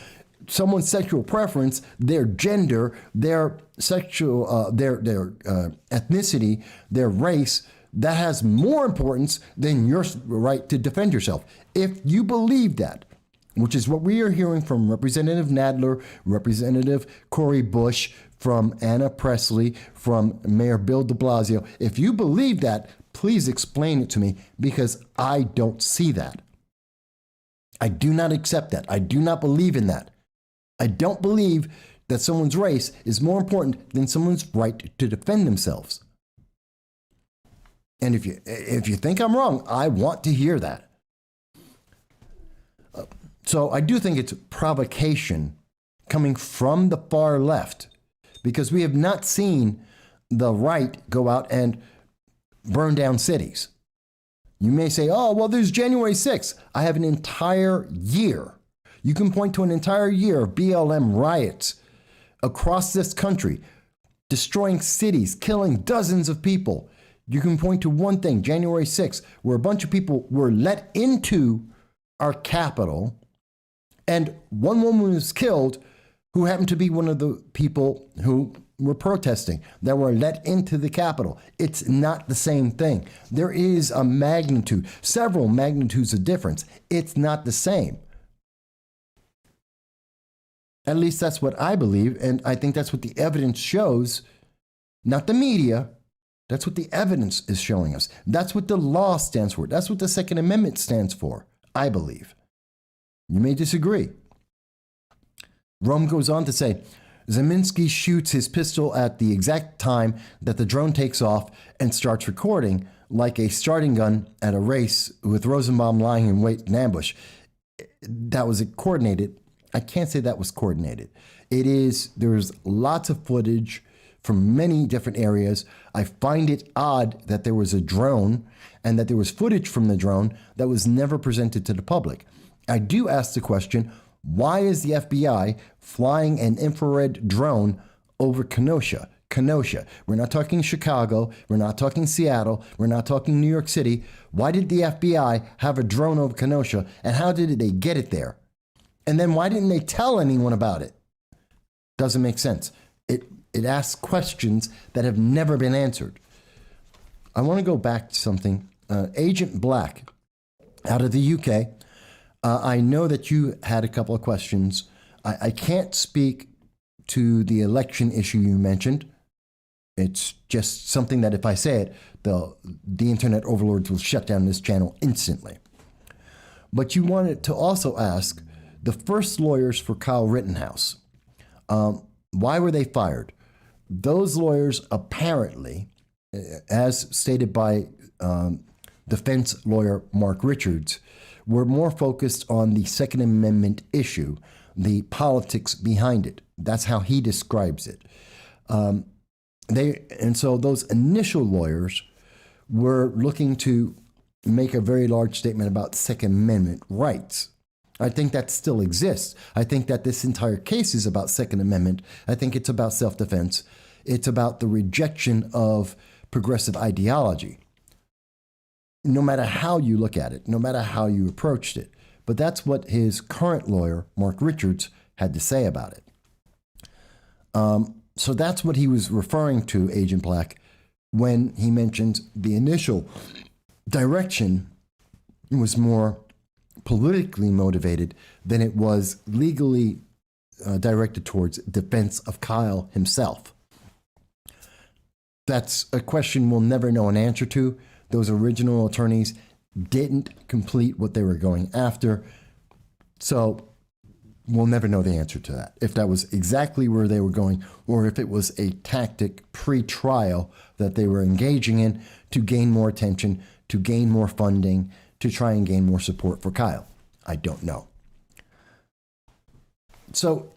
[SPEAKER 1] someone's sexual preference, their gender, their sexual, their ethnicity, their race, that has more importance than your right to defend yourself. If you believe that, which is what we are hearing from Representative Nadler, Representative Cori Bush, from Anna Presley, from Mayor Bill de Blasio, if you believe that, please explain it to me, because I don't see that. I do not accept that. I do not believe in that. I don't believe that someone's race is more important than someone's right to defend themselves. And if you think I'm wrong, I want to hear that. So I do think it's provocation coming from the far left, because we have not seen the right go out and burn down cities. You may say, oh, well, there's January 6th. I have an entire year. You can point to an entire year of BLM riots across this country, destroying cities, killing dozens of people. You can point to one thing, January 6th, where a bunch of people were let into our Capitol, and one woman was killed who happened to be one of the people who were protesting that were let into the Capitol. It's not the same thing. There is a magnitude, several magnitudes of difference. It's not the same. At least that's what I believe, and I think that's what the evidence shows, not the media. That's what the evidence is showing us. That's what the law stands for. That's what the Second Amendment stands for, I believe. You may disagree. Rome goes on to say, Zeminski shoots his pistol at the exact time that the drone takes off and starts recording, like a starting gun at a race with Rosenbaum lying in wait in ambush. That was coordinated. I can't say that was coordinated. There's lots of footage from many different areas. I find it odd that there was a drone and that there was footage from the drone that was never presented to the public. I do ask the question, why is the FBI flying an infrared drone over Kenosha? Kenosha. We're not talking Chicago. We're not talking Seattle. We're not talking New York City. Why did the FBI have a drone over Kenosha, and how did they get it there? And then why didn't they tell anyone about it? Doesn't make sense. It asks questions that have never been answered. I want to go back to something. Agent Black out of the UK. I know that you had a couple of questions. I can't speak to the election issue you mentioned. It's just something that if I say it, the internet overlords will shut down this channel instantly. But you wanted to also ask the first lawyers for Kyle Rittenhouse. Why were they fired? Those lawyers apparently, as stated by defense lawyer Mark Richards, were more focused on the Second Amendment issue, the politics behind it. That's how he describes it. And so those initial lawyers were looking to make a very large statement about Second Amendment rights. I think that still exists. I think that this entire case is about Second Amendment. I think it's about self-defense. It's about the rejection of progressive ideology, no matter how you look at it, no matter how you approached it. But that's what his current lawyer, Mark Richards, had to say about it. So that's what he was referring to, Agent Black, when he mentioned the initial direction was more politically motivated than it was legally directed towards defense of Kyle himself. That's a question we'll never know an answer to. Those original attorneys didn't complete what they were going after. So we'll never know the answer to that. If that was exactly where they were going, or if it was a tactic pre-trial that they were engaging in to gain more attention, to gain more funding, to try and gain more support for Kyle. I don't know. So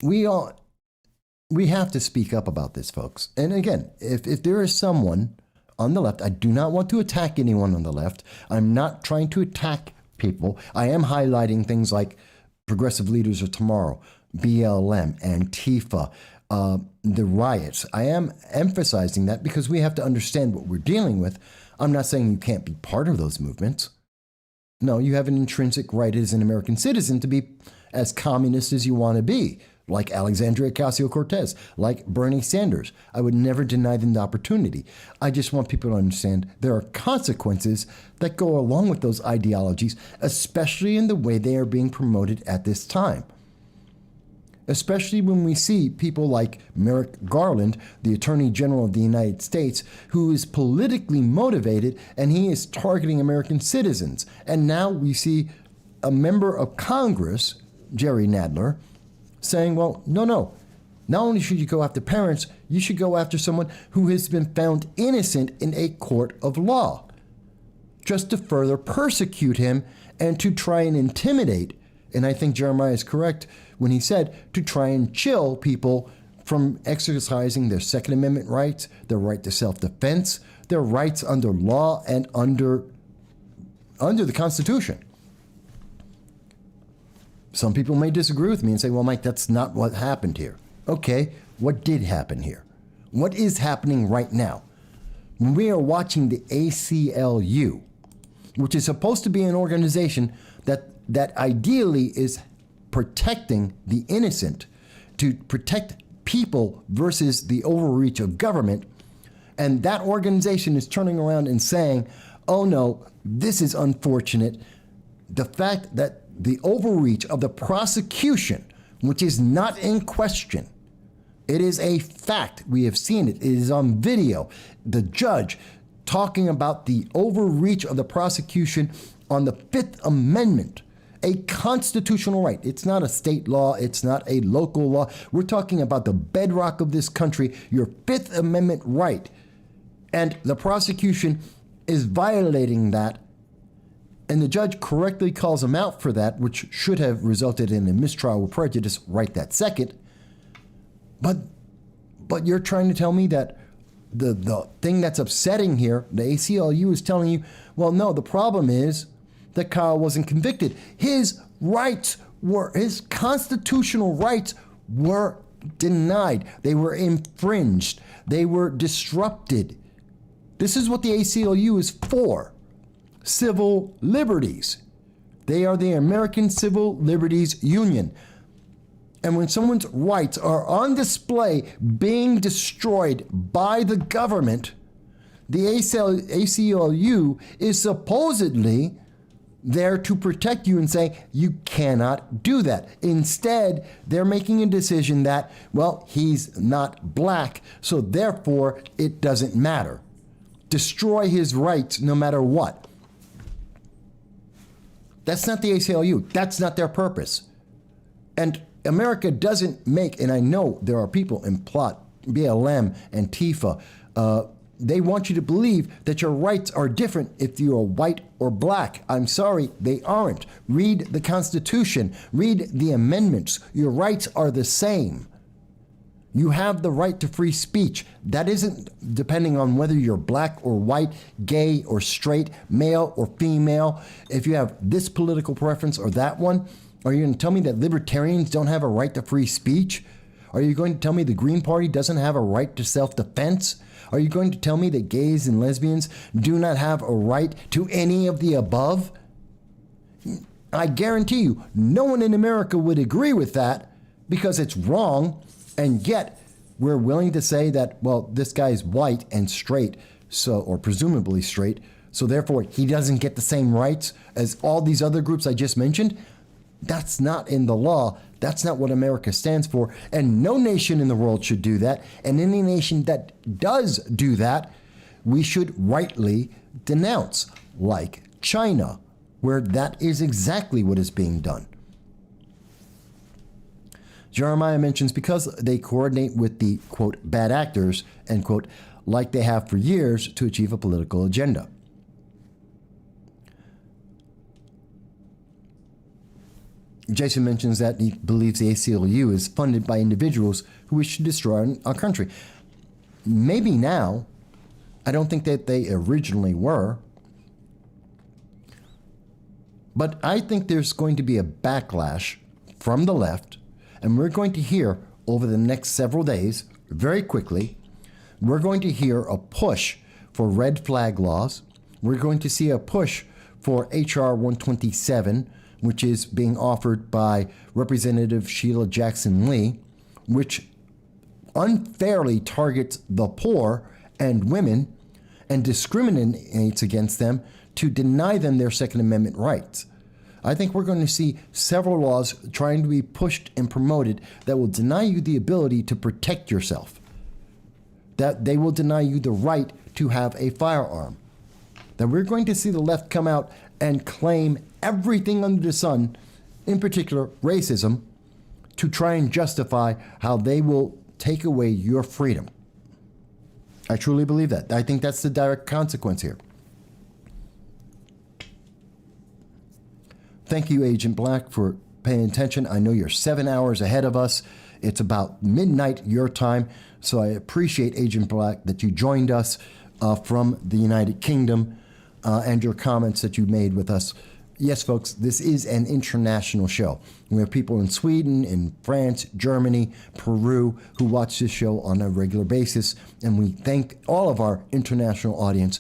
[SPEAKER 1] we have to speak up about this, folks. And again, if there is someone on the left, I do not want to attack anyone on the left. I'm not trying to attack people. I am highlighting things like Progressive Leaders of Tomorrow, BLM, Antifa, the riots. I am emphasizing that because we have to understand what we're dealing with. I'm not saying you can't be part of those movements. No, you have an intrinsic right as an American citizen to be as communist as you want to be, like Alexandria Ocasio-Cortez, like Bernie Sanders. I would never deny them the opportunity. I just want people to understand there are consequences that go along with those ideologies, especially in the way they are being promoted at this time. Especially when we see people like Merrick Garland, the Attorney General of the United States, who is politically motivated and he is targeting American citizens. And now we see a member of Congress, Jerry Nadler, saying, well, no. Not only should you go after parents, you should go after someone who has been found innocent in a court of law, just to further persecute him and to try and intimidate. And I think Jeremiah is correct when he said to try and chill people from exercising their Second Amendment rights, their right to self-defense, their rights under law and under the Constitution. Some people may disagree with me and say, well, Mike, that's not what happened here. Okay, what did happen here? What is happening right now? When we are watching the ACLU, which is supposed to be an organization that ideally is protecting the innocent, to protect people versus the overreach of government, and that organization is turning around and saying, oh no, this is unfortunate. The fact that the overreach of the prosecution, which is not in question, it is a fact. We have seen it. It is on video. The judge talking about the overreach of the prosecution on the Fifth Amendment, a constitutional right. It's not a state law. It's not a local law. We're talking about the bedrock of this country, your Fifth Amendment right. And the prosecution is violating that. And the judge correctly calls him out for that, which should have resulted in a mistrial with prejudice right that second. But you're trying to tell me that the thing that's upsetting here, the ACLU is telling you, well, no, the problem is that Kyle wasn't convicted. His constitutional rights were denied. They were infringed. They were disrupted. This is what the ACLU is for. Civil liberties. They are the American Civil Liberties Union. And when someone's rights are on display being destroyed by the government, the ACLU is supposedly there to protect you and say, you cannot do that. Instead, they're making a decision that, well, he's not black, so therefore it doesn't matter. Destroy his rights no matter what. That's not the ACLU. That's not their purpose. And America doesn't make, and I know there are people in plot, BLM, Antifa, they want you to believe that your rights are different if you are white or black. I'm sorry, they aren't. Read the Constitution. Read the amendments. Your rights are the same. You have the right to free speech. That isn't depending on whether you're black or white, gay or straight, male or female. If you have this political preference or that one, are you going to tell me that libertarians don't have a right to free speech? Are you going to tell me the Green Party doesn't have a right to self-defense? Are you going to tell me that gays and lesbians do not have a right to any of the above? I guarantee you, no one in America would agree with that because it's wrong, and yet we're willing to say that, well, this guy's white and straight, so, or presumably straight, so therefore he doesn't get the same rights as all these other groups I just mentioned. That's not in the law. That's not what America stands for. And no nation in the world should do that. And any nation that does do that, we should rightly denounce, like China, where that is exactly what is being done. Jeremiah mentions because they coordinate with the, quote, bad actors, end quote, like they have for years to achieve a political agenda. Jason mentions that he believes the ACLU is funded by individuals who wish to destroy our country. Maybe now. I don't think that they originally were. But I think there's going to be a backlash from the left, and we're going to hear over the next several days, very quickly, we're going to hear a push for red flag laws. We're going to see a push for H.R. 127, which is being offered by Representative Sheila Jackson Lee, which unfairly targets the poor and women and discriminates against them to deny them their Second Amendment rights. I think we're going to see several laws trying to be pushed and promoted that will deny you the ability to protect yourself, that they will deny you the right to have a firearm, that we're going to see the left come out and claim everything under the sun, in particular racism, to try and justify how they will take away your freedom. I truly believe that. I think that's the direct consequence here. Thank you, Agent Black, for paying attention. I know you're 7 hours ahead of us. It's about midnight your time, so I appreciate, Agent Black, that you joined us from the United Kingdom and your comments that you made with us. Yes, folks, this is an international show. We have people in Sweden, in France, Germany, Peru who watch this show on a regular basis, and we thank all of our international audience,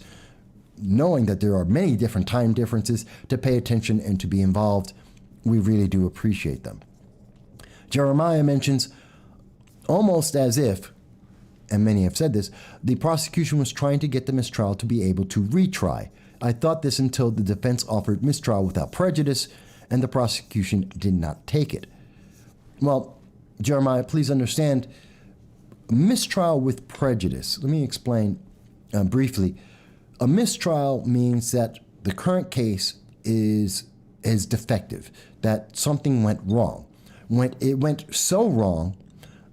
[SPEAKER 1] knowing that there are many different time differences, to pay attention and to be involved. We really do appreciate them. Jeremiah mentions, almost as if, and many have said this, the prosecution was trying to get the mistrial to be able to retry. I thought this until the defense offered mistrial without prejudice, and the prosecution did not take it. Well, Jeremiah, please understand, mistrial with prejudice. Let me explain briefly. A mistrial means that the current case is defective, that something went wrong. It went so wrong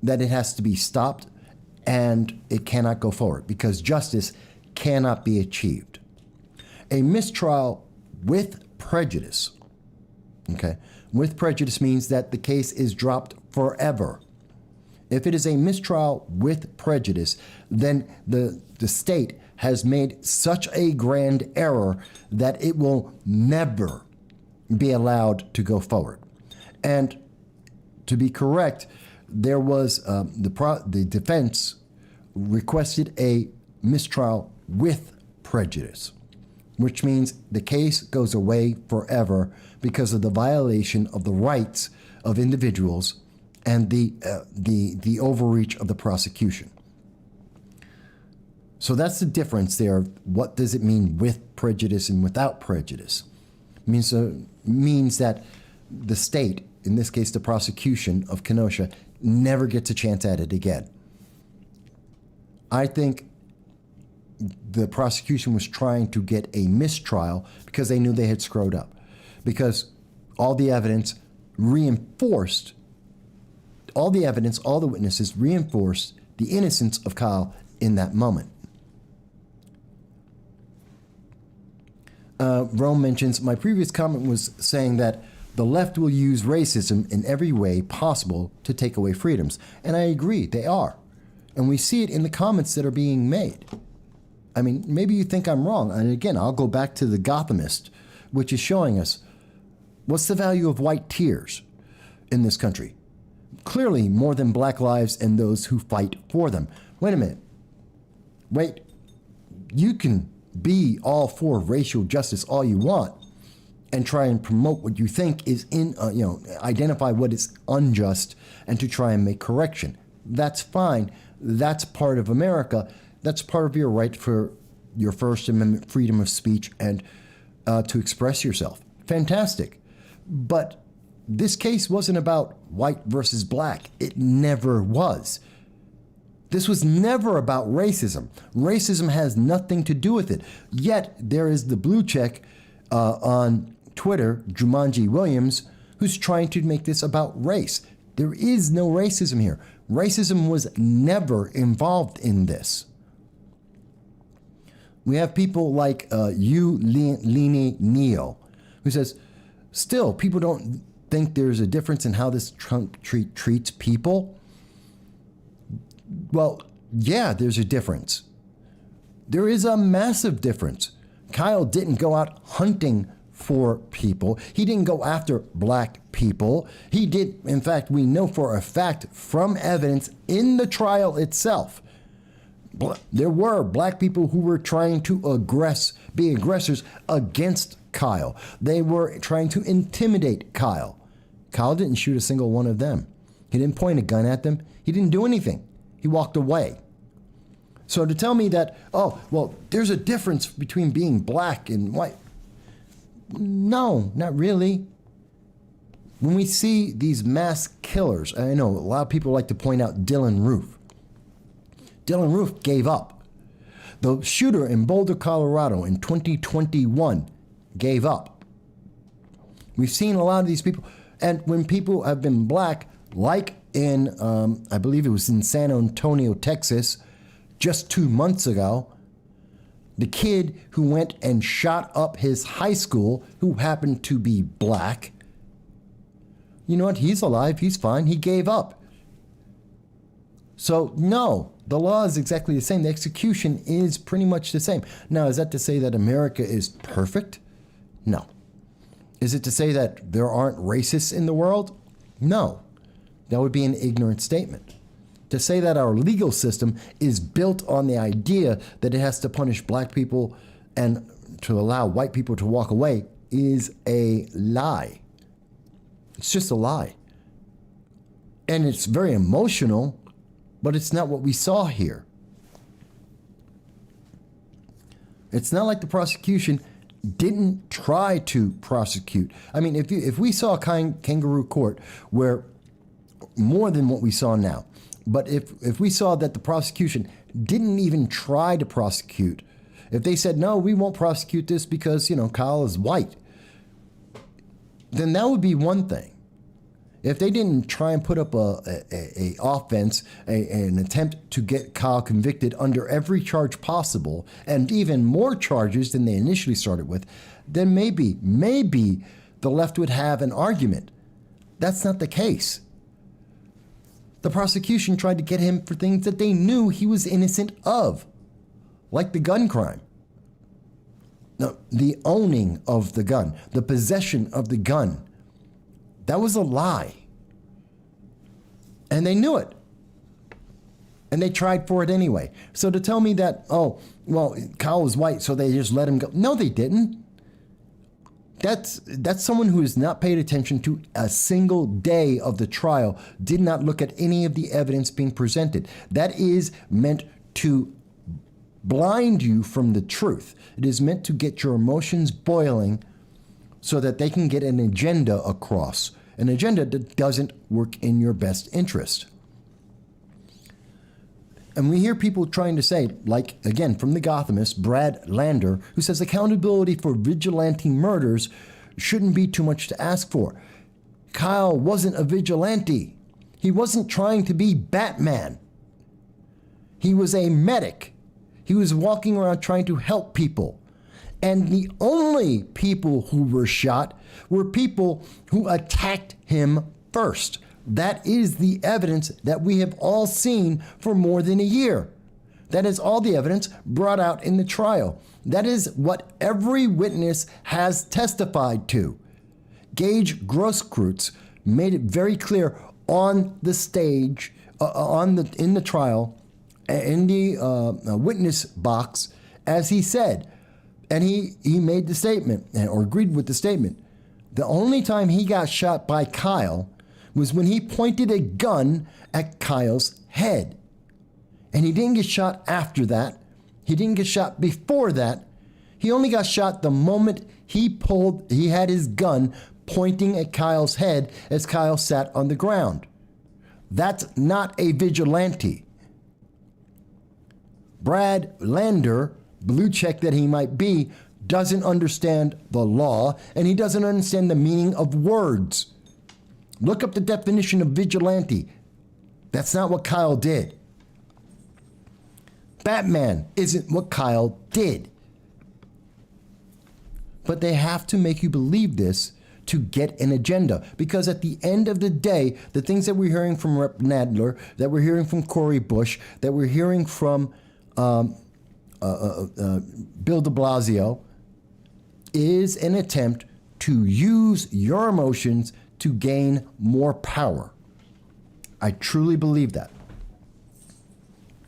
[SPEAKER 1] that it has to be stopped and it cannot go forward because justice cannot be achieved. A mistrial with prejudice, okay, with prejudice means that the case is dropped forever. If it is a mistrial with prejudice, then the state has made such a grand error that it will never be allowed to go forward. And to be correct, there was the defense requested a mistrial with prejudice, which means the case goes away forever because of the violation of the rights of individuals and the overreach of the prosecution. So that's the difference there. What does it mean with prejudice and without prejudice? It means that the state, in this case the prosecution of Kenosha, never gets a chance at it again. I think the prosecution was trying to get a mistrial because they knew they had screwed up, because all the evidence, all the witnesses reinforced the innocence of Kyle in that moment. Rome mentions, my previous comment was saying that the left will use racism in every way possible to take away freedoms. And I agree, they are. And we see it in the comments that are being made. I mean, maybe you think I'm wrong. And again, I'll go back to the Gothamist, which is showing us what's the value of white tears in this country. Clearly more than black lives and those who fight for them. Wait a minute. Wait. You can be all for racial justice all you want and try and promote what you think is identify what is unjust and to try and make correction. That's fine. That's part of America. That's part of your right for your First Amendment freedom of speech and to express yourself. Fantastic. But this case wasn't about white versus black. It never was. This was never about racism. Racism has nothing to do with it. Yet there is the blue check on Twitter, Jumanji Williams, who's trying to make this about race. There is no racism here. Racism was never involved in this. We have people like Lini Neo, who says, still, people don't think there's a difference in how this Trump treats people. Well, yeah, there's a difference. There is a massive difference. Kyle didn't go out hunting for people. He didn't go after black people. He did, in fact, we know for a fact from evidence in the trial itself, there were black people who were trying to be aggressors against Kyle. They were trying to intimidate Kyle. Kyle didn't shoot a single one of them. He didn't point a gun at them. He didn't do anything. He walked away. So to tell me that, oh, well, there's a difference between being black and white. No, not really. When we see these mass killers, I know a lot of people like to point out Dylan Roof. Dylan Roof gave up. The shooter in Boulder, Colorado in 2021 gave up. We've seen a lot of these people. And when people have been black, like in, I believe it was in San Antonio, Texas, just 2 months ago, the kid who went and shot up his high school, who happened to be black, you know what? He's alive. He's fine. He gave up. So, no, the law is exactly the same. The execution is pretty much the same. Now, is that to say that America is perfect? No. Is it to say that there aren't racists in the world? No. That would be an ignorant statement. To say that our legal system is built on the idea that it has to punish black people and to allow white people to walk away is a lie. It's just a lie. And it's very emotional, but it's not what we saw here. It's not like the prosecution didn't try to prosecute. I mean, if we saw a kangaroo court where more than what we saw now, but if we saw that the prosecution didn't even try to prosecute, if they said, no, we won't prosecute this because, Kyle is white, then that would be one thing. If they didn't try and put up a offense, an attempt to get Kyle convicted under every charge possible, and even more charges than they initially started with, then maybe the left would have an argument. That's not the case. The prosecution tried to get him for things that they knew he was innocent of, like the gun crime. No, the owning of the gun, the possession of the gun. That was a lie. And they knew it. And they tried for it anyway. So to tell me that, oh, well, Kyle was white, so they just let him go. No, they didn't. That's someone who has not paid attention to a single day of the trial, did not look at any of the evidence being presented. That is meant to blind you from the truth. It is meant to get your emotions boiling so that they can get an agenda across, an agenda that doesn't work in your best interest. And we hear people trying to say, like, again, from the Gothamist, Brad Lander, who says accountability for vigilante murders shouldn't be too much to ask for. Kyle wasn't a vigilante. He wasn't trying to be Batman. He was a medic. He was walking around trying to help people. And the only people who were shot were people who attacked him first. That is the evidence that we have all seen for more than a year. That is all the evidence brought out in the trial. That is what every witness has testified to. Gage Grosskreutz made it very clear on the stage, in the trial, in the witness box, as he said, and he made the statement or agreed with the statement. The only time he got shot by Kyle was when he pointed a gun at Kyle's head. And he didn't get shot after that. He didn't get shot before that. He only got shot the moment he had his gun pointing at Kyle's head as Kyle sat on the ground. That's not a vigilante. Brad Lander, blue check that he might be, doesn't understand the law, and he doesn't understand the meaning of words. Look up the definition of vigilante. That's not what Kyle did. Batman isn't what Kyle did. But they have to make you believe this to get an agenda. Because at the end of the day, the things that we're hearing from Rep. Nadler, that we're hearing from Cori Bush, that we're hearing from Bill de Blasio, is an attempt to use your emotions to gain more power. I truly believe that.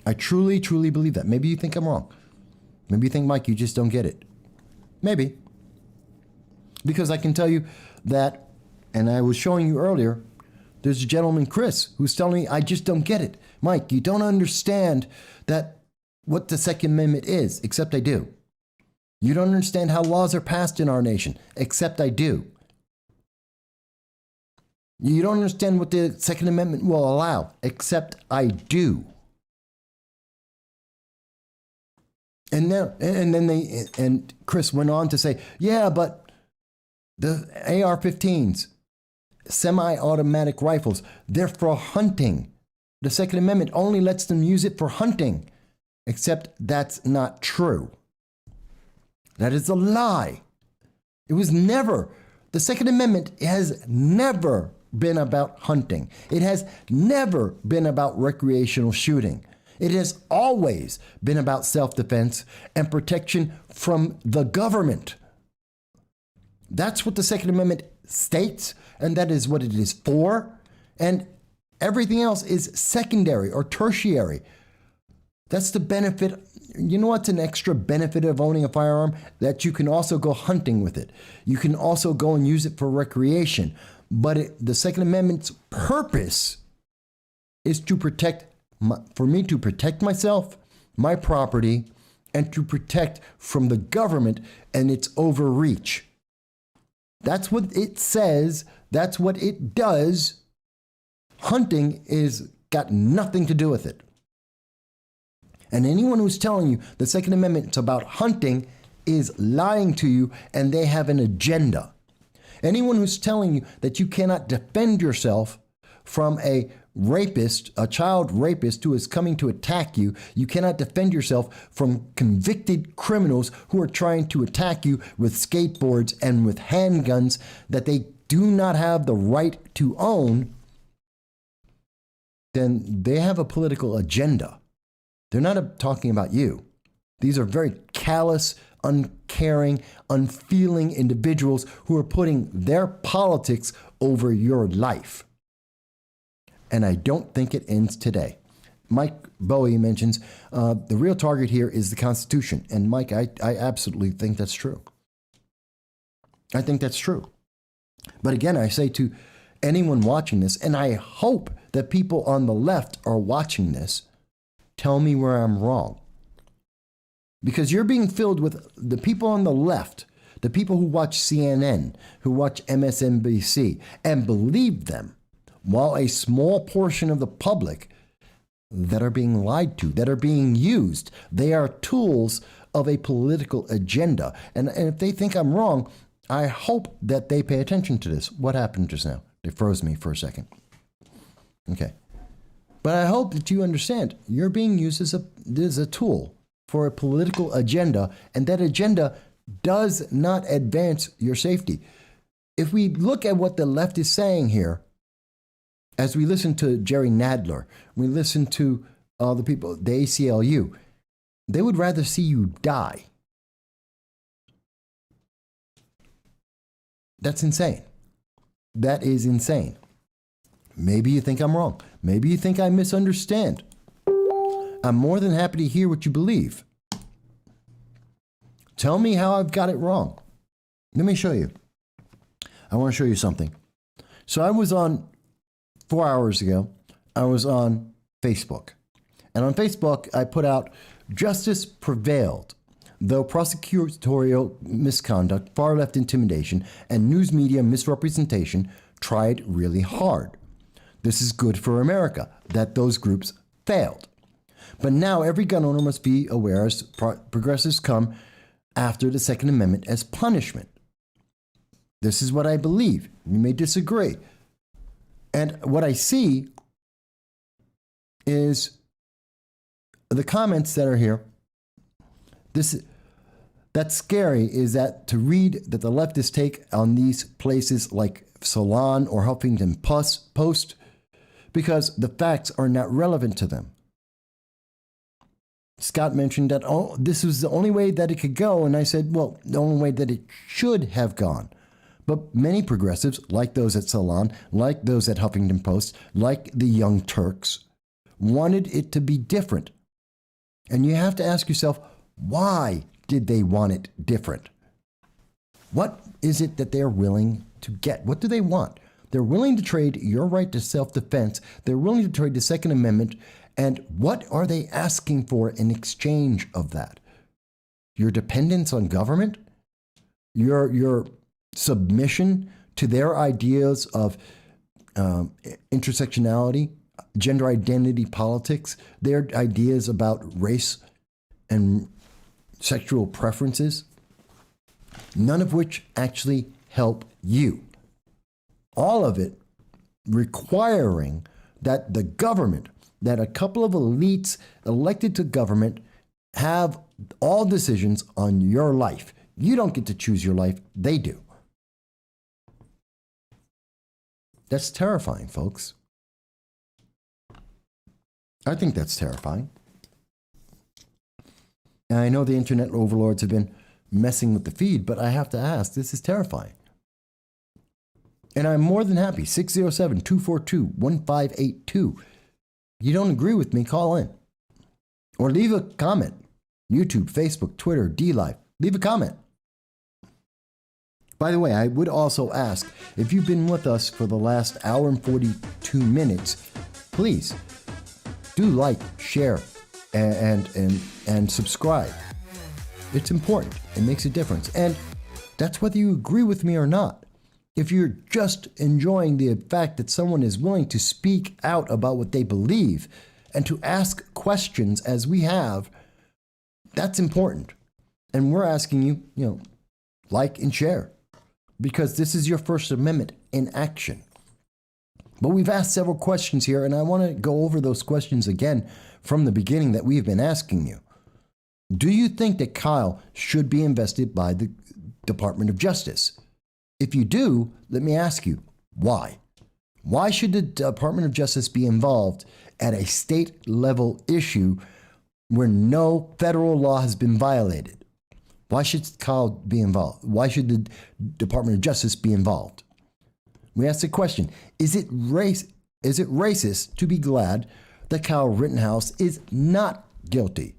[SPEAKER 1] I truly, truly believe that. Maybe you think I'm wrong. Maybe you think, Mike, you just don't get it. Maybe. Because I can tell you that, and I was showing you earlier, there's a gentleman, Chris, who's telling me, I just don't get it. Mike, you don't understand that what the Second Amendment is, except I do. You don't understand how laws are passed in our nation, except I do. You don't understand what the Second Amendment will allow, except I do. And Chris went on to say, yeah, but the AR-15s, semi-automatic rifles, they're for hunting. The Second Amendment only lets them use it for hunting, except that's not true. That is a lie. It was never, the Second Amendment has never been about hunting. It has never been about recreational shooting. It has always been about self-defense and protection from the government. That's what the Second Amendment states, and that is what it is for. And everything else is secondary or tertiary. That's the benefit. You know what's an extra benefit of owning a firearm? That you can also go hunting with it. You can also go and use it for recreation. But the Second Amendment's purpose is to protect, for me to protect myself, my property, and to protect from the government and its overreach. That's what it says. That's what it does. Hunting is got nothing to do with it. And anyone who's telling you the Second Amendment is about hunting is lying to you, and they have an agenda. Anyone who's telling you that you cannot defend yourself from a rapist, a child rapist who is coming to attack you, you cannot defend yourself from convicted criminals who are trying to attack you with skateboards and with handguns that they do not have the right to own, then they have a political agenda. They're not talking about you. These are very callous, uncaring, unfeeling individuals who are putting their politics over your life. And I don't think it ends today. Mike Bowie mentions the real target here is the Constitution. And Mike, I absolutely think that's true. I think that's true. But again, I say to anyone watching this, and I hope that people on the left are watching this, tell me where I'm wrong. Because you're being filled with the people on the left, the people who watch CNN, who watch MSNBC, and believe them, while a small portion of the public that are being lied to, that are being used, they are tools of a political agenda. And if they think I'm wrong, I hope that they pay attention to this. What happened just now? They froze me for a second. Okay. But I hope that you understand you're being used as a tool for a political agenda, and that agenda does not advance your safety. If we look at what the left is saying here, as we listen to Jerry Nadler, we listen to the people, the ACLU, they would rather see you die. That's insane. That is insane. Maybe you think I'm wrong. Maybe you think I misunderstand. I'm more than happy to hear what you believe. Tell me how I've got it wrong. Let me show you. I want to show you something. So I was on 4 hours ago, I was on Facebook. And on Facebook, I put out justice prevailed, though prosecutorial misconduct, far left intimidation, and news media misrepresentation tried really hard. This is good for America, that those groups failed. But now every gun owner must be aware as progressives come after the Second Amendment as punishment. This is what I believe. You may disagree. And what I see is the comments that are here. That's scary is that to read that the leftists take on these places like Salon or Huffington Post because the facts are not relevant to them. Scott mentioned that, oh, this was the only way that it could go. And I said, well, the only way that it should have gone. But many progressives, like those at Salon, like those at Huffington Post, like the Young Turks, wanted it to be different. And you have to ask yourself, why did they want it different? What is it that they're willing to get? What do they want? They're willing to trade your right to self-defense. They're willing to trade the Second Amendment. And what are they asking for in exchange of that? Your dependence on government? Your submission to their ideas of intersectionality, gender identity politics, their ideas about race and sexual preferences, none of which actually help you. All of it requiring that the government, that a couple of elites elected to government have all decisions on your life. You don't get to choose your life, they do. That's terrifying, folks. I think that's terrifying. And I know the internet overlords have been messing with the feed, but I have to ask, this is terrifying. And I'm more than happy, 607-242-1582. You don't agree with me, call in. Or leave a comment. YouTube, Facebook, Twitter, DLive. Leave a comment. By the way, I would also ask, if you've been with us for the last hour and 42 minutes, please do like, share, and subscribe. It's important. It makes a difference. And that's whether you agree with me or not. If you're just enjoying the fact that someone is willing to speak out about what they believe and to ask questions as we have, that's important. And we're asking you, like and share, because this is your First Amendment in action. But we've asked several questions here, and I want to go over those questions again from the beginning that we've been asking you. Do you think that Kyle should be invested by the Department of Justice? If you do, let me ask you, why? Why should the Department of Justice be involved at a state level issue where no federal law has been violated? Why should Kyle be involved? Why should the Department of Justice be involved? We asked the question, is it racist to be glad that Kyle Rittenhouse is not guilty?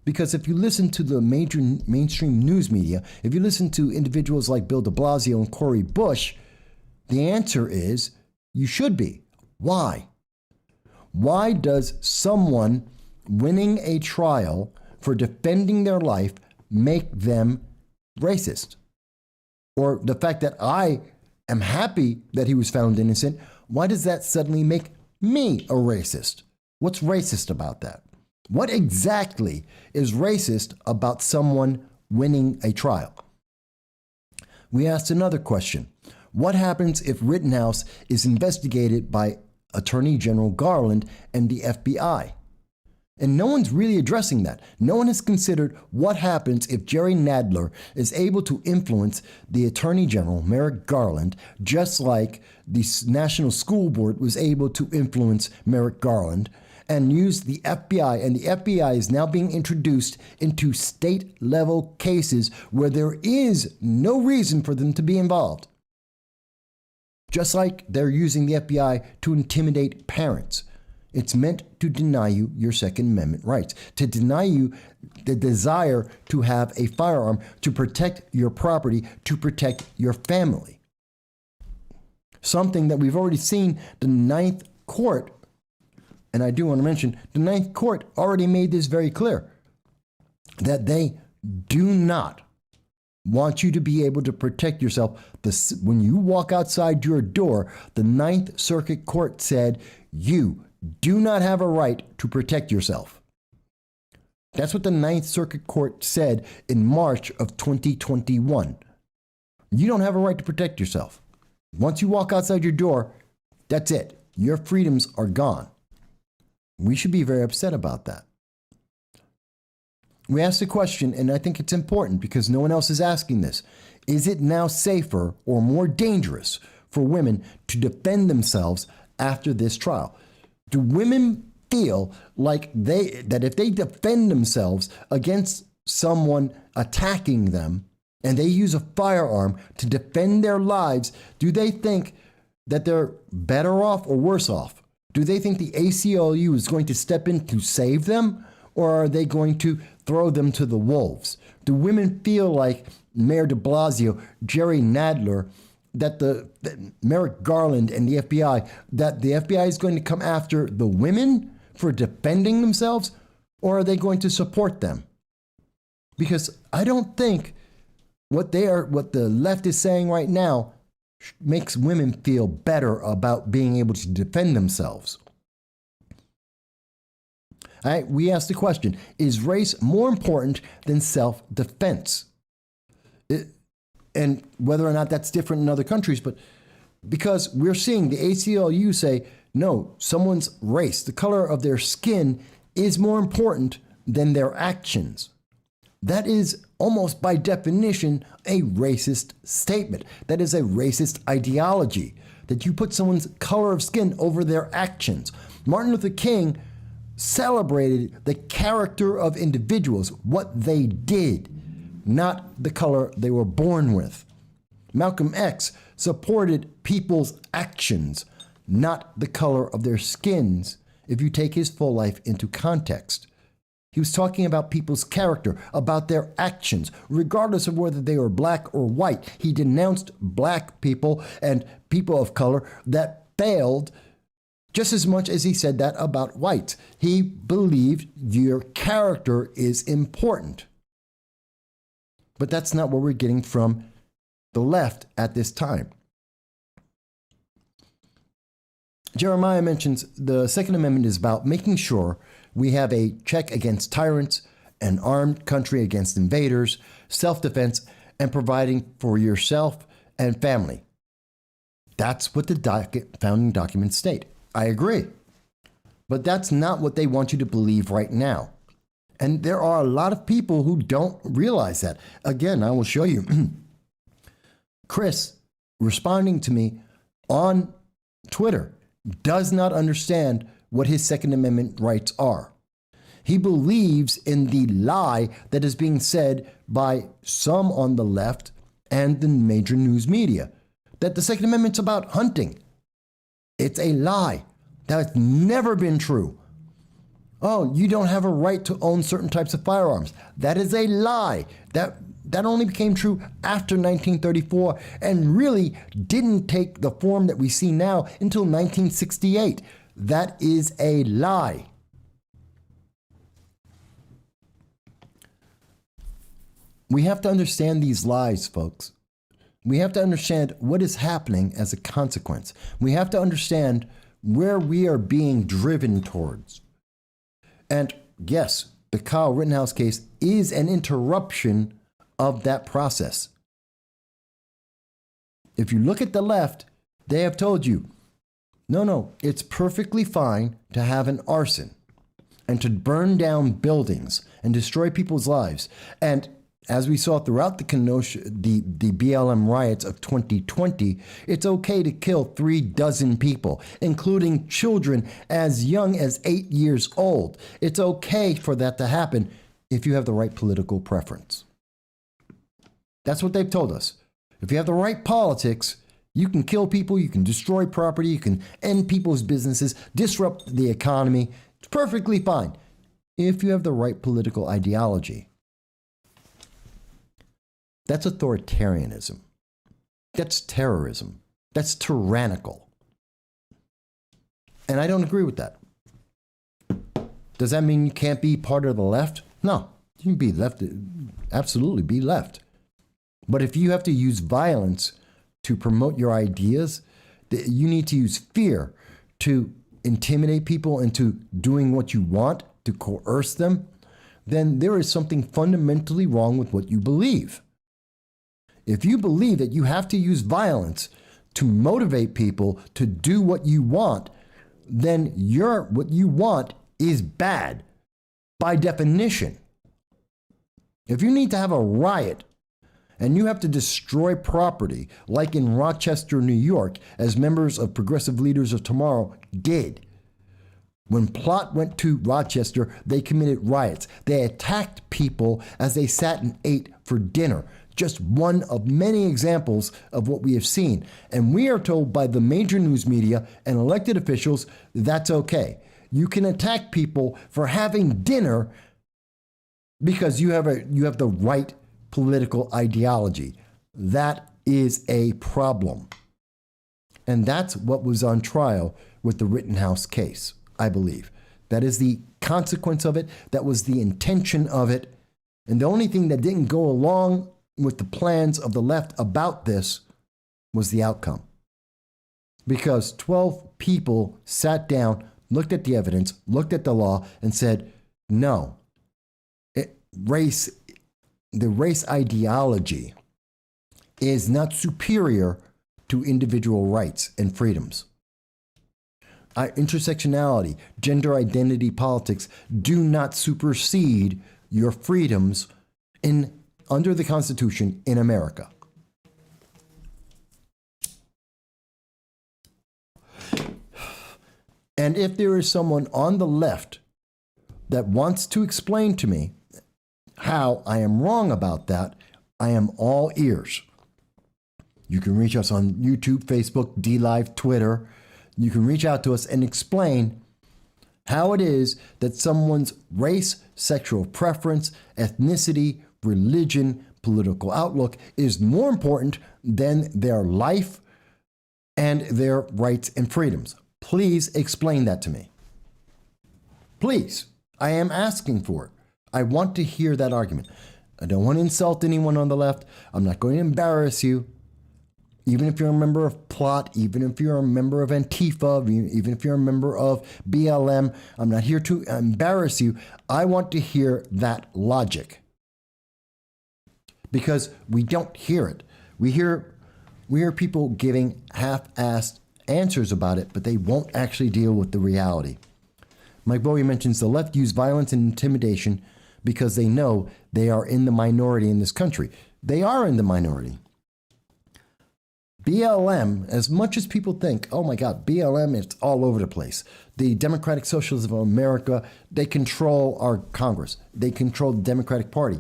[SPEAKER 1] Because if you listen to the major mainstream news media, if you listen to individuals like Bill de Blasio and Cori Bush, the answer is you should be. Why? Why does someone winning a trial for defending their life make them racist? Or the fact that I am happy that he was found innocent, why does that suddenly make me a racist? What's racist about that? What exactly is racist about someone winning a trial? We asked another question. What happens if Rittenhouse is investigated by Attorney General Garland and the FBI? And no one's really addressing that. No one has considered what happens if Jerry Nadler is able to influence the Attorney General, Merrick Garland, just like the National School Board was able to influence Merrick Garland, and use the FBI, and the FBI is now being introduced into state-level cases where there is no reason for them to be involved. Just like they're using the FBI to intimidate parents. It's meant to deny you your Second Amendment rights, to deny you the desire to have a firearm, to protect your property, to protect your family. Something that we've already seen the Ninth Court, and I do want to mention, the Ninth Court already made this very clear, that they do not want you to be able to protect yourself. When you walk outside your door, the Ninth Circuit Court said you do not have a right to protect yourself. That's what the Ninth Circuit Court said in March of 2021. You don't have a right to protect yourself. Once you walk outside your door, that's it. Your freedoms are gone. We should be very upset about that. We asked the question, and I think it's important because no one else is asking this. Is it now safer or more dangerous for women to defend themselves after this trial? Do women feel like that if they defend themselves against someone attacking them and they use a firearm to defend their lives, do they think that they're better off or worse off? Do they think the ACLU is going to step in to save them, or are they going to throw them to the wolves? Do women feel like Mayor de Blasio, Jerry Nadler, that Merrick Garland and the FBI, that the FBI is going to come after the women for defending themselves, or are they going to support them? Because I don't think what the left is saying right now makes women feel better about being able to defend themselves. All right, we asked the question, is race more important than self-defense? And whether or not that's different in other countries, but because we're seeing the ACLU say, no, someone's race, the color of their skin is more important than their actions. That is almost by definition a racist statement. That is a racist ideology, that you put someone's color of skin over their actions. Martin Luther King celebrated the character of individuals, what they did, not the color they were born with. Malcolm X supported people's actions, not the color of their skins, if you take his full life into context. He was talking about people's character, about their actions, regardless of whether they were black or white. He denounced black people and people of color that failed just as much as he said that about whites. He believed your character is important. But that's not what we're getting from the left at this time. Jeremiah mentions the Second Amendment is about making sure we have a check against tyrants, an armed country against invaders, self-defense, and providing for yourself and family. That's what the founding documents state. I agree. But that's not what they want you to believe right now. And there are a lot of people who don't realize that. Again, I will show you. Chris, responding to me on Twitter, does not understand what his Second Amendment rights are. He believes in the lie that is being said by some on the left and the major news media, that the Second Amendment's about hunting. It's a lie. That's never been true. Oh, you don't have a right to own certain types of firearms. That is a lie. That only became true after 1934 and really didn't take the form that we see now until 1968. That is a lie. We have to understand these lies, folks. We have to understand what is happening as a consequence. We have to understand where we are being driven towards. And yes, the Kyle Rittenhouse case is an interruption of that process. If you look at the left, they have told you, no, it's perfectly fine to have an arson and to burn down buildings and destroy people's lives. And as we saw throughout the BLM riots of 2020, it's okay to kill 36 people, including children as young as 8 years old. It's okay for that to happen if you have the right political preference. That's what they've told us. If you have the right politics, You can kill people, you can destroy property, you can end people's businesses, disrupt the economy. It's perfectly fine if you have the right political ideology. That's authoritarianism. That's terrorism. That's tyrannical. And I don't agree with that. Does that mean you can't be part of the left? No, you can be left, absolutely be left. But if you have to use violence to promote your ideas, you need to use fear to intimidate people into doing what you want, to coerce them, then there is something fundamentally wrong with what you believe. If you believe that you have to use violence to motivate people to do what you want, then what you want is bad by definition. If you need to have a riot and you have to destroy property, like in Rochester, New York, as members of Progressive Leaders of Tomorrow did. When Plot went to Rochester, they committed riots. They attacked people as they sat and ate for dinner. Just one of many examples of what we have seen. And we are told by the major news media and elected officials that's okay. You can attack people for having dinner because you have the right political ideology. That is a problem. And that's what was on trial with the Rittenhouse case, I believe. That is the consequence of it. That was the intention of it. And the only thing that didn't go along with the plans of the left about this was the outcome. Because 12 people sat down, looked at the evidence, looked at the law, and said, no, the race ideology is not superior to individual rights and freedoms. Intersectionality, gender identity politics do not supersede your freedoms under the Constitution in America. And if there is someone on the left that wants to explain to me how I am wrong about that, I am all ears. You can reach us on YouTube, Facebook, DLive, Twitter. You can reach out to us and explain how it is that someone's race, sexual preference, ethnicity, religion, political outlook is more important than their life and their rights and freedoms. Please explain that to me. Please. I am asking for it. I want to hear that argument. I don't want to insult anyone on the left. I'm not going to embarrass you. Even if you're a member of Plot, even if you're a member of Antifa, even if you're a member of BLM, I'm not here to embarrass you. I want to hear that logic. Because we don't hear it. We hear people giving half-assed answers about it, but they won't actually deal with the reality. Mike Bowie mentions the left use violence and intimidation because they know they are in the minority in this country. They are in the minority. BLM, as much as people think, oh my God, BLM is all over the place. The Democratic Socialists of America, they control our Congress. They control the Democratic Party.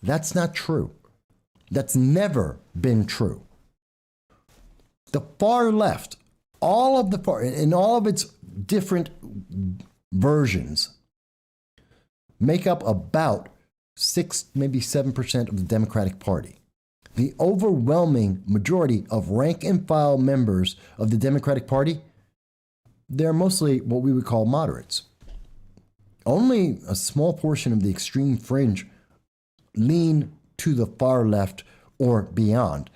[SPEAKER 1] That's not true. That's never been true. The far left, all of the far, in all of its different versions, make up about 6, maybe 7% of the Democratic Party. The overwhelming majority of rank and file members of the Democratic Party, they're mostly what we would call moderates. Only a small portion of the extreme fringe lean to the far left or beyond.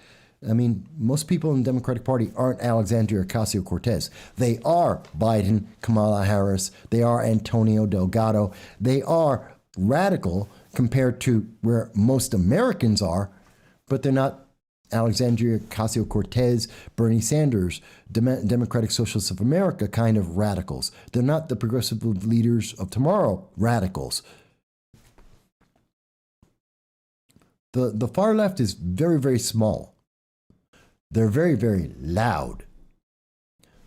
[SPEAKER 1] I mean, most people in the Democratic Party aren't Alexandria Ocasio-Cortez. They are Biden, Kamala Harris. They are Antonio Delgado. They are radical compared to where most Americans are, but they're not Alexandria Ocasio-Cortez, Bernie Sanders, Democratic Socialists of America kind of radicals. They're not the Progressive Leaders of Tomorrow radicals. The far left is very, very small. They're very, very loud.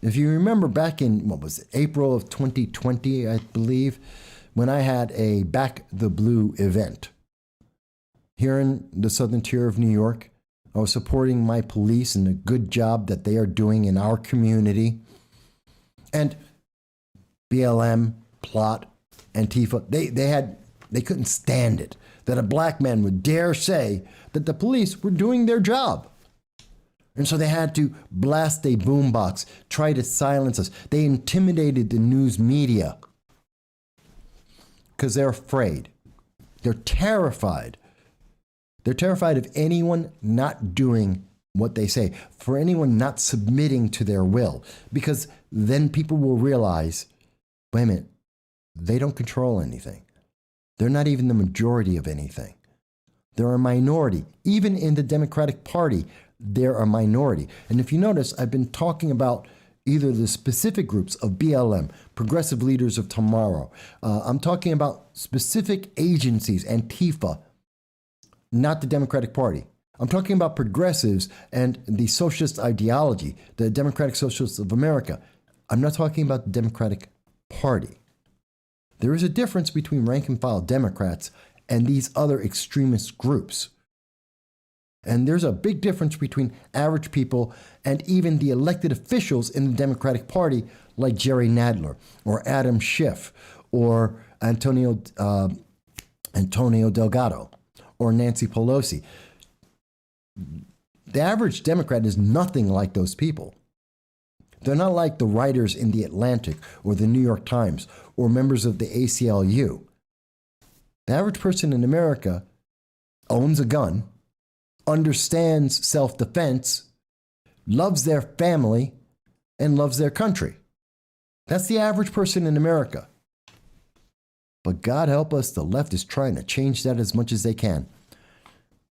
[SPEAKER 1] If you remember back in, April of 2020, I believe, when I had a Back the Blue event here in the southern tier of New York, I was supporting my police and the good job that they are doing in our community. And BLM, Plot, Antifa, they couldn't stand it that a black man would dare say that the police were doing their job. And so they had to blast a boombox, try to silence us. They intimidated the news media because they're afraid. They're terrified. They're terrified of anyone not doing what they say, for anyone not submitting to their will, because then people will realize, wait a minute, they don't control anything. They're not even the majority of anything. They're a minority. Even in the Democratic Party, they're a minority. And if you notice, I've been talking about either the specific groups of BLM, Progressive Leaders of Tomorrow. I'm talking about specific agencies, Antifa, not the Democratic Party. I'm talking about progressives and the socialist ideology, the Democratic Socialists of America. I'm not talking about the Democratic Party. There is a difference between rank and file Democrats and these other extremist groups. And there's a big difference between average people and even the elected officials in the Democratic Party, like Jerry Nadler or Adam Schiff or Antonio Delgado or Nancy Pelosi. The average Democrat is nothing like those people. They're not like the writers in The Atlantic or the New York Times or members of the ACLU. The average person in America owns a gun, understands self-defense, loves their family, and loves their country. That's the average person in America. But God help us, the left is trying to change that as much as they can.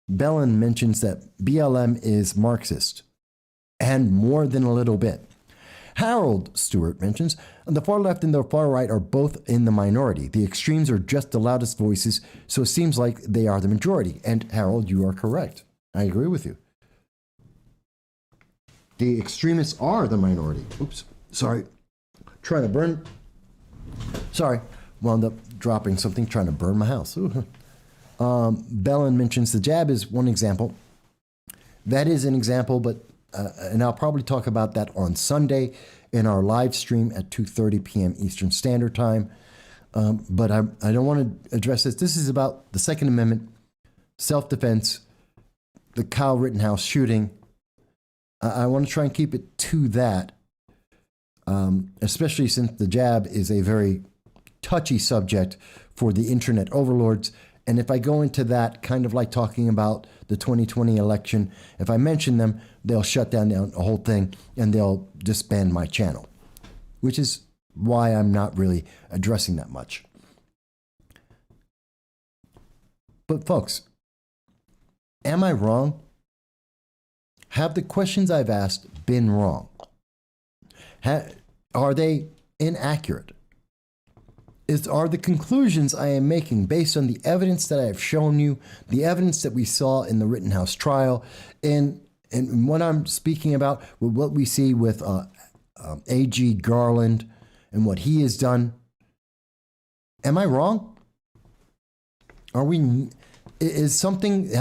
[SPEAKER 1] Bellin mentions that BLM is Marxist, and more than a little bit. Harold Stewart mentions the far left and the far right are both in the minority. The extremes are just the loudest voices, so it seems like they are the majority. And Harold, you are correct. I agree with you. The extremists are the minority. Oops, sorry. Trying to burn. Sorry, wound up dropping something, trying to burn my house. Bellin mentions the jab is one example. That is an example, but and I'll probably talk about that on Sunday in our live stream at 2:30 p.m. Eastern Standard Time. But I don't want to address this. This is about the Second Amendment, self-defense, the Kyle Rittenhouse shooting. I want to try and keep it to that, especially since the jab is a very touchy subject for the internet overlords. And if I go into that, kind of like talking about the 2020 election, if I mention them, they'll shut down the whole thing and they'll disband my channel, which is why I'm not really addressing that much. But folks, am I wrong? Have the questions I've asked been wrong? Are they inaccurate? Are the conclusions I am making based on the evidence that I have shown you, the evidence that we saw in the Rittenhouse trial, and what I'm speaking about with what we see with A.G. Garland and what he has done? Am I wrong? Have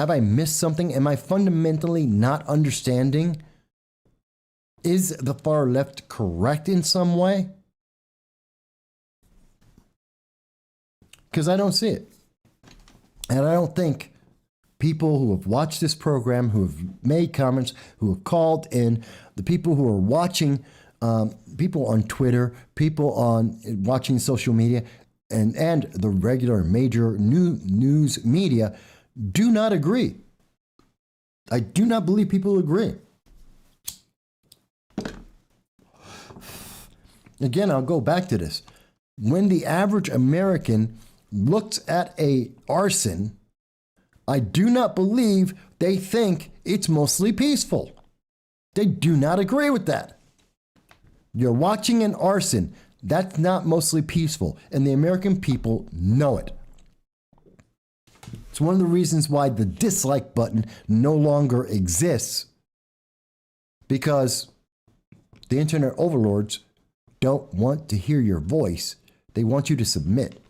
[SPEAKER 1] I missed something? Am I fundamentally not understanding? Is the far left correct in some way? Because I don't see it. And I don't think people who have watched this program, who have made comments, who have called in, the people who are watching, people on Twitter, people on watching social media, and the regular major news media do not agree. I do not believe people agree. Again, I'll go back to this. When the average American looks at a arson, I do not believe they think it's mostly peaceful. They do not agree with that. You're watching an arson. That's not mostly peaceful, and the American people know it. It's one of the reasons why the dislike button no longer exists, because the internet overlords don't want to hear your voice. They want you to submit.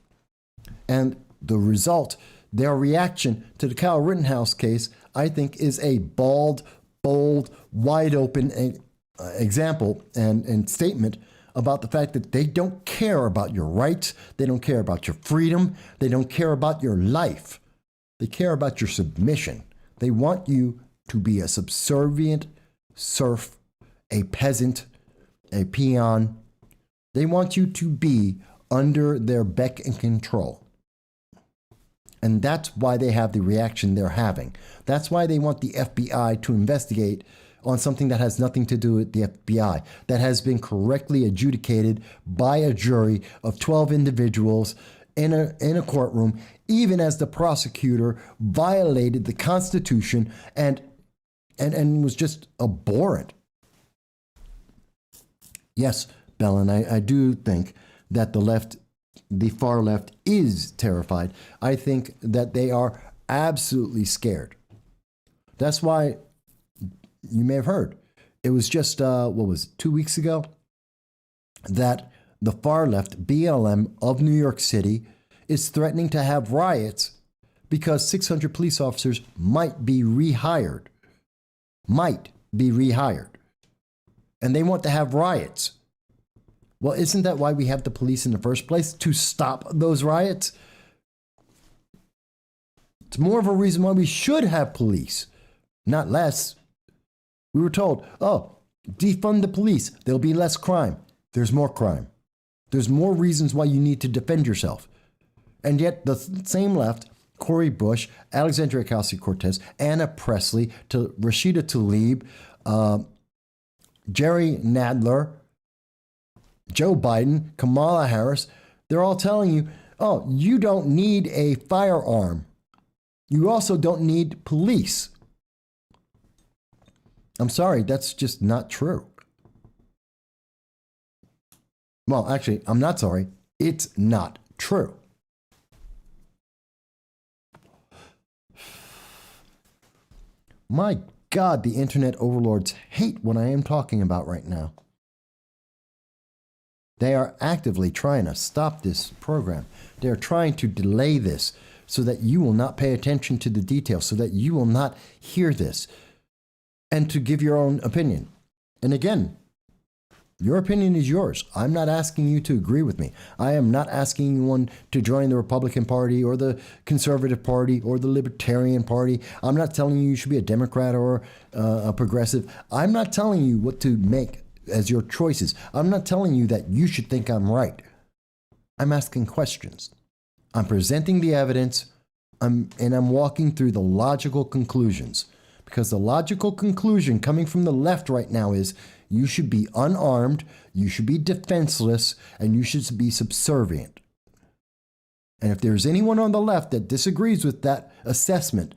[SPEAKER 1] And the result, their reaction to the Kyle Rittenhouse case, I think, is a bald, bold, wide open example and statement about the fact that they don't care about your rights. They don't care about your freedom. They don't care about your life. They care about your submission. They want you to be a subservient serf, a peasant, a peon. They want you to be under their beck and control. And that's why they have the reaction they're having. That's why they want the FBI to investigate on something that has nothing to do with the FBI, that has been correctly adjudicated by a jury of 12 individuals in a courtroom, even as the prosecutor violated the Constitution and was just abhorrent. Yes, Bellin, I do think that the far left is terrified. I think that they are absolutely scared. That's why you may have heard. It was just, 2 weeks ago, that the far left, BLM of New York City, is threatening to have riots because 600 police officers might be rehired. And they want to have riots. Well, isn't that why we have the police in the first place? To stop those riots? It's more of a reason why we should have police, not less. We were told, defund the police. There'll be less crime. There's more crime. There's more reasons why you need to defend yourself. And yet the same left, Cori Bush, Alexandria Ocasio-Cortez, Anna Presley, Rashida Tlaib, Jerry Nadler, Joe Biden, Kamala Harris, they're all telling you, you don't need a firearm. You also don't need police. I'm sorry, that's just not true. Well, actually, I'm not sorry. It's not true. My God, the internet overlords hate what I am talking about right now. They are actively trying to stop this program. They are trying to delay this so that you will not pay attention to the details, so that you will not hear this, and to give your own opinion. And again, your opinion is yours. I'm not asking you to agree with me. I am not asking anyone to join the Republican Party or the Conservative Party or the Libertarian Party. I'm not telling you should be a Democrat or a progressive. I'm not telling you what to make as your choices. I'm not telling you that you should think I'm right. I'm asking questions. I'm presenting the evidence, and I'm walking through the logical conclusions. Because the logical conclusion coming from the left right now is you should be unarmed, you should be defenseless, and you should be subservient. And if there's anyone on the left that disagrees with that assessment,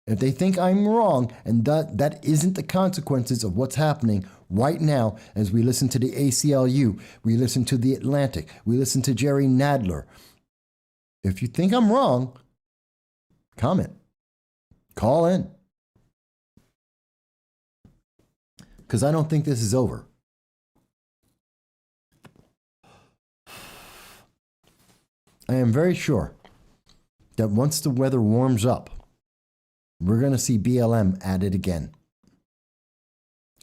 [SPEAKER 1] if they think I'm wrong and that isn't the consequences of what's happening right now as we listen to the ACLU, we listen to The Atlantic, we listen to Jerry Nadler. If you think I'm wrong, comment, call in. Because I don't think this is over. I am very sure that once the weather warms up, we're going to see BLM added again.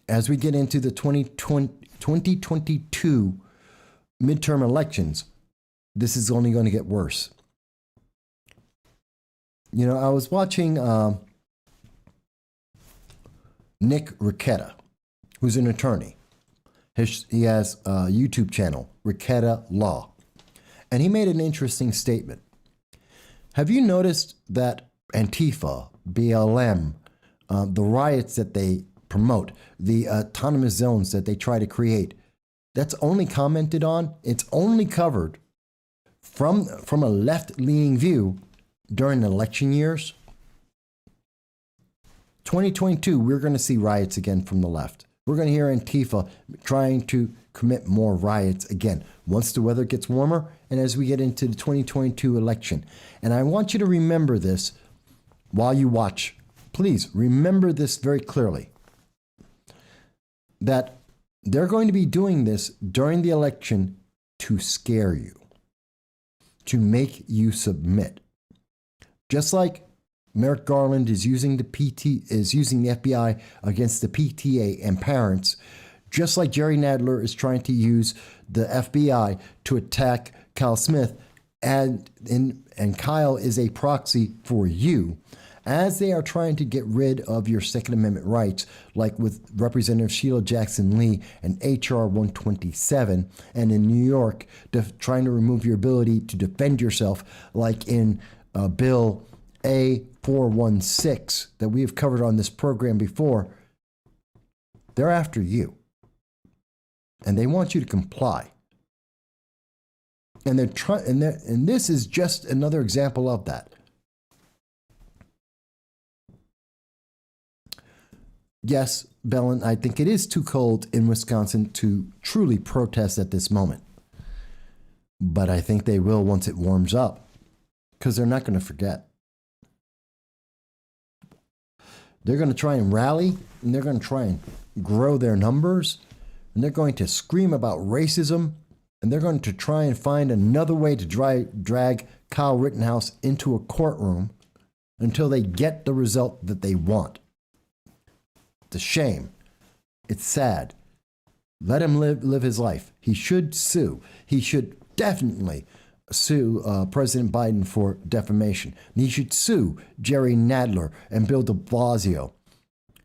[SPEAKER 1] As we get into the 2022 midterm elections, this is only going to get worse. You know, I was watching Nick Ricetta, who's an attorney. He has a YouTube channel, Ricetta Law. And he made an interesting statement. Have you noticed that Antifa, BLM, the riots that they promote, the autonomous zones that they try to create, that's only commented on, it's only covered from a left-leaning view during election years? 2022, we're going to see riots again from the left. We're going to hear Antifa trying to commit more riots again once the weather gets warmer and as we get into the 2022 election. And I want you to remember this while you watch. Please remember this very clearly, that they're going to be doing this during the election to scare you, to make you submit. Just like Merrick Garland is using the FBI against the PTA and parents, just like Jerry Nadler is trying to use the FBI to attack Kyle Smith, and Kyle is a proxy for you, as they are trying to get rid of your Second Amendment rights, like with Representative Sheila Jackson Lee and H.R. 127, and in New York, trying to remove your ability to defend yourself, like in Bill A416 that we have covered on this program before. They're after you, and they want you to comply. And they're trying, and this is just another example of that. Yes, Bellin, I think it is too cold in Wisconsin to truly protest at this moment. But I think they will once it warms up, because they're not going to forget. They're going to try and rally, and they're going to try and grow their numbers, and they're going to scream about racism, and they're going to try and find another way to drag Kyle Rittenhouse into a courtroom until they get the result that they want. It's a shame. It's sad. Let him live his life. He should sue. He should definitely sue President Biden for defamation. He should sue Jerry Nadler and Bill de Blasio.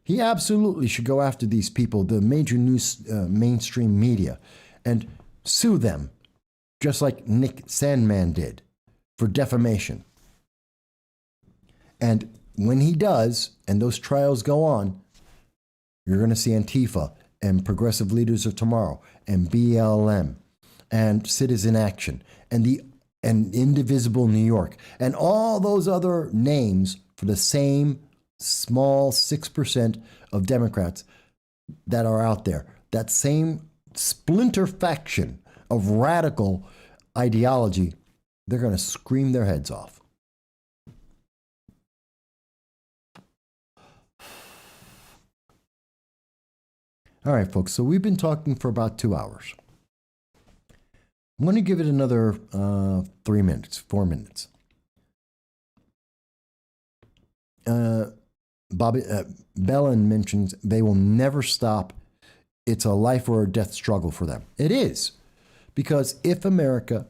[SPEAKER 1] He absolutely should go after these people, the major news mainstream media, and sue them, just like Nick Sandmann did, for defamation. And when he does, and those trials go on, you're going to see Antifa and Progressive Leaders of Tomorrow and BLM and Citizen Action and Indivisible New York and all those other names for the same small 6% of Democrats that are out there. That same splinter faction of radical ideology, they're going to scream their heads off. All right, folks, so we've been talking for about 2 hours. I'm going to give it another 4 minutes. Bobby Bellin mentions they will never stop. It's a life or a death struggle for them. It is. Because if America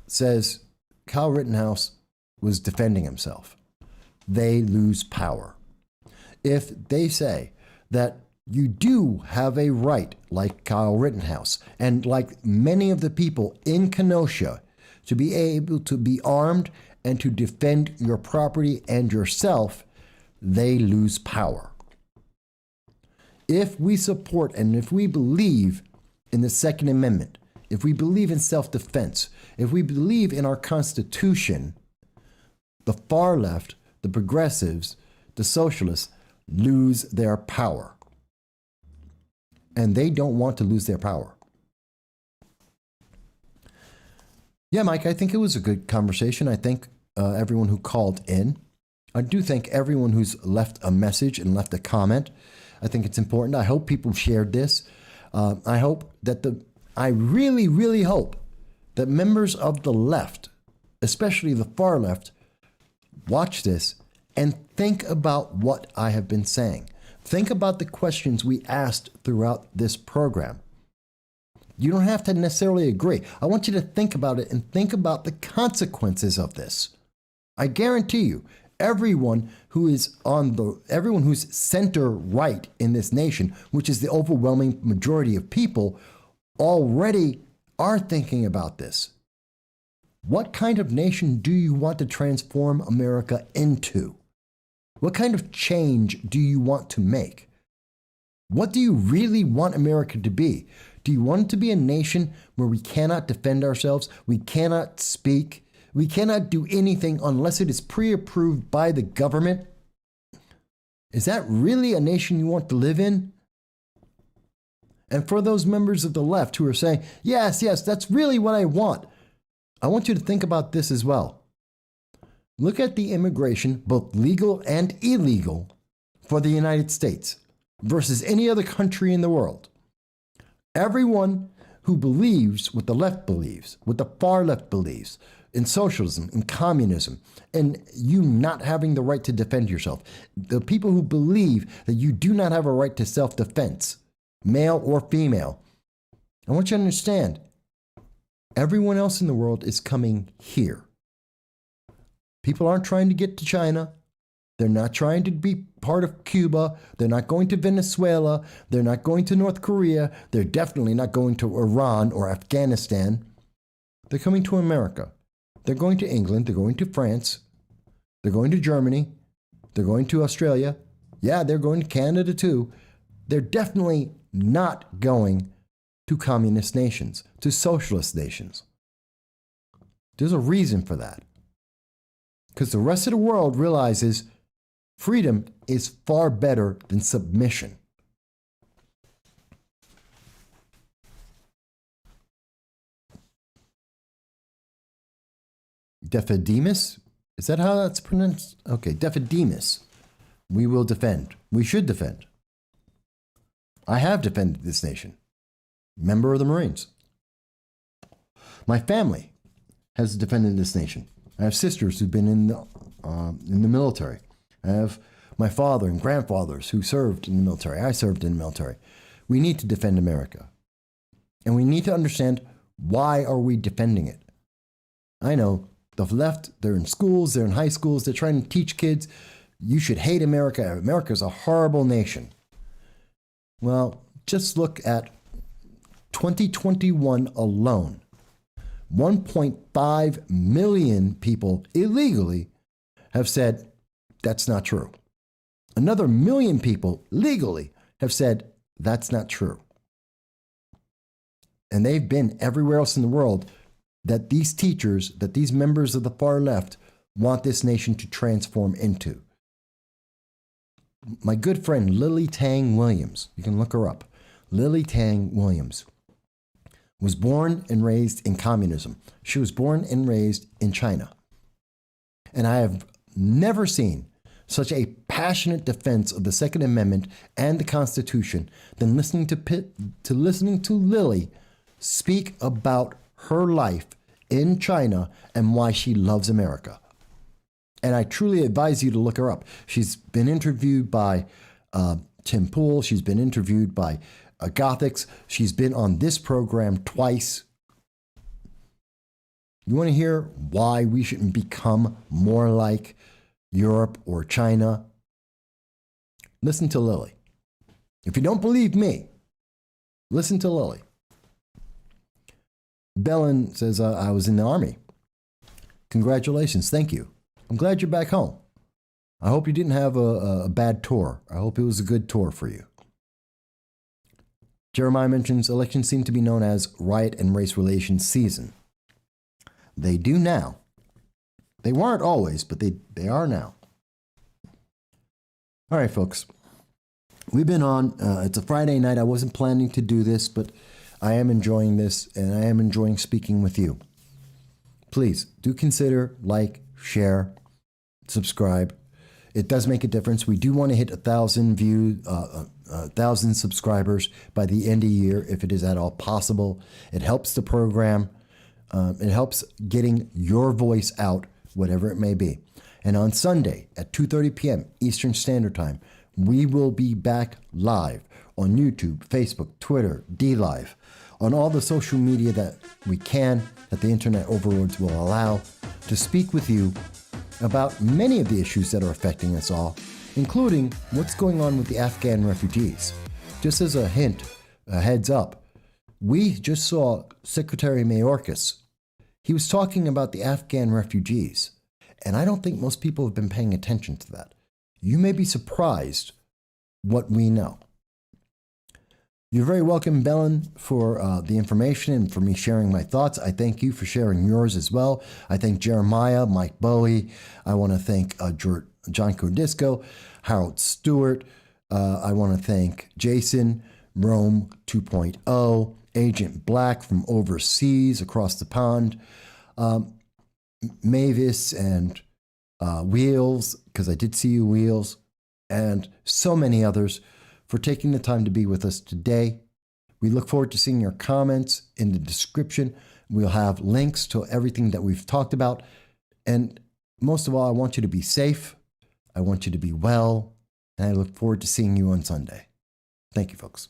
[SPEAKER 1] says Kyle Rittenhouse was defending himself, they lose power. If they say that you do have a right, like Kyle Rittenhouse, and like many of the people in Kenosha, to be able to be armed and to defend your property and yourself, they lose power. If we support and if we believe in the Second Amendment, if we believe in self-defense, if we believe in our Constitution, the far left, the progressives, the socialists lose their power. And they don't want to lose their power. Yeah, Mike, I think it was a good conversation. I thank everyone who called in. I do thank everyone who's left a message and left a comment. I think it's important. I hope people shared this. I hope that I really, really hope that members of the left, especially the far left, watch this and think about what I have been saying. Think about the questions we asked throughout this program. You don't have to necessarily agree. I want you to think about it and think about the consequences of this. I guarantee you, everyone who's center right in this nation, which is the overwhelming majority of people, already are thinking about this. What kind of nation do you want to transform America into? What kind of change do you want to make? What do you really want America to be? Do you want it to be a nation where we cannot defend ourselves, we cannot speak, we cannot do anything unless it is pre-approved by the government? Is that really a nation you want to live in? And for those members of the left who are saying, yes, that's really what I want you to think about this as well. Look at the immigration, both legal and illegal, for the United States versus any other country in the world. Everyone who believes what the left believes, what the far left believes, in socialism, in communism, and you not having the right to defend yourself. The people who believe that you do not have a right to self-defense, male or female. I want you to understand, everyone else in the world is coming here. People aren't trying to get to China. They're not trying to be part of Cuba. They're not going to Venezuela. They're not going to North Korea. They're definitely not going to Iran or Afghanistan. They're coming to America. They're going to England. They're going to France. They're going to Germany. They're going to Australia. Yeah, they're going to Canada too. They're definitely not going to communist nations, to socialist nations. There's a reason for that. Because the rest of the world realizes freedom is far better than submission. Defendemus? Is that how that's pronounced? Okay, Defendemus. We will defend. We should defend. I have defended this nation. Member of the Marines. My family has defended this nation. I have sisters who've been in the military. I have my father and grandfathers who served in the military. I served in the military. We need to defend America. And we need to understand, why are we defending it? I know the left, they're in schools, they're in high schools, they're trying to teach kids, you should hate America. America's a horrible nation. Well, just look at 2021 alone. 1.5 million people illegally have said that's not true. Another million people legally have said that's not true. And they've been everywhere else in the world that these teachers, that these members of the far left want this nation to transform into. My good friend Lily Tang Williams, you can look her up. Lily Tang Williams was born and raised in communism. She was born and raised in China. And I have never seen such a passionate defense of the Second Amendment and the Constitution than listening to Lily speak about her life in China and why she loves America. And I truly advise you to look her up. She's been interviewed by Tim Pool. She's been interviewed by Gothics. She's been on this program twice. You want to hear why we shouldn't become more like Europe or China? Listen to Lily. If you don't believe me, listen to Lily. Bellin says, I was in the Army. Congratulations. Thank you. I'm glad you're back home. I hope you didn't have a bad tour. I hope it was a good tour for you. Jeremiah mentions elections seem to be known as riot and race relations season. They do now. They weren't always, but they are now. All right, folks. We've been on. It's a Friday night. I wasn't planning to do this, but I am enjoying this, and I am enjoying speaking with you. Please do consider, like, share, subscribe. It does make a difference. We do want to hit 1,000 views, 1,000 subscribers by the end of the year, if it is at all possible. It helps the program. It helps getting your voice out, whatever it may be. And on Sunday at 2:30 p.m. Eastern Standard Time, we will be back live on YouTube, Facebook, Twitter, DLive, on all the social media that we can, that the internet overlords will allow, to speak with you about many of the issues that are affecting us all, including what's going on with the Afghan refugees. Just as a hint, a heads up, we just saw Secretary Mayorkas. He was talking about the Afghan refugees, and I don't think most people have been paying attention to that. You may be surprised what we know. You're very welcome, Bellin, for the information and for me sharing my thoughts. I thank you for sharing yours as well. I thank Jeremiah, Mike Bowie. I want to thank John Cordisco, Harold Stewart. I want to thank Jason, Rome 2.0, Agent Black from overseas across the pond, Mavis and Wheels, because I did see you, Wheels, and so many others for taking the time to be with us today. We We look forward to seeing your comments in the description. We'll have links to everything that we've talked about. And most of all, I want you to be safe. I want you to be well. And I look forward to seeing you on Sunday. Thank you, folks.